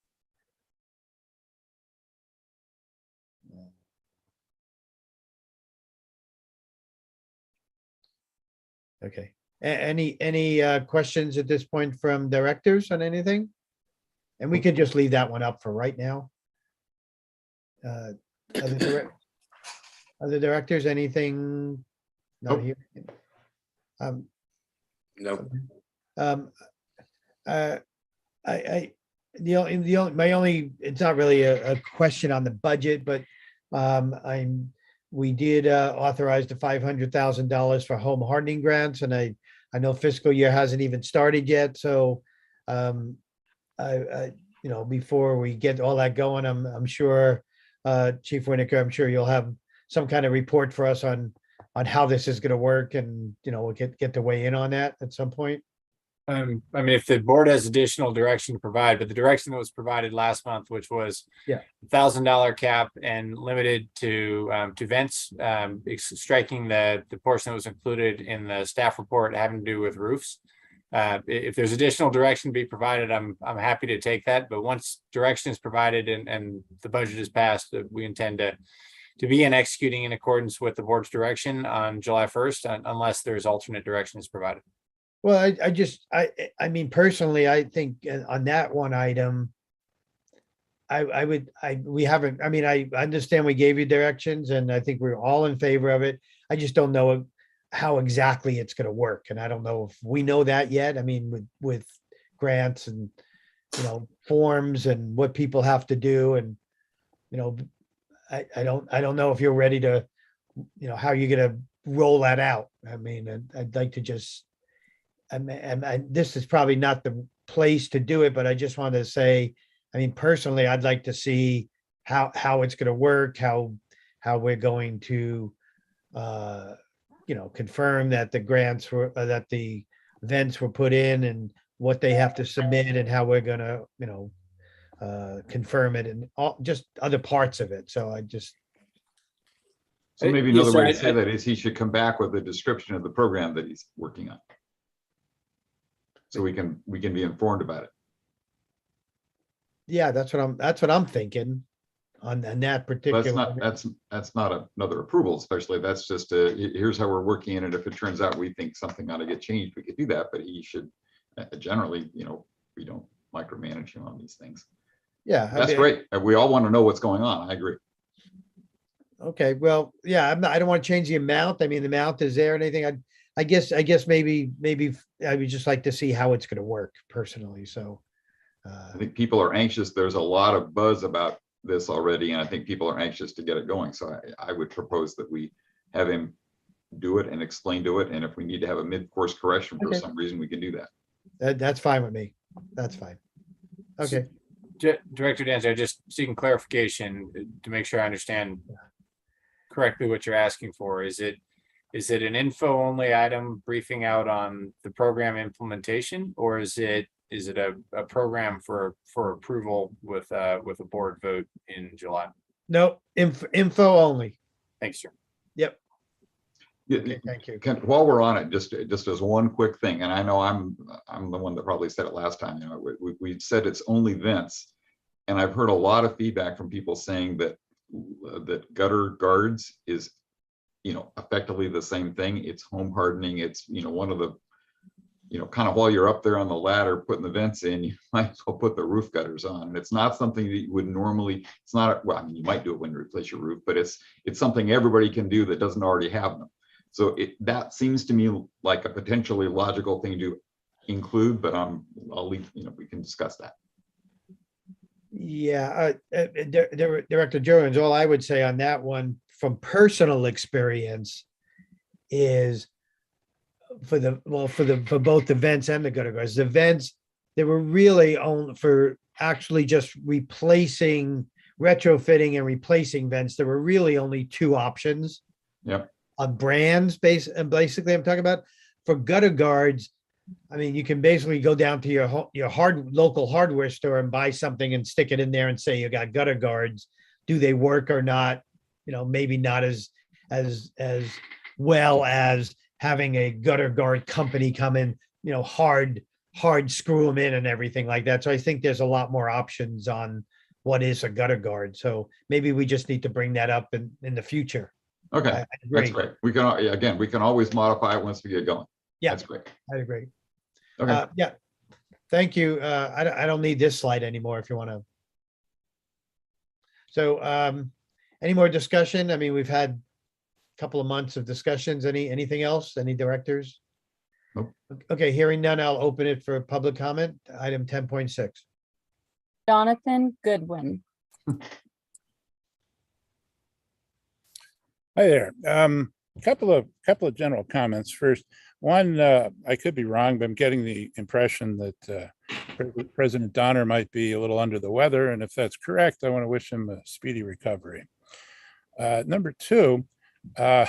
Okay. Any questions at this point from directors on anything? And we can just leave that one up for right now. Other directors, anything? Not here. No. My only, it's not really a question on the budget, but we did authorize the $500,000 for home hardening grants, and I know fiscal year hasn't even started yet, so before we get all that going, I'm sure Chief Winiker, I'm sure you'll have some kind of report for us on how this is going to work, and we'll get to weigh in on that at some point. I mean, if the board has additional direction to provide, but the direction that was provided last month, which was $1,000 cap and limited to vents, striking the portion that was included in the staff report having to do with roofs. If there's additional direction to be provided, I'm happy to take that. But once direction is provided and the budget is passed, we intend to begin executing in accordance with the board's direction on July 1st, unless there's alternate directions provided. Well, I mean, personally, I think on that one item, we haven't, I mean, I understand we gave you directions and I think we're all in favor of it. I just don't know how exactly it's going to work. And I don't know if we know that yet. I mean, with grants and, forms and what people have to do. And, I don't know if you're ready to, how you're going to roll that out. I mean, I'd like to just, this is probably not the place to do it, but I just wanted to say, I mean, personally, I'd like to see how it's going to work, how we're going to, confirm that the grants were, that the events were put in and what they have to submit and how we're going to, confirm it and all, just other parts of it. So So maybe another way to say that is he should come back with a description of the program that he's working on. So we can be informed about it. Yeah, that's what I'm thinking on that particular. That's not another approval, especially that's just here's how we're working in it. If it turns out we think something ought to get changed, we could do that. But he should generally, we don't micromanage him on these things. Yeah, that's great. We all want to know what's going on. I agree. Okay, well, yeah, I don't want to change the amount. I mean, the amount is there. Anything? I guess maybe I would just like to see how it's going to work personally. So I think people are anxious. There's a lot of buzz about this already, and I think people are anxious to get it going. So I would propose that we have him do it and explain to it. And if we need to have a mid-course correction for Okay. some reason, we can do that. That's fine with me. That's fine. Okay. Director Danzo, just seeking clarification to make sure I understand correctly what you're asking for. Is it an info only item briefing out on the program implementation, or is it a program for approval with a board vote in July? No, info only. Thanks, sir. Yep. Yeah, Okay, thank you. While we're on it, just as one quick thing, and I know I'm the one that probably said it last time. You know, we said it's only vents, and I've heard a lot of feedback from people saying that gutter guards is, you know, effectively the same thing. It's home hardening. It's, you know, one of the, you know, kind of while you're up there on the ladder putting the vents in, you might as well put the roof gutters on. And it's not something that you would normally. It's not. Well, I mean, you might do it when you replace your roof, but it's something everybody can do that doesn't already have them. So that seems to me like a potentially logical thing to include, but I'll leave, you know, we can discuss that. Yeah, Director Jones, all I would say on that one from personal experience is for both the vents and the gutter guards. The vents, they were really only for actually just replacing, retrofitting and replacing vents. There were really only two options. Yep. On brands basically I'm talking about. For gutter guards, I mean, you can basically go down to your local hardware store and buy something and stick it in there and say you got gutter guards. Do they work or not? You know, maybe not as well as having a gutter guard company come in, you know, hard screw them in and everything like that. So I think there's a lot more options on what is a gutter guard. So maybe we just need to bring that up in the future. Okay, I agree. that's great. We can, again, we can always modify it once we get going. Yeah, that's great. I agree. Okay. Yeah, thank you. I don't need this slide anymore if you want to. So any more discussion? I mean, we've had a couple of months of discussions. Anything else? Any directors? Nope. Okay, hearing none, I'll open it for public comment. Item 10.6. Jonathan Goodwin. Hi there. Couple of general comments. First, one, I could be wrong, but I'm getting the impression that President Donner might be a little under the weather, and if that's correct, I want to wish him a speedy recovery. Number two, you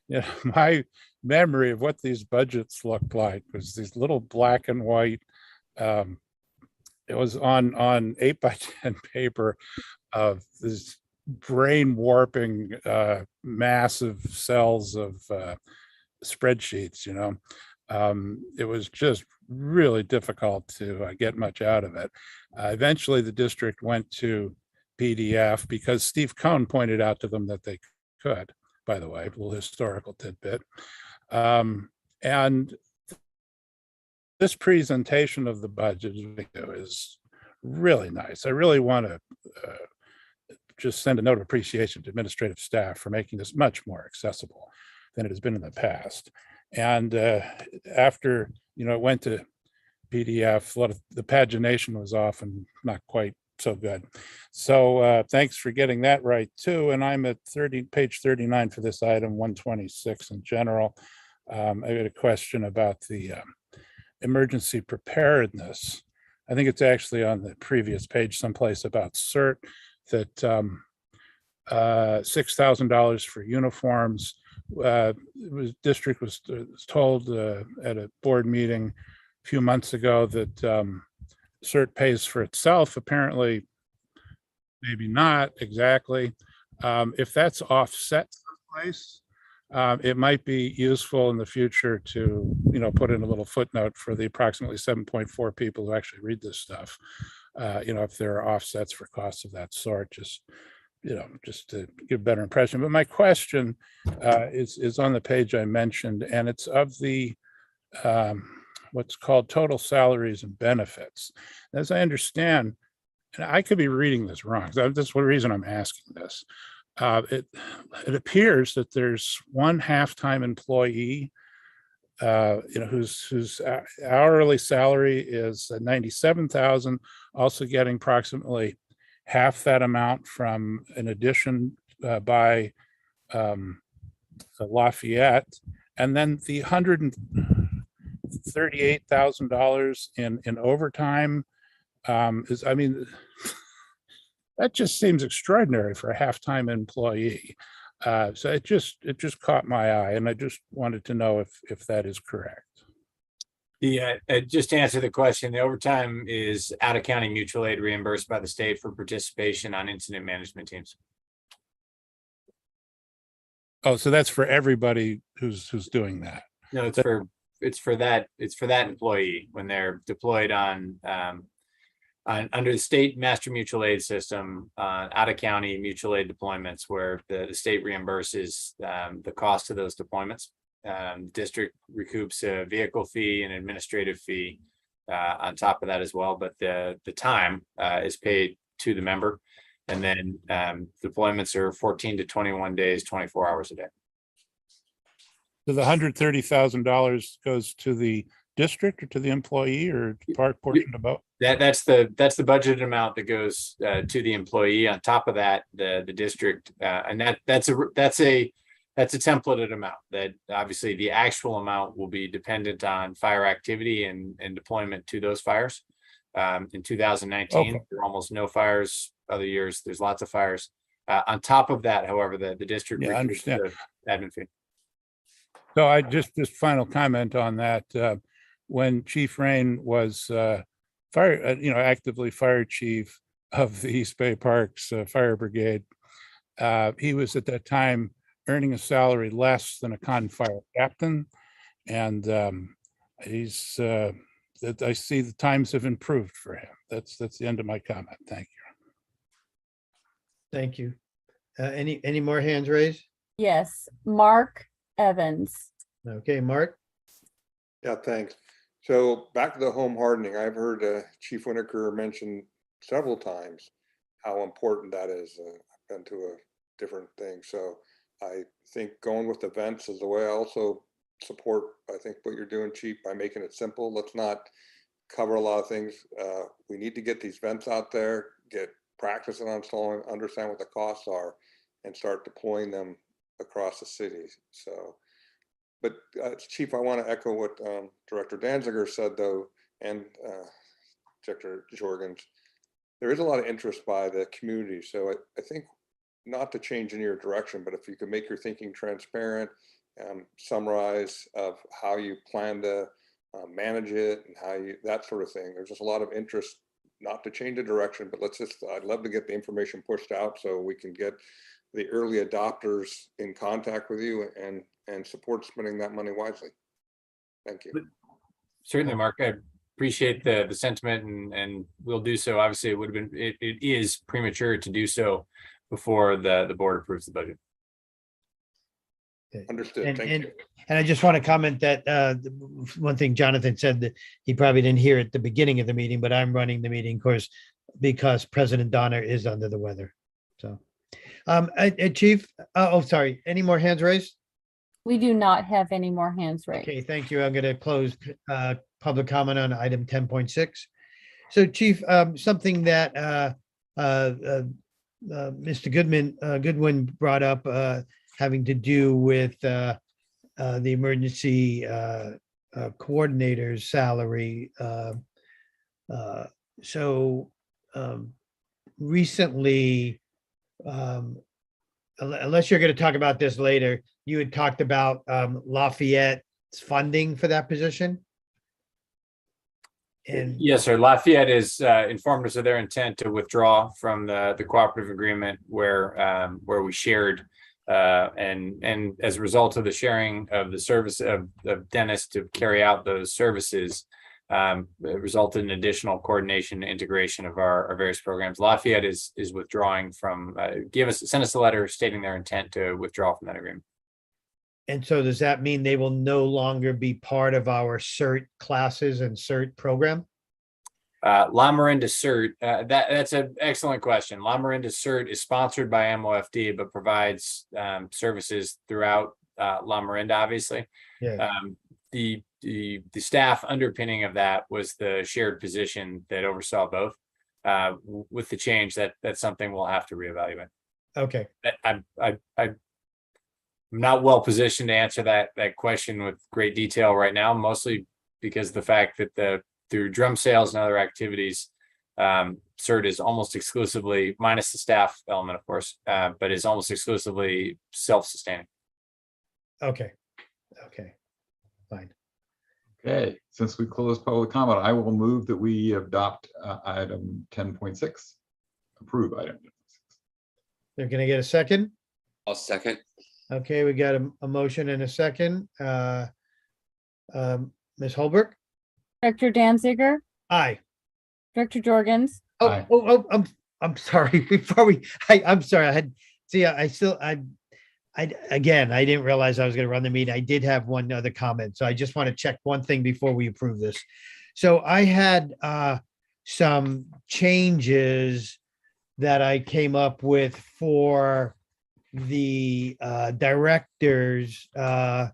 know, my memory of what these budgets looked like was these little black and white. It was on 8x10 paper of this brain warping massive cells of spreadsheets, you know. It was just really difficult to get much out of it. Eventually the district went to PDF because Steve Cohn pointed out to them that they could, by the way, a little historical tidbit. And this presentation of the budget is really nice. I really want to just send a note of appreciation to administrative staff for making this much more accessible than it has been in the past. And after, you know, it went to PDF, a lot of the pagination was off and not quite so good. So thanks for getting that right too. And I'm at page 39 for this item, 126 in general. I got a question about the emergency preparedness. I think it's actually on the previous page someplace about CERT, that $6,000 for uniforms. District was told at a board meeting a few months ago that CERT pays for itself. Apparently, maybe not exactly. If that's offset someplace, it might be useful in the future to, you know, put in a little footnote for the approximately 7.4 people who actually read this stuff. You know, if there are offsets for costs of that sort, just, you know, just to give a better impression. But my question is on the page I mentioned, and it's of the what's called total salaries and benefits. As I understand, and I could be reading this wrong, so that's the reason I'm asking this. It appears that there's one half-time employee, you know, whose hourly salary is 97,000, also getting approximately half that amount from an addition by Lafayette, and then the $138,000 in overtime is, I mean, that just seems extraordinary for a half-time employee. So it just caught my eye, and I just wanted to know if that is correct. Just to answer the question, the overtime is out-of-county mutual aid reimbursed by the state for participation on incident management teams. Oh, so that's for everybody who's doing that. No, it's for that employee when they're deployed on under the state master mutual aid system, out-of-county mutual aid deployments where the state reimburses the cost of those deployments. District recoups a vehicle fee and administrative fee on top of that as well, but the time is paid to the member, and then deployments are 14 to 21 days, 24 hours a day. So the $130,000 goes to the district or to the employee, or part portion of both? That's the budgeted amount that goes to the employee. On top of that, the district, and that's a templated amount that obviously the actual amount will be dependent on fire activity and deployment to those fires. In 2019, Okay. there were almost no fires. Other years, there's lots of fires. On top of that, however, the district Yeah, I recoups understand. the admin fee. So I just final comment on that. When Chief Rain was actively fire chief of the East Bay Parks Fire Brigade, he was at that time earning a salary less than a con fire captain, and he's that I see the times have improved for him. That's the end of my comment. Thank you. Thank you. Any more hands raised? Yes, Mark Evans. Okay, Mark. Yeah, thanks. So back to the home hardening, I've heard Chief Winokur mention several times how important that is. I've been to a different thing. So I think going with the vents is the way. I also support, I think, what you're doing, Chief, by making it simple. Let's not cover a lot of things. We need to get these vents out there, get practicing on installing, understand what the costs are, and start deploying them across the city. So, but Chief, I want to echo what Director Danziger said, though, and Director Jorgens. There is a lot of interest by the community. So I think, not to change in your direction, but if you can make your thinking transparent, summarize of how you plan to manage it and how you, that sort of thing. There's just a lot of interest, not to change the direction, but I'd love to get the information pushed out so we can get the early adopters in contact with you and support spending that money wisely. Thank you. Certainly, Mark. I appreciate the sentiment, and we'll do so. Obviously, it is premature to do so before the board approves the budget. Understood. Thank you. And I just want to comment that one thing Jonathan said, that he probably didn't hear at the beginning of the meeting, but I'm running the meeting, of course, because President Donner is under the weather. So, Chief, sorry, any more hands raised? We do not have any more hands raised. Okay, thank you. I'm going to close public comment on item 10.6. So, Chief, something that Mr. Goodwin brought up having to do with the emergency coordinator's salary. Recently, unless you're going to talk about this later, you had talked about Lafayette's funding for that position. And Yes, sir. Lafayette is informed us of their intent to withdraw from the cooperative agreement where we shared, and as a result of the sharing of the service of Dennis to carry out those services, it resulted in additional coordination and integration of our various programs. Lafayette is withdrawing from, sent us a letter stating their intent to withdraw from that agreement. And so does that mean they will no longer be part of our CERT classes and CERT program? Moraga-Orinda CERT, that's an excellent question. Moraga-Orinda CERT is sponsored by MOFD, but provides services throughout Moraga-Orinda, obviously. Yeah. The staff underpinning of that was the shared position that oversaw both. With the change, that's something we'll have to reevaluate. Okay. not well positioned to answer that question with great detail right now, mostly because the fact that through drum sales and other activities, CERT is almost exclusively, minus the staff element, of course, but is almost exclusively self-sustaining. Okay, fine. Okay, since we closed public comment, I will move that we adopt item 10.6. Approve item 10.6. They're gonna get a second? I'll second. Okay, we got a motion and a second. Ms. Holbrook? Director Danziger, Aye. Director Jorgens, Aye. I'm sorry, I'm sorry, again, I didn't realize I was gonna run the meeting. I did have one other comment, so I just want to check one thing before we approve this. So I had some changes that I came up with for the directors, the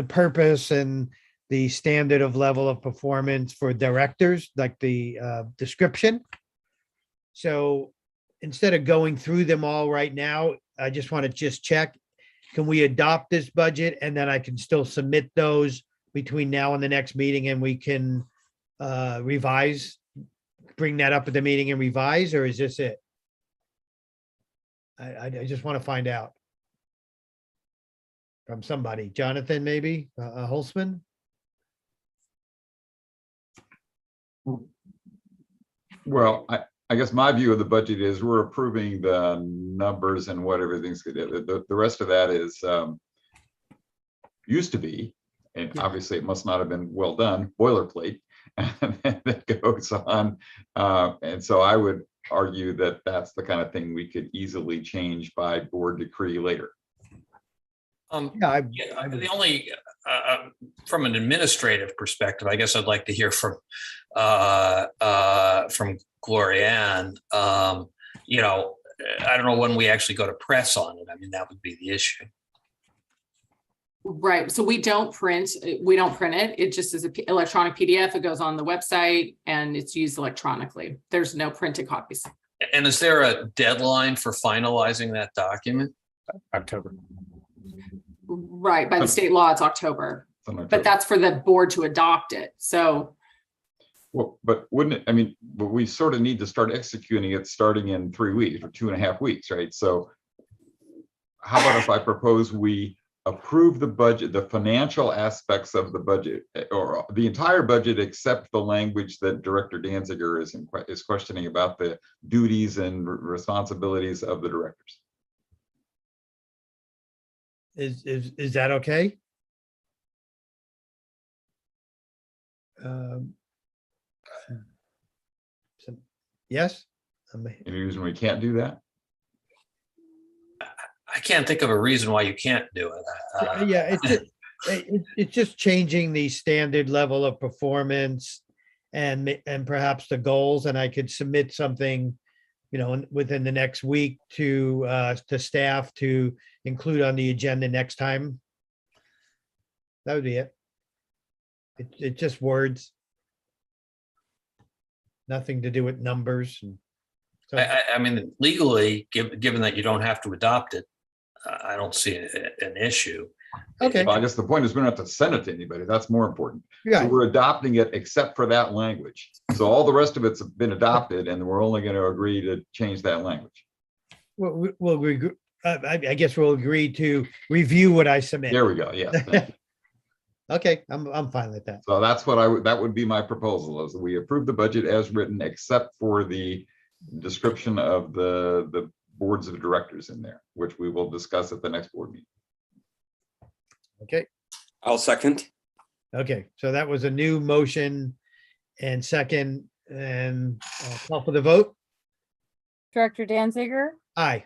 purpose and the standard of level of performance for directors, like the description. So instead of going through them all right now, I just want to just check, can we adopt this budget and then I can still submit those between now and the next meeting and we can revise, bring that up at the meeting and revise, or is this it? I just want to find out from somebody. Jonathan, maybe, Holtzman? Well, I guess my view of the budget is we're approving the numbers and what everything's good. The rest of that is used to be, and Yeah. obviously it must not have been well done, boilerplate that goes on. And so I would argue that that's the kind of thing we could easily change by board decree later. Yeah, The only, from an administrative perspective, I guess I'd like to hear from Gloria Ann. You know, I don't know when we actually go to press on it. I mean, that would be the issue. Right. So we don't print it. It just is an electronic PDF. It goes on the website and it's used electronically. There's no printed copies. And is there a deadline for finalizing that document? October. Right. By the state law, it's October, but that's for the board to adopt it. So. Well, but wouldn't it, I mean, but we sort of need to start executing it starting in 3 weeks or 2.5 weeks, right? So how about if I propose we approve the budget, the financial aspects of the budget, or the entire budget, except the language that Director Danziger is questioning about the duties and responsibilities of the directors. Is that okay? Yes? Any reason we can't do that? I can't think of a reason why you can't do it. Yeah, it's just changing the standard level of performance and perhaps the goals, and I could submit something, you know, within the next week to staff to include on the agenda next time. That would be it. It's just words. Nothing to do with numbers. So, I mean, legally, given that you don't have to adopt it, I don't see an issue. okay, Well, I guess the point is we don't have to send it to anybody. That's more important. So yeah, we're adopting it except for that language. So all the rest of it's been adopted and we're only going to agree to change that language. I guess we'll agree to review what I submit. There we go. Yes. Thank you. Okay, I'm fine with that. So that's what that would be my proposal, is that we approve the budget as written, except for the description of the boards of directors in there, which we will discuss at the next board meeting. Okay, I'll second. okay, so that was a new motion and second, and I'll call for the vote. Director Danziger, Aye.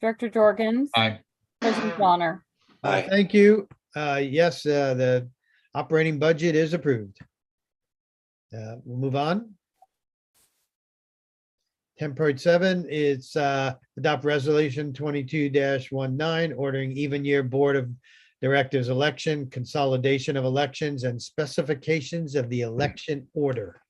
Director Jorgens, Aye. President Donner. Aye. Thank you. Yes, the operating budget is approved. We'll move on. 10.7 is adopt resolution 22-19, ordering even year Board of Directors election, consolidation of elections, and specifications of the election order.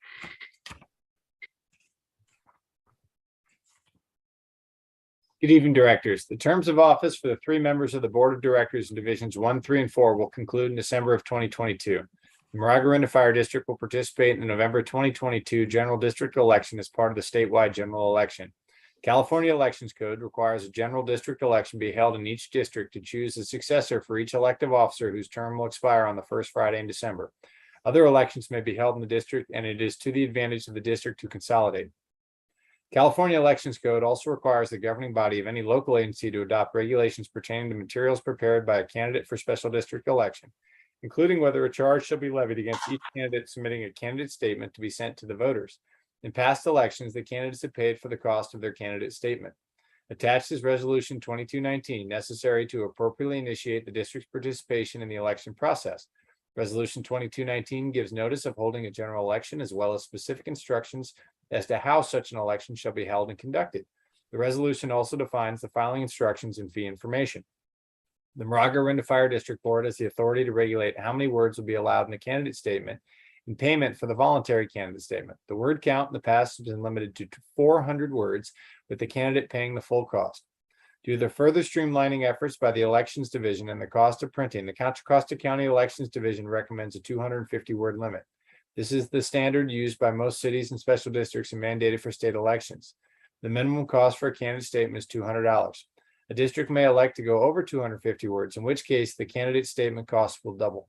Good evening, directors. The terms of office for the 3 members of the Board of Directors in Divisions 1, 3, and 4 will conclude in December of 2022. The Moraga-Orinda Fire District will participate in the November 2022 general district election as part of the statewide general election. California Elections Code requires a general district election be held in each district to choose a successor for each elective officer whose term will expire on the first Friday in December. Other elections may be held in the district, and it is to the advantage of the district to consolidate. California Elections Code also requires the governing body of any local agency to adopt regulations pertaining to materials prepared by a candidate for special district election, including whether a charge shall be levied against each candidate submitting a candidate statement to be sent to the voters. In past elections, the candidates have paid for the cost of their candidate statement. Attached is Resolution 2219, necessary to appropriately initiate the district's participation in the election process. Resolution 2219 gives notice of holding a general election as well as specific instructions as to how such an election shall be held and conducted. The resolution also defines the filing instructions and fee information. The Moraga-Orinda Fire District Board has the authority to regulate how many words will be allowed in the candidate statement and payment for the voluntary candidate statement. The word count in the past has been limited to 400 words, with the candidate paying the full cost. Due to the further streamlining efforts by the Elections Division and the cost of printing, the Contra Costa County Elections Division recommends a 250-word limit. This is the standard used by most cities and special districts and mandated for state elections. The minimum cost for a candidate statement is $200. A district may elect to go over 250 words, in which case the candidate statement cost will double.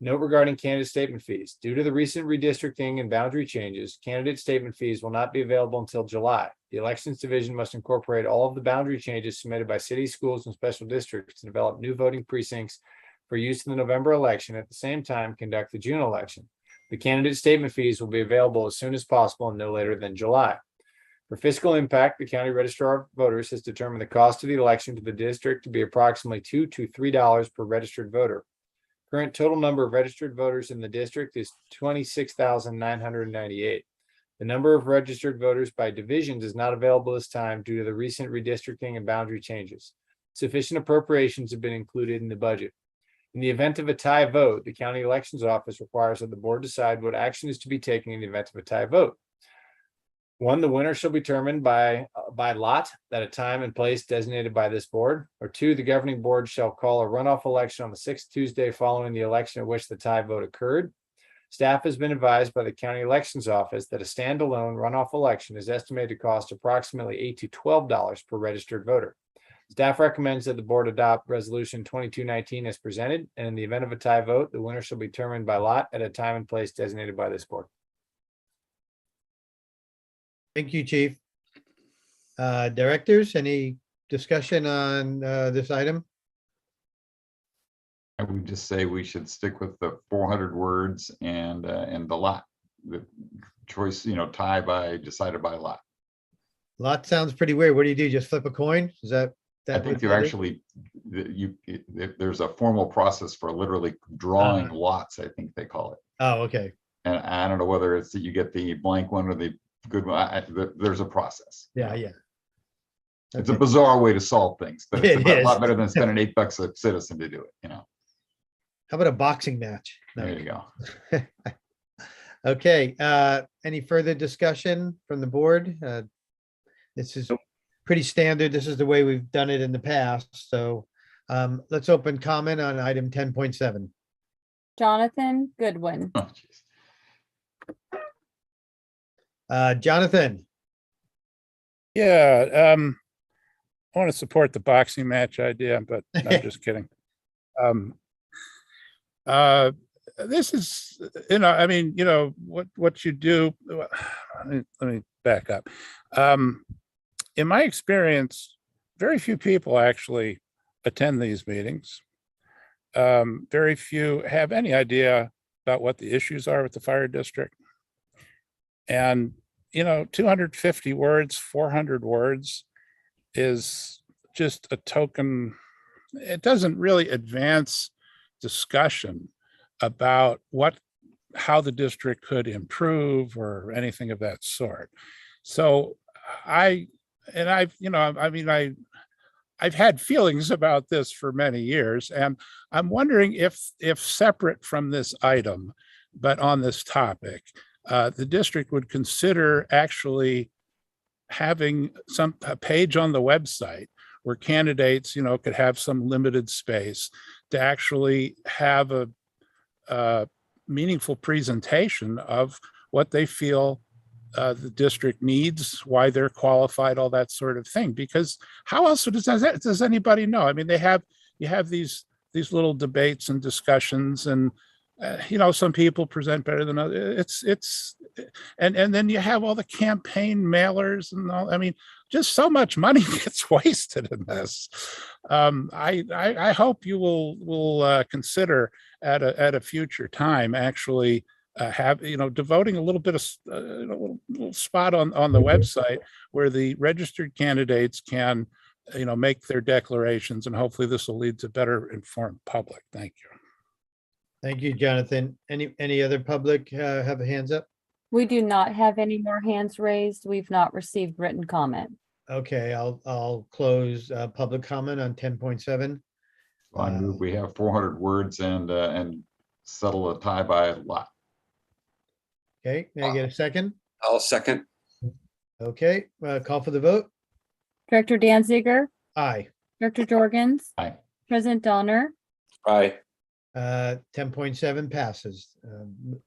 Note regarding candidate statement fees. Due to the recent redistricting and boundary changes, candidate statement fees will not be available until July. The Elections Division must incorporate all of the boundary changes submitted by cities, schools, and special districts to develop new voting precincts for use in the November election. At the same time, conduct the June election. The candidate statement fees will be available as soon as possible and no later than July. For fiscal impact, the County Registrar of Voters has determined the cost of the election to the district to be approximately $2 to $3 per registered voter. Current total number of registered voters in the district is 26,998. The number of registered voters by divisions is not available this time due to the recent redistricting and boundary changes. Sufficient appropriations have been included in the budget. In the event of a tie vote, the county elections office requires that the board decide what action is to be taken in the event of a tie vote. 1, the winner shall be determined by lot at a time and place designated by this board. Or 2, the governing board shall call a runoff election on the 6th Tuesday following the election at which the tie vote occurred. Staff has been advised by the county elections office that a standalone runoff election is estimated to cost approximately $8 to $12 per registered voter. Staff recommends that the board adopt Resolution 2219 as presented, and in the event of a tie vote, the winner shall be determined by lot at a time and place designated by this board. Thank you, Chief. Directors, any discussion on this item? I would just say we should stick with the 400 words and the lot. The choice, tie by, decided by lot. Lot sounds pretty weird. What do you do? Just flip a coin? Is that? I think you actually, there's a formal process for literally drawing lots, I think they call it. Oh, okay. And I don't know whether it's that you get the blank one or the good one. There's a process. Yeah, yeah. It's a bizarre way to solve things, but it's It a lot is. better than spending $8 a citizen to do it, How about a boxing match? No. There you go. Okay, any further discussion from the board? This is pretty standard. This is the way we've done it in the past. So let's open comment on item 10.7. Jonathan Goodwin, Oh, geez. Jonathan, Yeah, I want to support the boxing match idea, but I'm just kidding. This is, what you do. Let me back up. In my experience, very few people actually attend these meetings. Very few have any idea about what the issues are with the fire district. And, 250 words, 400 words is just a token. It doesn't really advance discussion about how the district could improve or anything of that sort. So I've had feelings about this for many years, and I'm wondering if separate from this item, but on this topic, the district would consider actually having a page on the website where candidates, could have some limited space to actually have a meaningful presentation of what they feel the district needs, why they're qualified, all that sort of thing. Because how else does anybody know? I mean, you have these little debates and discussions, and some people present better than others. And then you have all the campaign mailers and all. I mean, just so much money gets wasted in this. I hope you will consider at a future time actually have devoting a little bit of little spot on the website where the registered candidates can make their declarations, and hopefully this will lead to better informed public. Thank you. Thank you, Jonathan. Any other public have a hands up? We do not have any more hands raised. We've not received written comment. Okay, I'll close public comment on 10.7. I move we have 400 words and settle a tie by a lot. Okay, may I get a second? I'll second. Okay, call for the vote. Director Danziger, Aye. Director Jorgens, Aye. President Donner, Aye. 10.7 passes.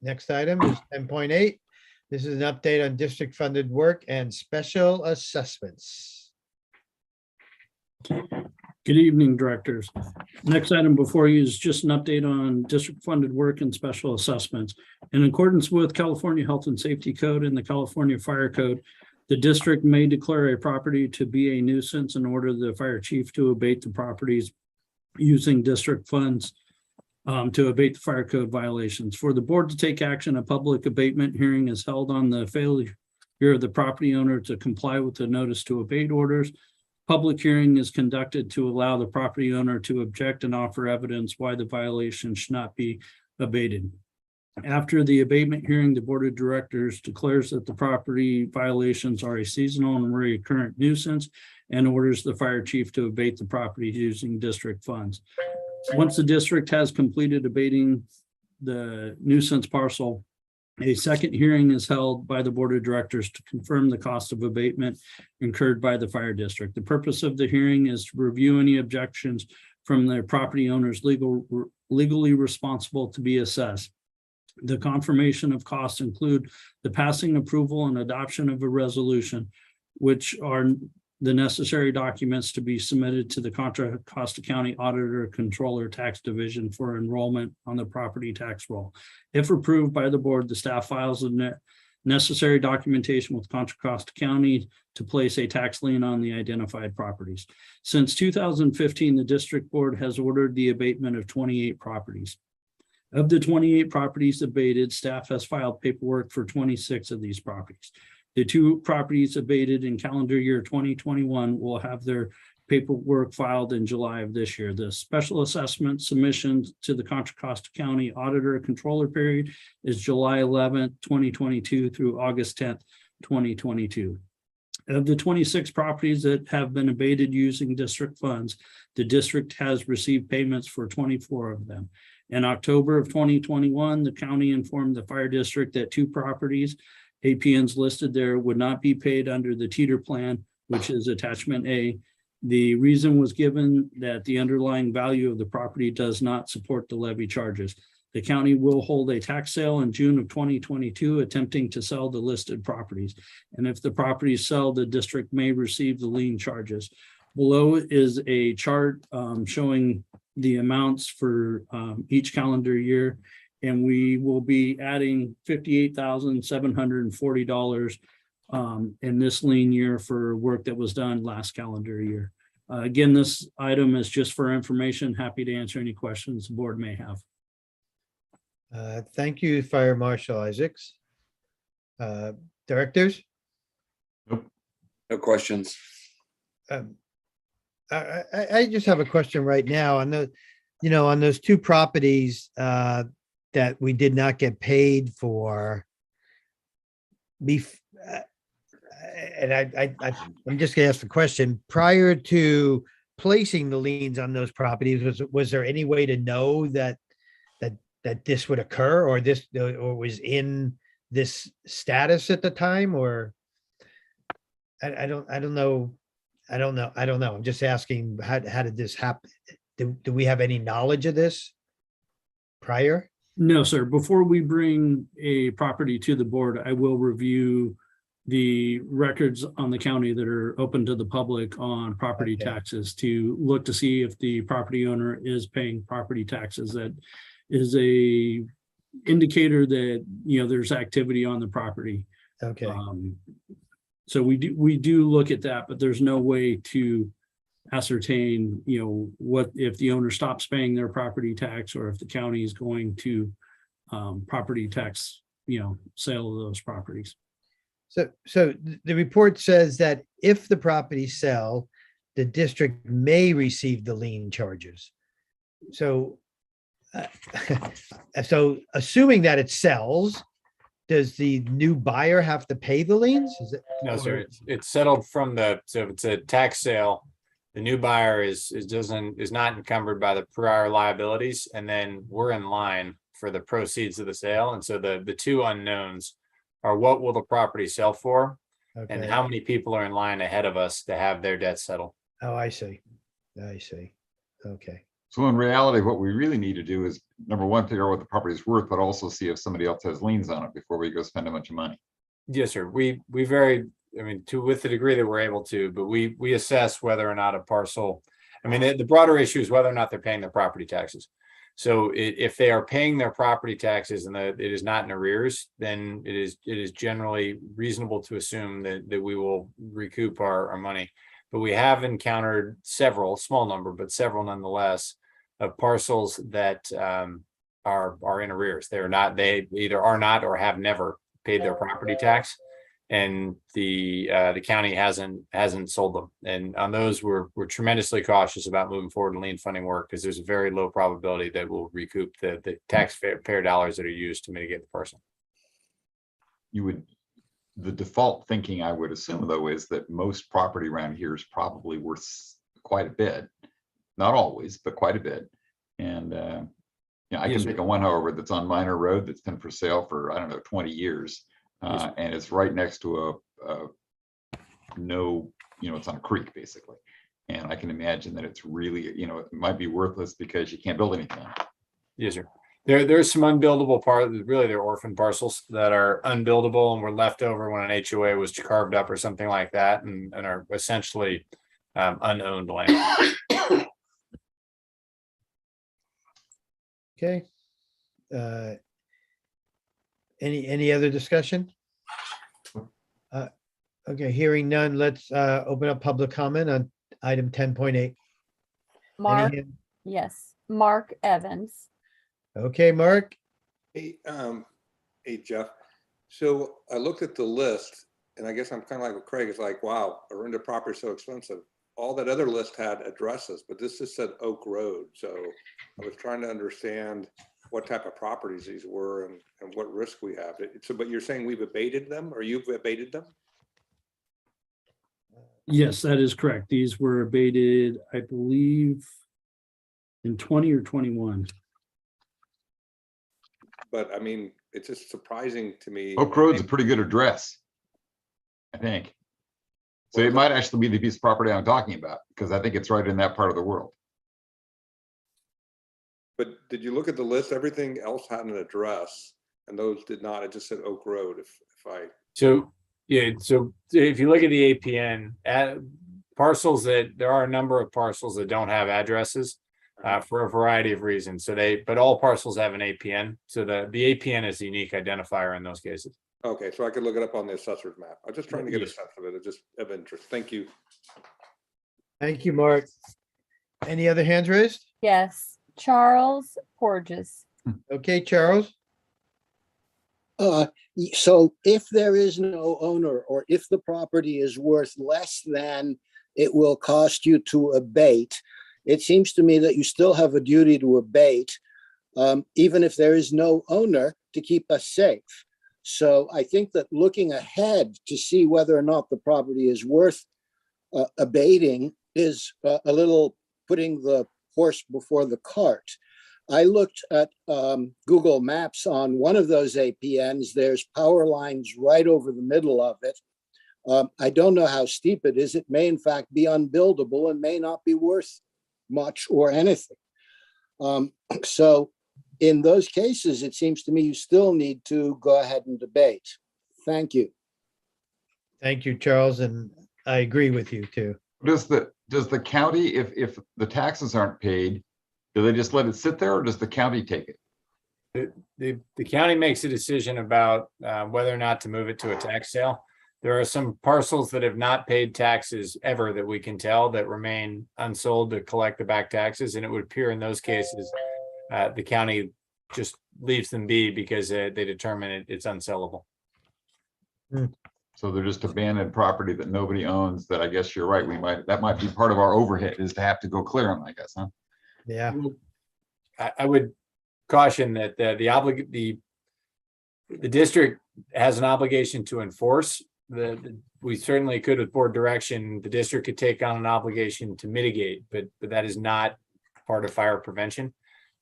Next item is 10.8. This is an update on district funded work and special assessments. Good evening, directors. Next item before you is just an update on district funded work and special assessments. In accordance with California Health and Safety Code and the California Fire Code, the district may declare a property to be a nuisance and order the fire chief to abate the properties using district funds to abate the fire code violations. For the board to take action, a public abatement hearing is held on the failure of the property owner to comply with the notice to abate orders. Public hearing is conducted to allow the property owner to object and offer evidence why the violation should not be abated. After the abatement hearing, the board of directors declares that the property violations are a seasonal and recurrent nuisance and orders the fire chief to abate the property using district funds. Once the district has completed abating the nuisance parcel, a second hearing is held by the board of directors to confirm the cost of abatement incurred by the fire district. The purpose of the hearing is to review any objections from the property owners legally responsible to be assessed. The confirmation of costs include the passing, approval, and adoption of a resolution, which are the necessary documents to be submitted to the Contra Costa County Auditor Controller Tax Division for enrollment on the property tax roll. If approved by the board, the staff files the necessary documentation with Contra Costa County to place a tax lien on the identified properties. Since 2015, the district board has ordered the abatement of 28 properties. Of the 28 properties abated, staff has filed paperwork for 26 of these properties. The 2 properties abated in calendar year 2021 will have their paperwork filed in July of this year. The special assessment submissions to the Contra Costa County Auditor Controller period is July 11th, 2022 through August 10th, 2022. Of the 26 properties that have been abated using district funds, the district has received payments for 24 of them. In October of 2021, the county informed the fire district that 2 properties, APNs listed there, would not be paid under the teeter plan, which is attachment A. The reason was given that the underlying value of the property does not support the levy charges. The county will hold a tax sale in June of 2022, attempting to sell the listed properties. And if the properties sell, the district may receive the lien charges. Below is a chart showing the amounts for each calendar year, and we will be adding $58,740 in this lien year for work that was done last calendar year. Again, this item is just for information. Happy to answer any questions the board may have. Thank you, Fire Marshal Isaacs. Directors? No questions. I just have a question right now on the, on those 2 properties that we did not get paid for. And I'm just gonna ask the question, prior to placing the liens on those properties, was there any way to know that this would occur, or was in this status at the time, or? I don't know. I don't know. I'm just asking, how did this happen? Do we have any knowledge of this prior? No, sir. Before we bring a property to the board, I will review the records on the county that are open to the public on property Okay. taxes to look to see if the property owner is paying property taxes. That is a indicator that, you know, there's activity on the property. Okay. So we do look at that, but there's no way to ascertain, you know, what if the owner stops paying their property tax or if the county is going to property tax, you know, sale of those properties. So the report says that if the properties sell, the district may receive the lien charges. So, so assuming that it sells, does the new buyer have to pay the liens? Is it? No, sir. It's settled from so if it's a tax sale, the new buyer is not encumbered by the prior liabilities, and then we're in line for the proceeds of the sale. And so the two unknowns are what will the property sell for, and Okay. how many people are in line ahead of us to have their debt settled. Oh, I see. I see. Okay. So in reality, what we really need to do is, number one, figure out what the property is worth, but also see if somebody else has liens on it before we go spend a bunch of money. Yes, sir. We I mean, with the degree that we're able to, but we assess whether or not a parcel, I mean, the broader issue is whether or not they're paying their property taxes. So if they are paying their property taxes and it is not in arrears, then it is generally reasonable to assume that we will recoup our money. But we have encountered several, small number, but several nonetheless, of parcels that are in arrears. They either are not or have never paid their property tax, and the county hasn't sold them. And on those, we're tremendously cautious about moving forward in lien funding work, because there's a very low probability that we'll recoup the taxpayer dollars that are used to mitigate the parcel. The default thinking, I would assume, though, is that most property around here is probably worth quite a bit. Not always, but quite a bit. And I can think of one, however, that's on Minor Road that's been for sale for, I don't know, 20 years. And it's right next to it's on a creek, basically. And I can imagine that it's really, it might be worthless because you can't build anything on it. Yes, sir. There's some unbuildable really they're orphan parcels that are unbuildable and were left over when an HOA was carved up or something like that, and are essentially unowned land. Okay. Any other discussion? Okay, hearing none, let's open up public comment on item 10.8. Mark, yes, Mark Evans. Okay, Mark. Hey, Jeff. So I looked at the list, and I guess I'm kind of like with Craig. It's like, wow, Orinda property is so expensive. All that other list had addresses, but this just said Oak Road. So I was trying to understand what type of properties these were and what risk we have. So, but you're saying we've abated them, or you've abated them? Yes, that is correct. These were abated, I believe, in 20 or 21. But I mean, it's just surprising to me. Oak Road's a pretty good address, I think. So it might actually be the piece of property I'm talking about, because I think it's right in that part of the world. But did you look at the list? Everything else had an address, and those did not. It just said Oak Road. So if you look at the APN, parcels there are a number of parcels that don't have addresses for a variety of reasons. But all parcels have an APN. So the APN is the unique identifier in those cases. Okay, so I could look it up on the assessor's map. I'm just trying to get a sense of it. It's just of interest. Thank you. Thank you, Mark. Any other hands raised? Yes, Charles Porges. Okay, Charles. So if there is no owner, or if the property is worth less than it will cost you to abate, it seems to me that you still have a duty to abate, even if there is no owner, to keep us safe. So I think that looking ahead to see whether or not the property is worth abating is a little putting the horse before the cart. I looked at Google Maps on one of those APNs. There's power lines right over the middle of it. I don't know how steep it is. It may in fact be unbuildable and may not be worth much or anything. So in those cases, it seems to me you still need to go ahead and debate. Thank you. Thank you, Charles, and I agree with you too. Does the county, if the taxes aren't paid, do they just let it sit there, or does the county take it? The county makes a decision about whether or not to move it to a tax sale. There are some parcels that have not paid taxes ever that we can tell that remain unsold to collect the back taxes. And it would appear in those cases, the county just leaves them be because they determine it's unsellable. So they're just abandoned property that nobody owns, that I guess you're right. That might be part of our overhead, is to have to go clear them, I guess, huh? Yeah. I would caution that the district has an obligation to enforce. We certainly could, with board direction, the district could take on an obligation to mitigate, but that is not part of fire prevention.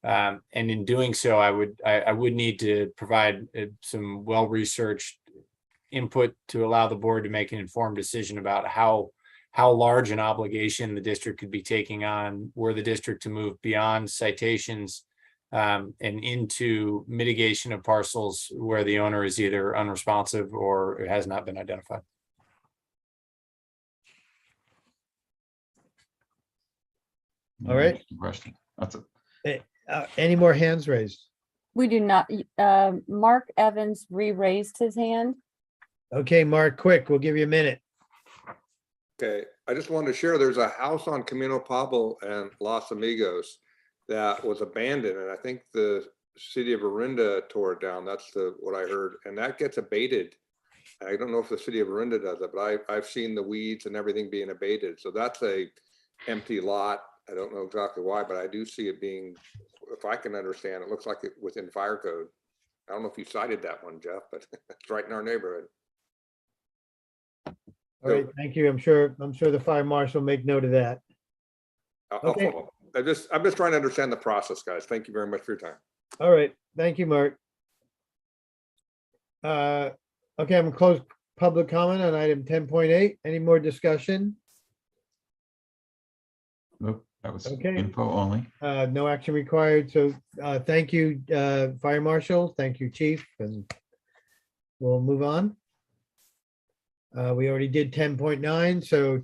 And in doing so, I would need to provide some well-researched input to allow the board to make an informed decision about how large an obligation the district could be taking on, were the district to move beyond citations and into mitigation of parcels where the owner is either unresponsive or it has not been identified. All right. Question. That's it. Any more hands raised? We do not, Mark Evans re-raised his hand. Okay, Mark, quick, we'll give you a minute. Okay, I just wanted to share, there's a house on Camino Pablo and Los Amigos that was abandoned, and I think the city of Orinda tore it down. That's what I heard, and that gets abated. I don't know if the city of Orinda does it, but I've seen the weeds and everything being abated. So that's a empty lot. I don't know exactly why, but I do see it being, if I can understand, it looks like it within fire code. I don't know if you cited that one, Jeff, but it's right in our neighborhood. All right, thank you. I'm sure the fire marshal will make note of that. I'll follow. I'm just trying to understand the process, guys. Thank you very much for your time. All right, thank you, Mark. Okay, I'm gonna close public comment on item 10.8. Any more discussion? Nope, that was Okay. info only. No action required. So thank you, fire marshal. Thank you, chief, and we'll move on. We already did 10.9, so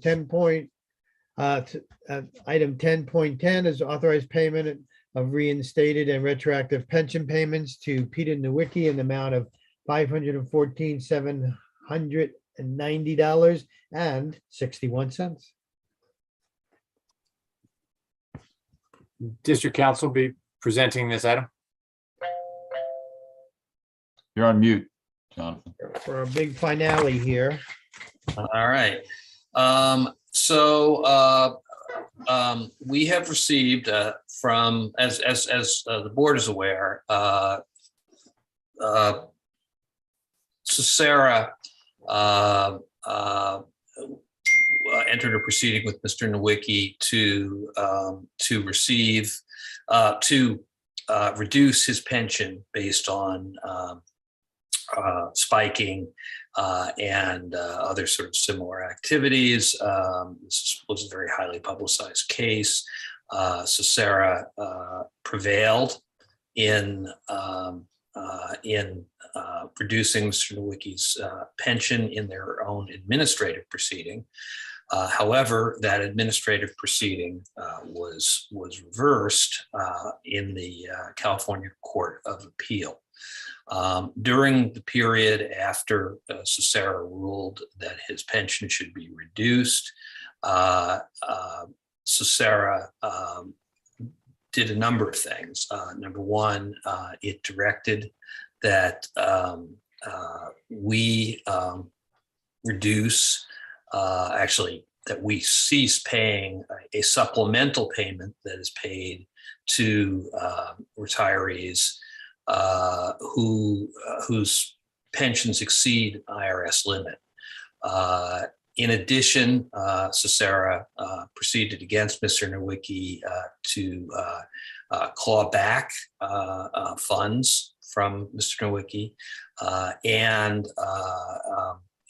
item 10.10 is authorized payment of reinstated and retroactive pension payments to Peter Nowicki in the amount of $514,790.61. District Council will be presenting this item. You're on mute, Jonathan. For a big finale here. All right. We have received from, as the board is aware, Sarah entered a proceeding with Mr. Nowicki to reduce his pension based on spiking and other sort of similar activities. This was a very highly publicized case. So Sarah prevailed in reducing Mr. Nowicki's pension in their own administrative proceeding. However, that administrative proceeding was reversed in the California Court of Appeal. During the period after Sarah ruled that his pension should be reduced, Sarah did a number of things. Number one, it directed that we reduce, that we cease paying a supplemental payment that is paid to retirees whose pensions exceed IRS limit. In addition, Sarah proceeded against Mr. Nowicki to claw back funds from Mr. Nowicki and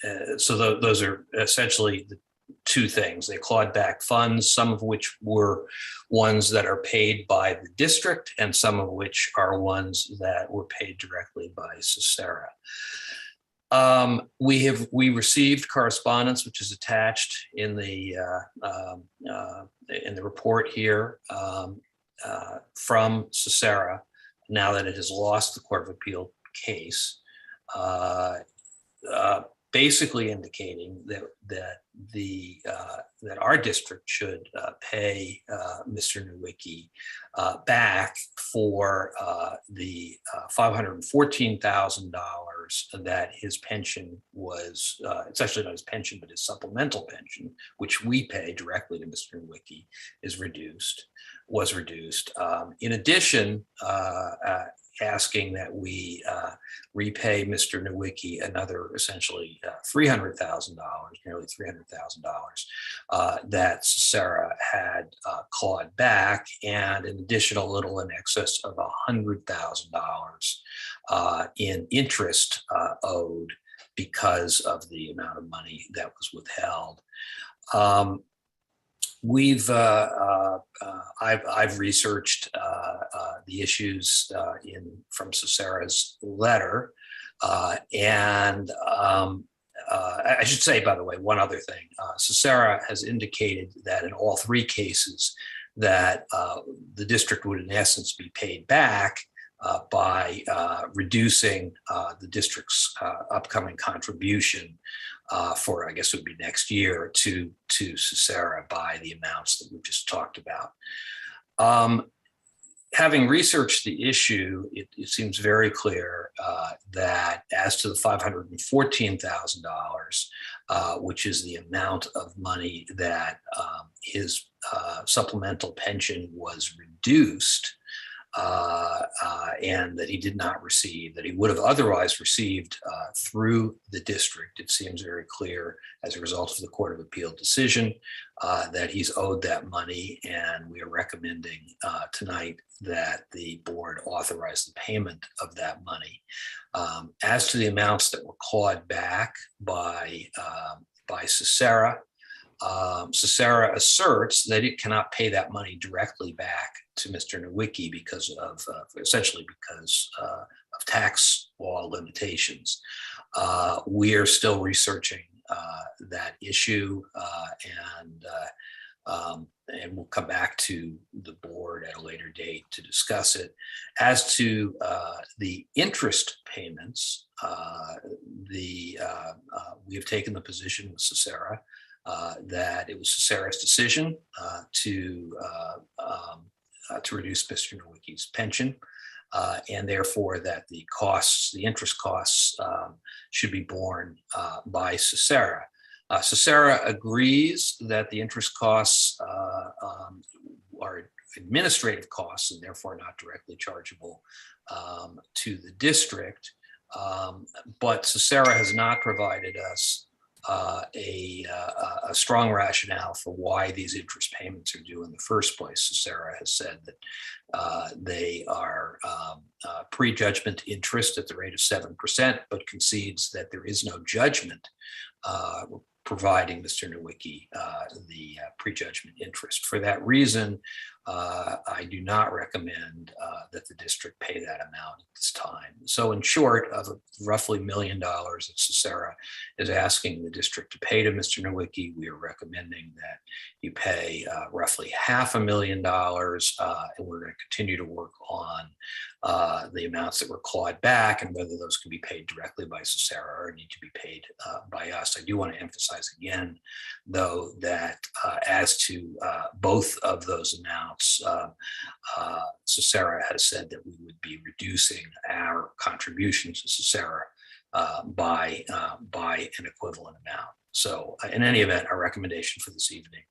those are essentially the two things. They clawed back funds, some of which were ones that are paid by the district and some of which are ones that were paid directly by Sisera. We received correspondence, which is attached in the report here from Sisera, now that it has lost the Court of Appeal case, basically indicating that our district should pay Mr. Nowicki back for the $514,000 that his pension was. It's actually not his pension, but his supplemental pension, which we pay directly to Mr. Nowicki, was reduced. In addition, asking that we repay Mr. Nowicki another essentially $300,000, nearly $300,000 that Sisera had clawed back, and an additional little in excess of $100,000 in interest owed because of the amount of money that was withheld. I've researched the issues from Sisera's letter, and I should say, by the way, one other thing. Sisera has indicated that in all three cases that the district would in essence be paid back by reducing the district's upcoming contribution for, I guess it would be next year, to Sisera by the amounts that we've just talked about. Having researched the issue, it seems very clear that as to the $514,000, which is the amount of money that his supplemental pension was reduced, and that he did not receive, that he would have otherwise received through the district. It seems very clear as a result of the Court of Appeal decision that he's owed that money, and we are recommending tonight that the board authorize the payment of that money. As to the amounts that were clawed back by Sisera, Sisera asserts that it cannot pay that money directly back to Mr. Nowicki essentially because of tax law limitations. We are still researching that issue, and we'll come back to the board at a later date to discuss it. As to the interest payments, we have taken the position with Sisera that it was Sisera's decision to reduce Mr. Nowicki's pension, and therefore that the interest costs should be borne by Sisera. Sisera agrees that the interest costs are administrative costs and therefore not directly chargeable to the district, but Sisera has not provided us a strong rationale for why these interest payments are due in the first place. Sisera has said that they are pre-judgment interest at the rate of 7%, but concedes that there is no judgment providing Mr. Nowicki the prejudgment interest. For that reason, I do not recommend that the district pay that amount at this time. So in short, of roughly $1 million that Sisera is asking the district to pay to Mr. Nowicki, we are recommending that you pay roughly $500,000, and we're going to continue to work on the amounts that were clawed back and whether those can be paid directly by Sisera or need to be paid by us. I do want to emphasize again, though, that as to both of those amounts, Sisera has said that we would be reducing our contribution to Sisera by an equivalent amount. So in any event, our recommendation for this evening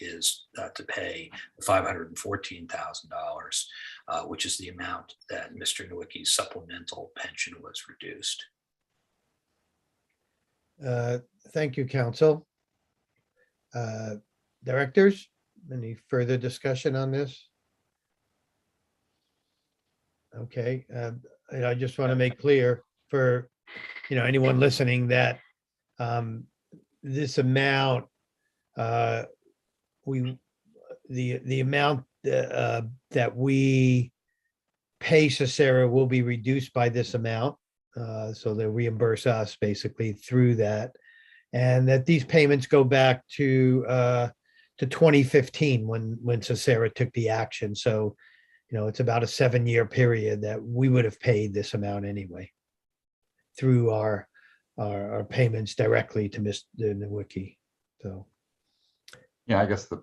is to pay the $514,000, which is the amount that Mr. Nowicki's supplemental pension was reduced. Thank you, counsel. Directors, any further discussion on this? Okay, and I just want to make clear for anyone listening that this amount, the amount that we pay Cesara will be reduced by this amount. So they'll reimburse us basically through that. And that these payments go back to 2015 when Cesara took the action. So, it's about a 7-year period that we would have paid this amount anyway through our payments directly to Mr. Nowicki. So, Yeah, I guess the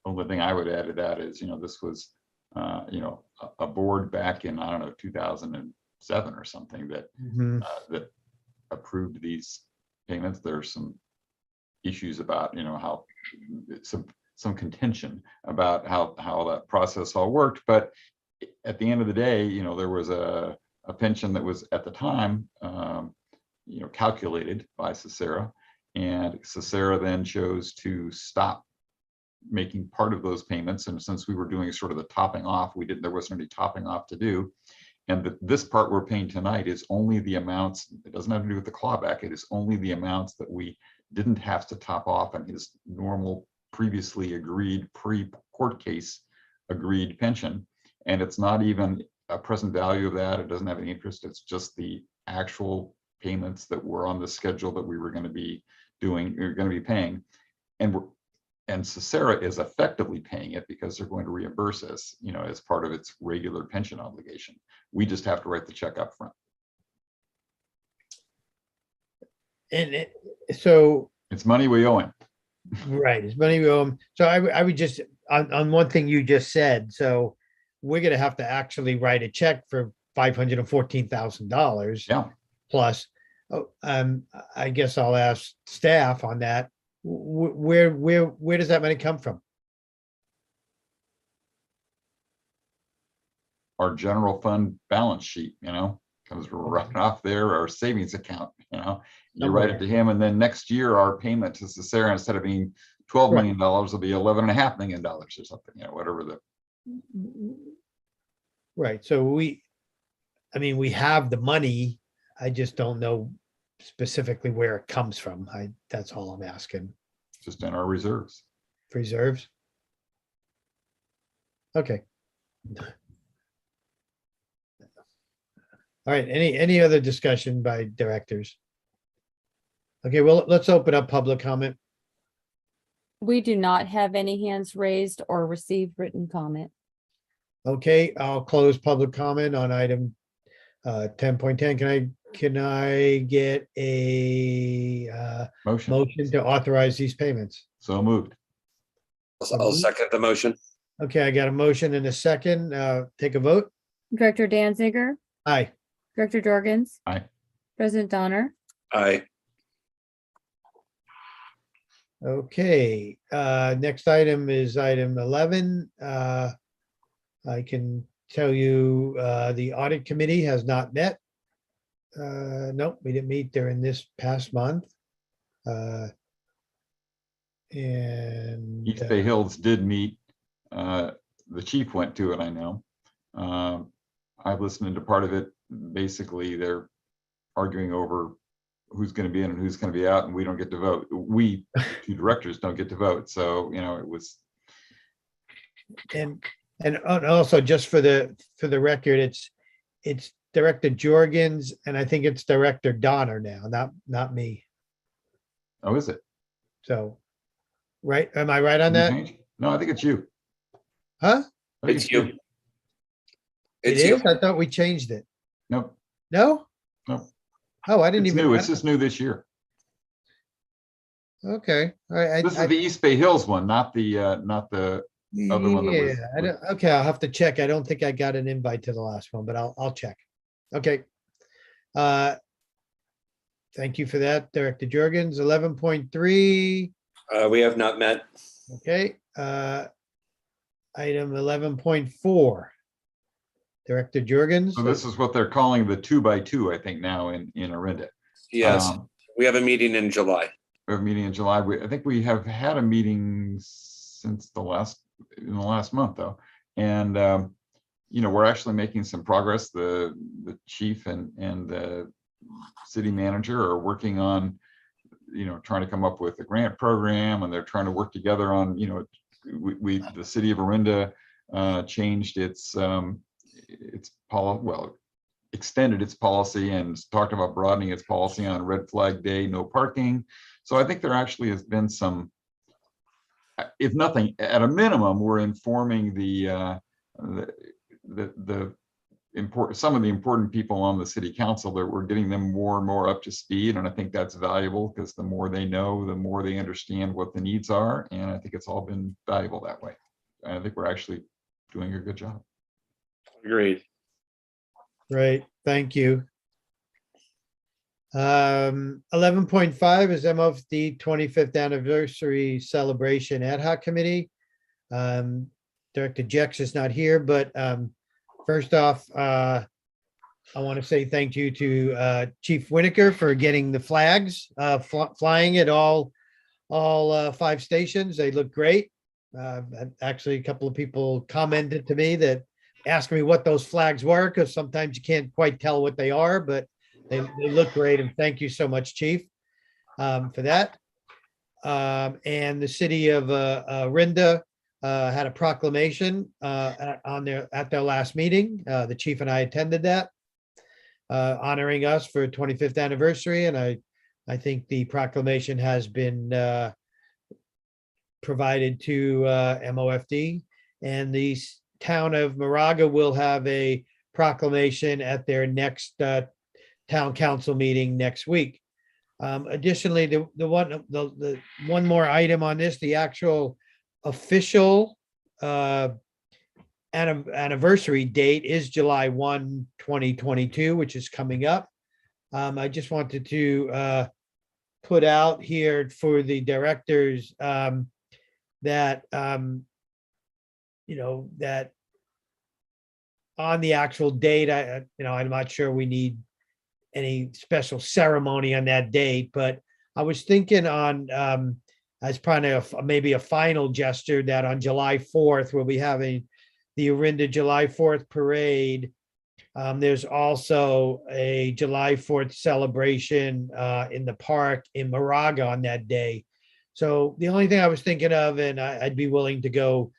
only thing I would add to that is, this was, a board back in, I don't know, 2007 or something that that approved these payments. There's some issues about, how some contention about how that process all worked. But at the end of the day, there was a pension that was at the time, calculated by Cesara, and Cesara then chose to stop making part of those payments. And since we were doing sort of the topping off, there wasn't any topping off to do. And this part we're paying tonight is only the amounts, it doesn't have to do with the clawback, it is only the amounts that we didn't have to top off on his normal previously agreed pre-court case agreed pension. And it's not even a present value of that. It doesn't have any interest. It's just the actual payments that were on the schedule that we were going to be doing, we're going to be paying. And Cesara is effectively paying it because they're going to reimburse us, as part of its regular pension obligation. We just have to write the check up front. And so it's money we owe him. Right, it's money we owe him. So I would just, on one thing you just said, so we're gonna have to actually write a check for $514,000. Yeah. Plus, I guess I'll ask staff on that. Where does that money come from? Our general fund balance sheet, comes right off there, our savings account, you write it to him, and then next year our payment to Cesara, instead of being $12 million, will be $11.5 million or something, whatever the. Right. So we have the money. I just don't know specifically where it comes from. That's all I'm asking. Just in our reserves. Reserves? Okay. All right, any other discussion by directors? Okay, well, let's open up public comment. We do not have any hands raised or received written comment. Okay, I'll close public comment on item 10.10. Can I get a motion to authorize these payments? So moved. I'll second the motion. Okay, I got a motion and a second. Take a vote. Director Danziger, Aye. Director Jorgens, Aye. President Donner, Aye. Okay, next item is item 11. I can tell you the audit committee has not met. Nope, we didn't meet during this past month. And East Bay Hills did meet. The chief went to it, I know. I've listened to part of it. Basically, they're arguing over who's going to be in and who's going to be out, and we don't get to vote. We, two directors, don't get to vote. So, it was. And also, just for the record, it's Director Jorgens, and I think it's Director Donner now, not me. Oh, is it? So, right? Am I right on that? No, I think it's you. Huh? It's you. It is? I thought we changed it. Nope. No? No. Oh, I didn't It's even. new. It's just new this year. Okay. All right. This is the East Bay Hills one, not the other one. Yeah. Okay, I'll have to check. I don't think I got an invite to the last one, but I'll check. Okay. Thank you for that, Director Jorgens. 11.3. We have not met. Okay. Item 11.4. Director Jorgens. So this is what they're calling the 2x2, I think, now in Orinda. Yes, we have a meeting in July. We have a meeting in July. I think we have had a meeting since in the last month, though, and we're actually making some progress. The chief and the city manager are working on trying to come up with a grant program, and they're trying to work together on, the city of Orinda changed its extended its policy and talked about broadening its policy on red flag day, no parking. So I think there actually has been some, if nothing, at a minimum, we're informing some of the important people on the city council, that we're getting them more and more up to speed. And I think that's valuable, because the more they know, the more they understand what the needs are. And I think it's all been valuable that way. I think we're actually doing a good job. Agreed. Great, thank you. 11.5 is MOFD 25th anniversary celebration ad hoc committee. Director Jex is not here, but first off, I want to say thank you to Chief Winiker for getting the flags flying at all 5 stations. They look great. Actually, a couple of people commented to me that asked me what those flags were, because sometimes you can't quite tell what they are, but they look great. And thank you so much, Chief, for that. And the city of Orinda had a proclamation at their last meeting. The chief and I attended that, honoring us for 25th anniversary. And I think the proclamation has been provided to MOFD, and the town of Moraga will have a proclamation at their next town council meeting next week. Additionally, the one more item on this, the actual official anniversary date is July 1, 2022, which is coming up. I just wanted to put out here for the directors that that on the actual date, I'm not sure we need any special ceremony on that date, but I was thinking on as kind of maybe a final gesture, that on July 4th, we'll be having the Orinda July 4th parade. There's also a July 4th celebration in the park in Moraga on that day. So the only thing I was thinking of, and I'd be willing to go,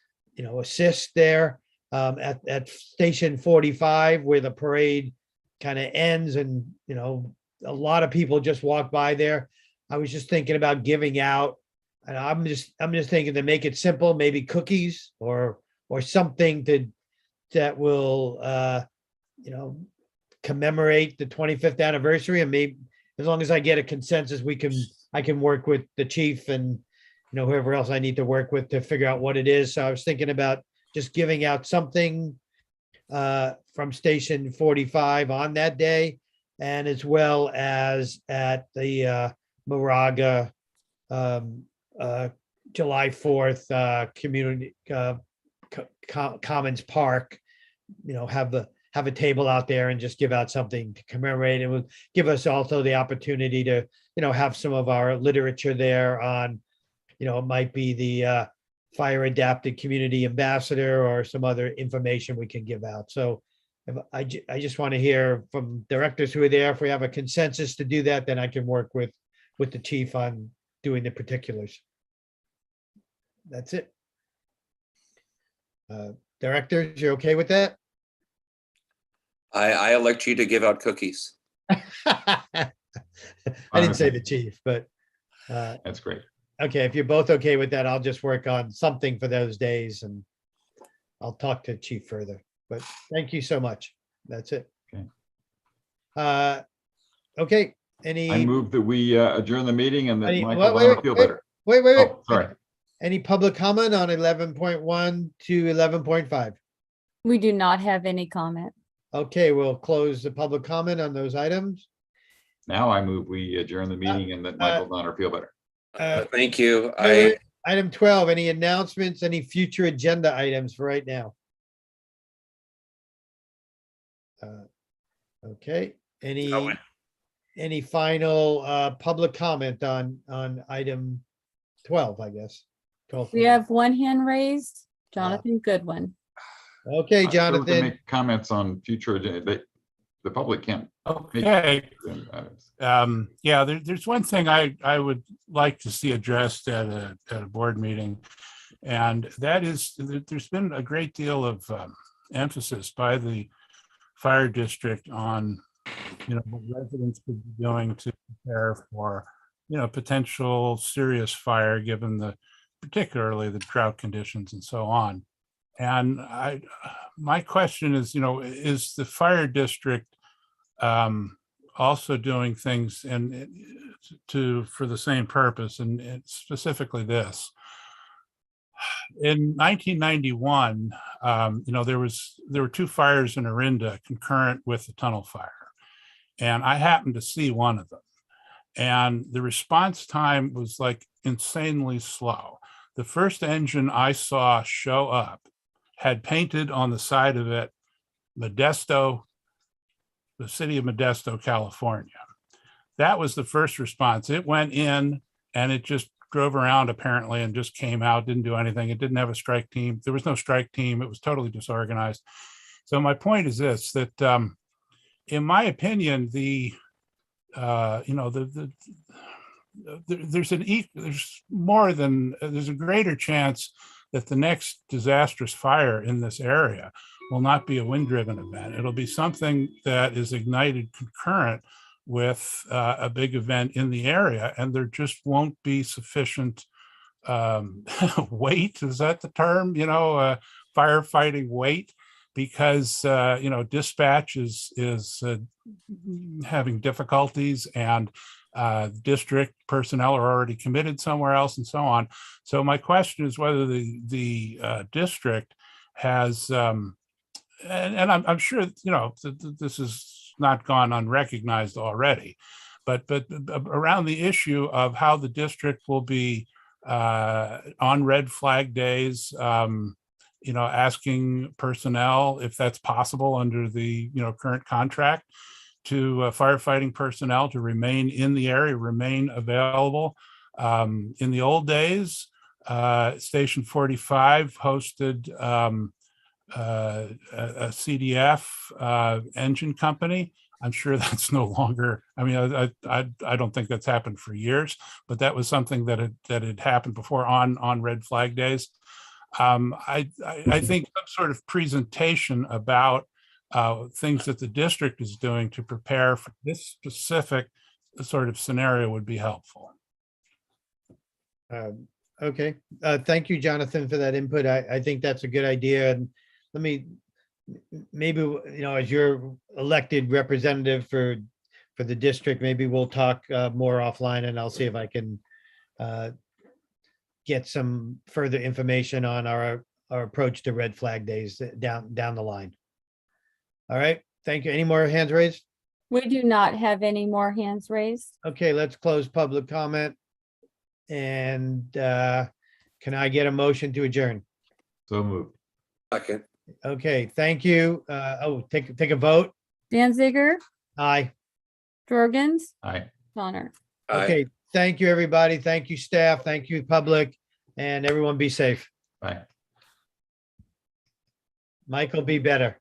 assist there at Station 45, where the parade kind of ends, and a lot of people just walk by there. I was just thinking about giving out, and I'm just thinking to make it simple, maybe cookies or something that will commemorate the 25th anniversary. And maybe as long as I get a consensus, I can work with the chief and whoever else I need to work with to figure out what it is. So I was thinking about just giving out something from Station 45 on that day, and as well as at the Moraga July 4th community Commons Park, have a table out there and just give out something to commemorate. It will give us also the opportunity to, have some of our literature there on, it might be the fire adapted community ambassador or some other information we can give out. So I just want to hear from directors who are there. If we have a consensus to do that, then I can work with the chief on doing the particulars. That's it. Directors, you okay with that? I elect you to give out cookies. I didn't say the chief, but that's great. Okay, if you're both okay with that, I'll just work on something for those days, and I'll talk to chief further. But thank you so much. That's it. Okay. Okay. I move that we adjourn the meeting and that Michael wait, Bonner feel better. Wait. Oh, sorry. Any public comment on 11.1 to 11.5? We do not have any comment. Okay, we'll close the public comment on those items. Now I move we adjourn the meeting and that Michael Bonner feel better. Thank you. Item 12, any announcements, any future agenda items for right now? Okay, any final public comment on item 12, I guess? 12. We have one hand raised. Jonathan Goodwin. Okay, I'm sure we can Jonathan. make comments on future agenda. The public can't. Okay. Yeah, there's one thing I would like to see addressed at a board meeting. And that is, there's been a great deal of emphasis by the fire district on, what residents could be doing to prepare for, potential serious fire, given particularly the drought conditions and so on. And my question is, is the fire district also doing things for the same purpose, and specifically this? In 1991, there were two fires in Orinda concurrent with the tunnel fire, and I happened to see one of them. And the response time was like insanely slow. The first engine I saw show up had painted on the side of it Modesto, the city of Modesto, California. That was the first response. It went in and it just drove around apparently and just came out, didn't do anything. It didn't have a strike team. There was no strike team. It was totally disorganized. So my point is this, that in my opinion, there's a greater chance that the next disastrous fire in this area will not be a wind-driven event. It'll be something that is ignited concurrent with a big event in the area, and there just won't be sufficient weight. Is that the term? Firefighting weight, because dispatch is having difficulties, and district personnel are already committed somewhere else, and so on. So my question is whether the district has, and I'm sure this is not gone unrecognized already, but around the issue of how the district will be on red flag days, asking personnel if that's possible under the current contract, to firefighting personnel to remain in the area, remain available. In the old days, Station 45 hosted a CDF engine company. I'm sure that's no longer, I don't think that's happened for years, but that was something that had happened before on red flag days. I think some sort of presentation about things that the district is doing to prepare for this specific sort of scenario would be helpful. Okay. Thank you, Jonathan, for that input. I think that's a good idea. And let me, maybe, as your elected representative for the district, maybe we'll talk more offline, and I'll see if I can get some further information on our approach to red flag days down the line. All right. Thank you. Any more hands raised? We do not have any more hands raised. Okay, let's close public comment. And can I get a motion to adjourn? So moved. Second. Okay, thank you. Take a vote. Danziger, Aye. Jorgens, Aye. Connor. Okay, thank you, everybody. Thank you, staff. Thank you, public, and everyone be safe. Bye. Michael, be better.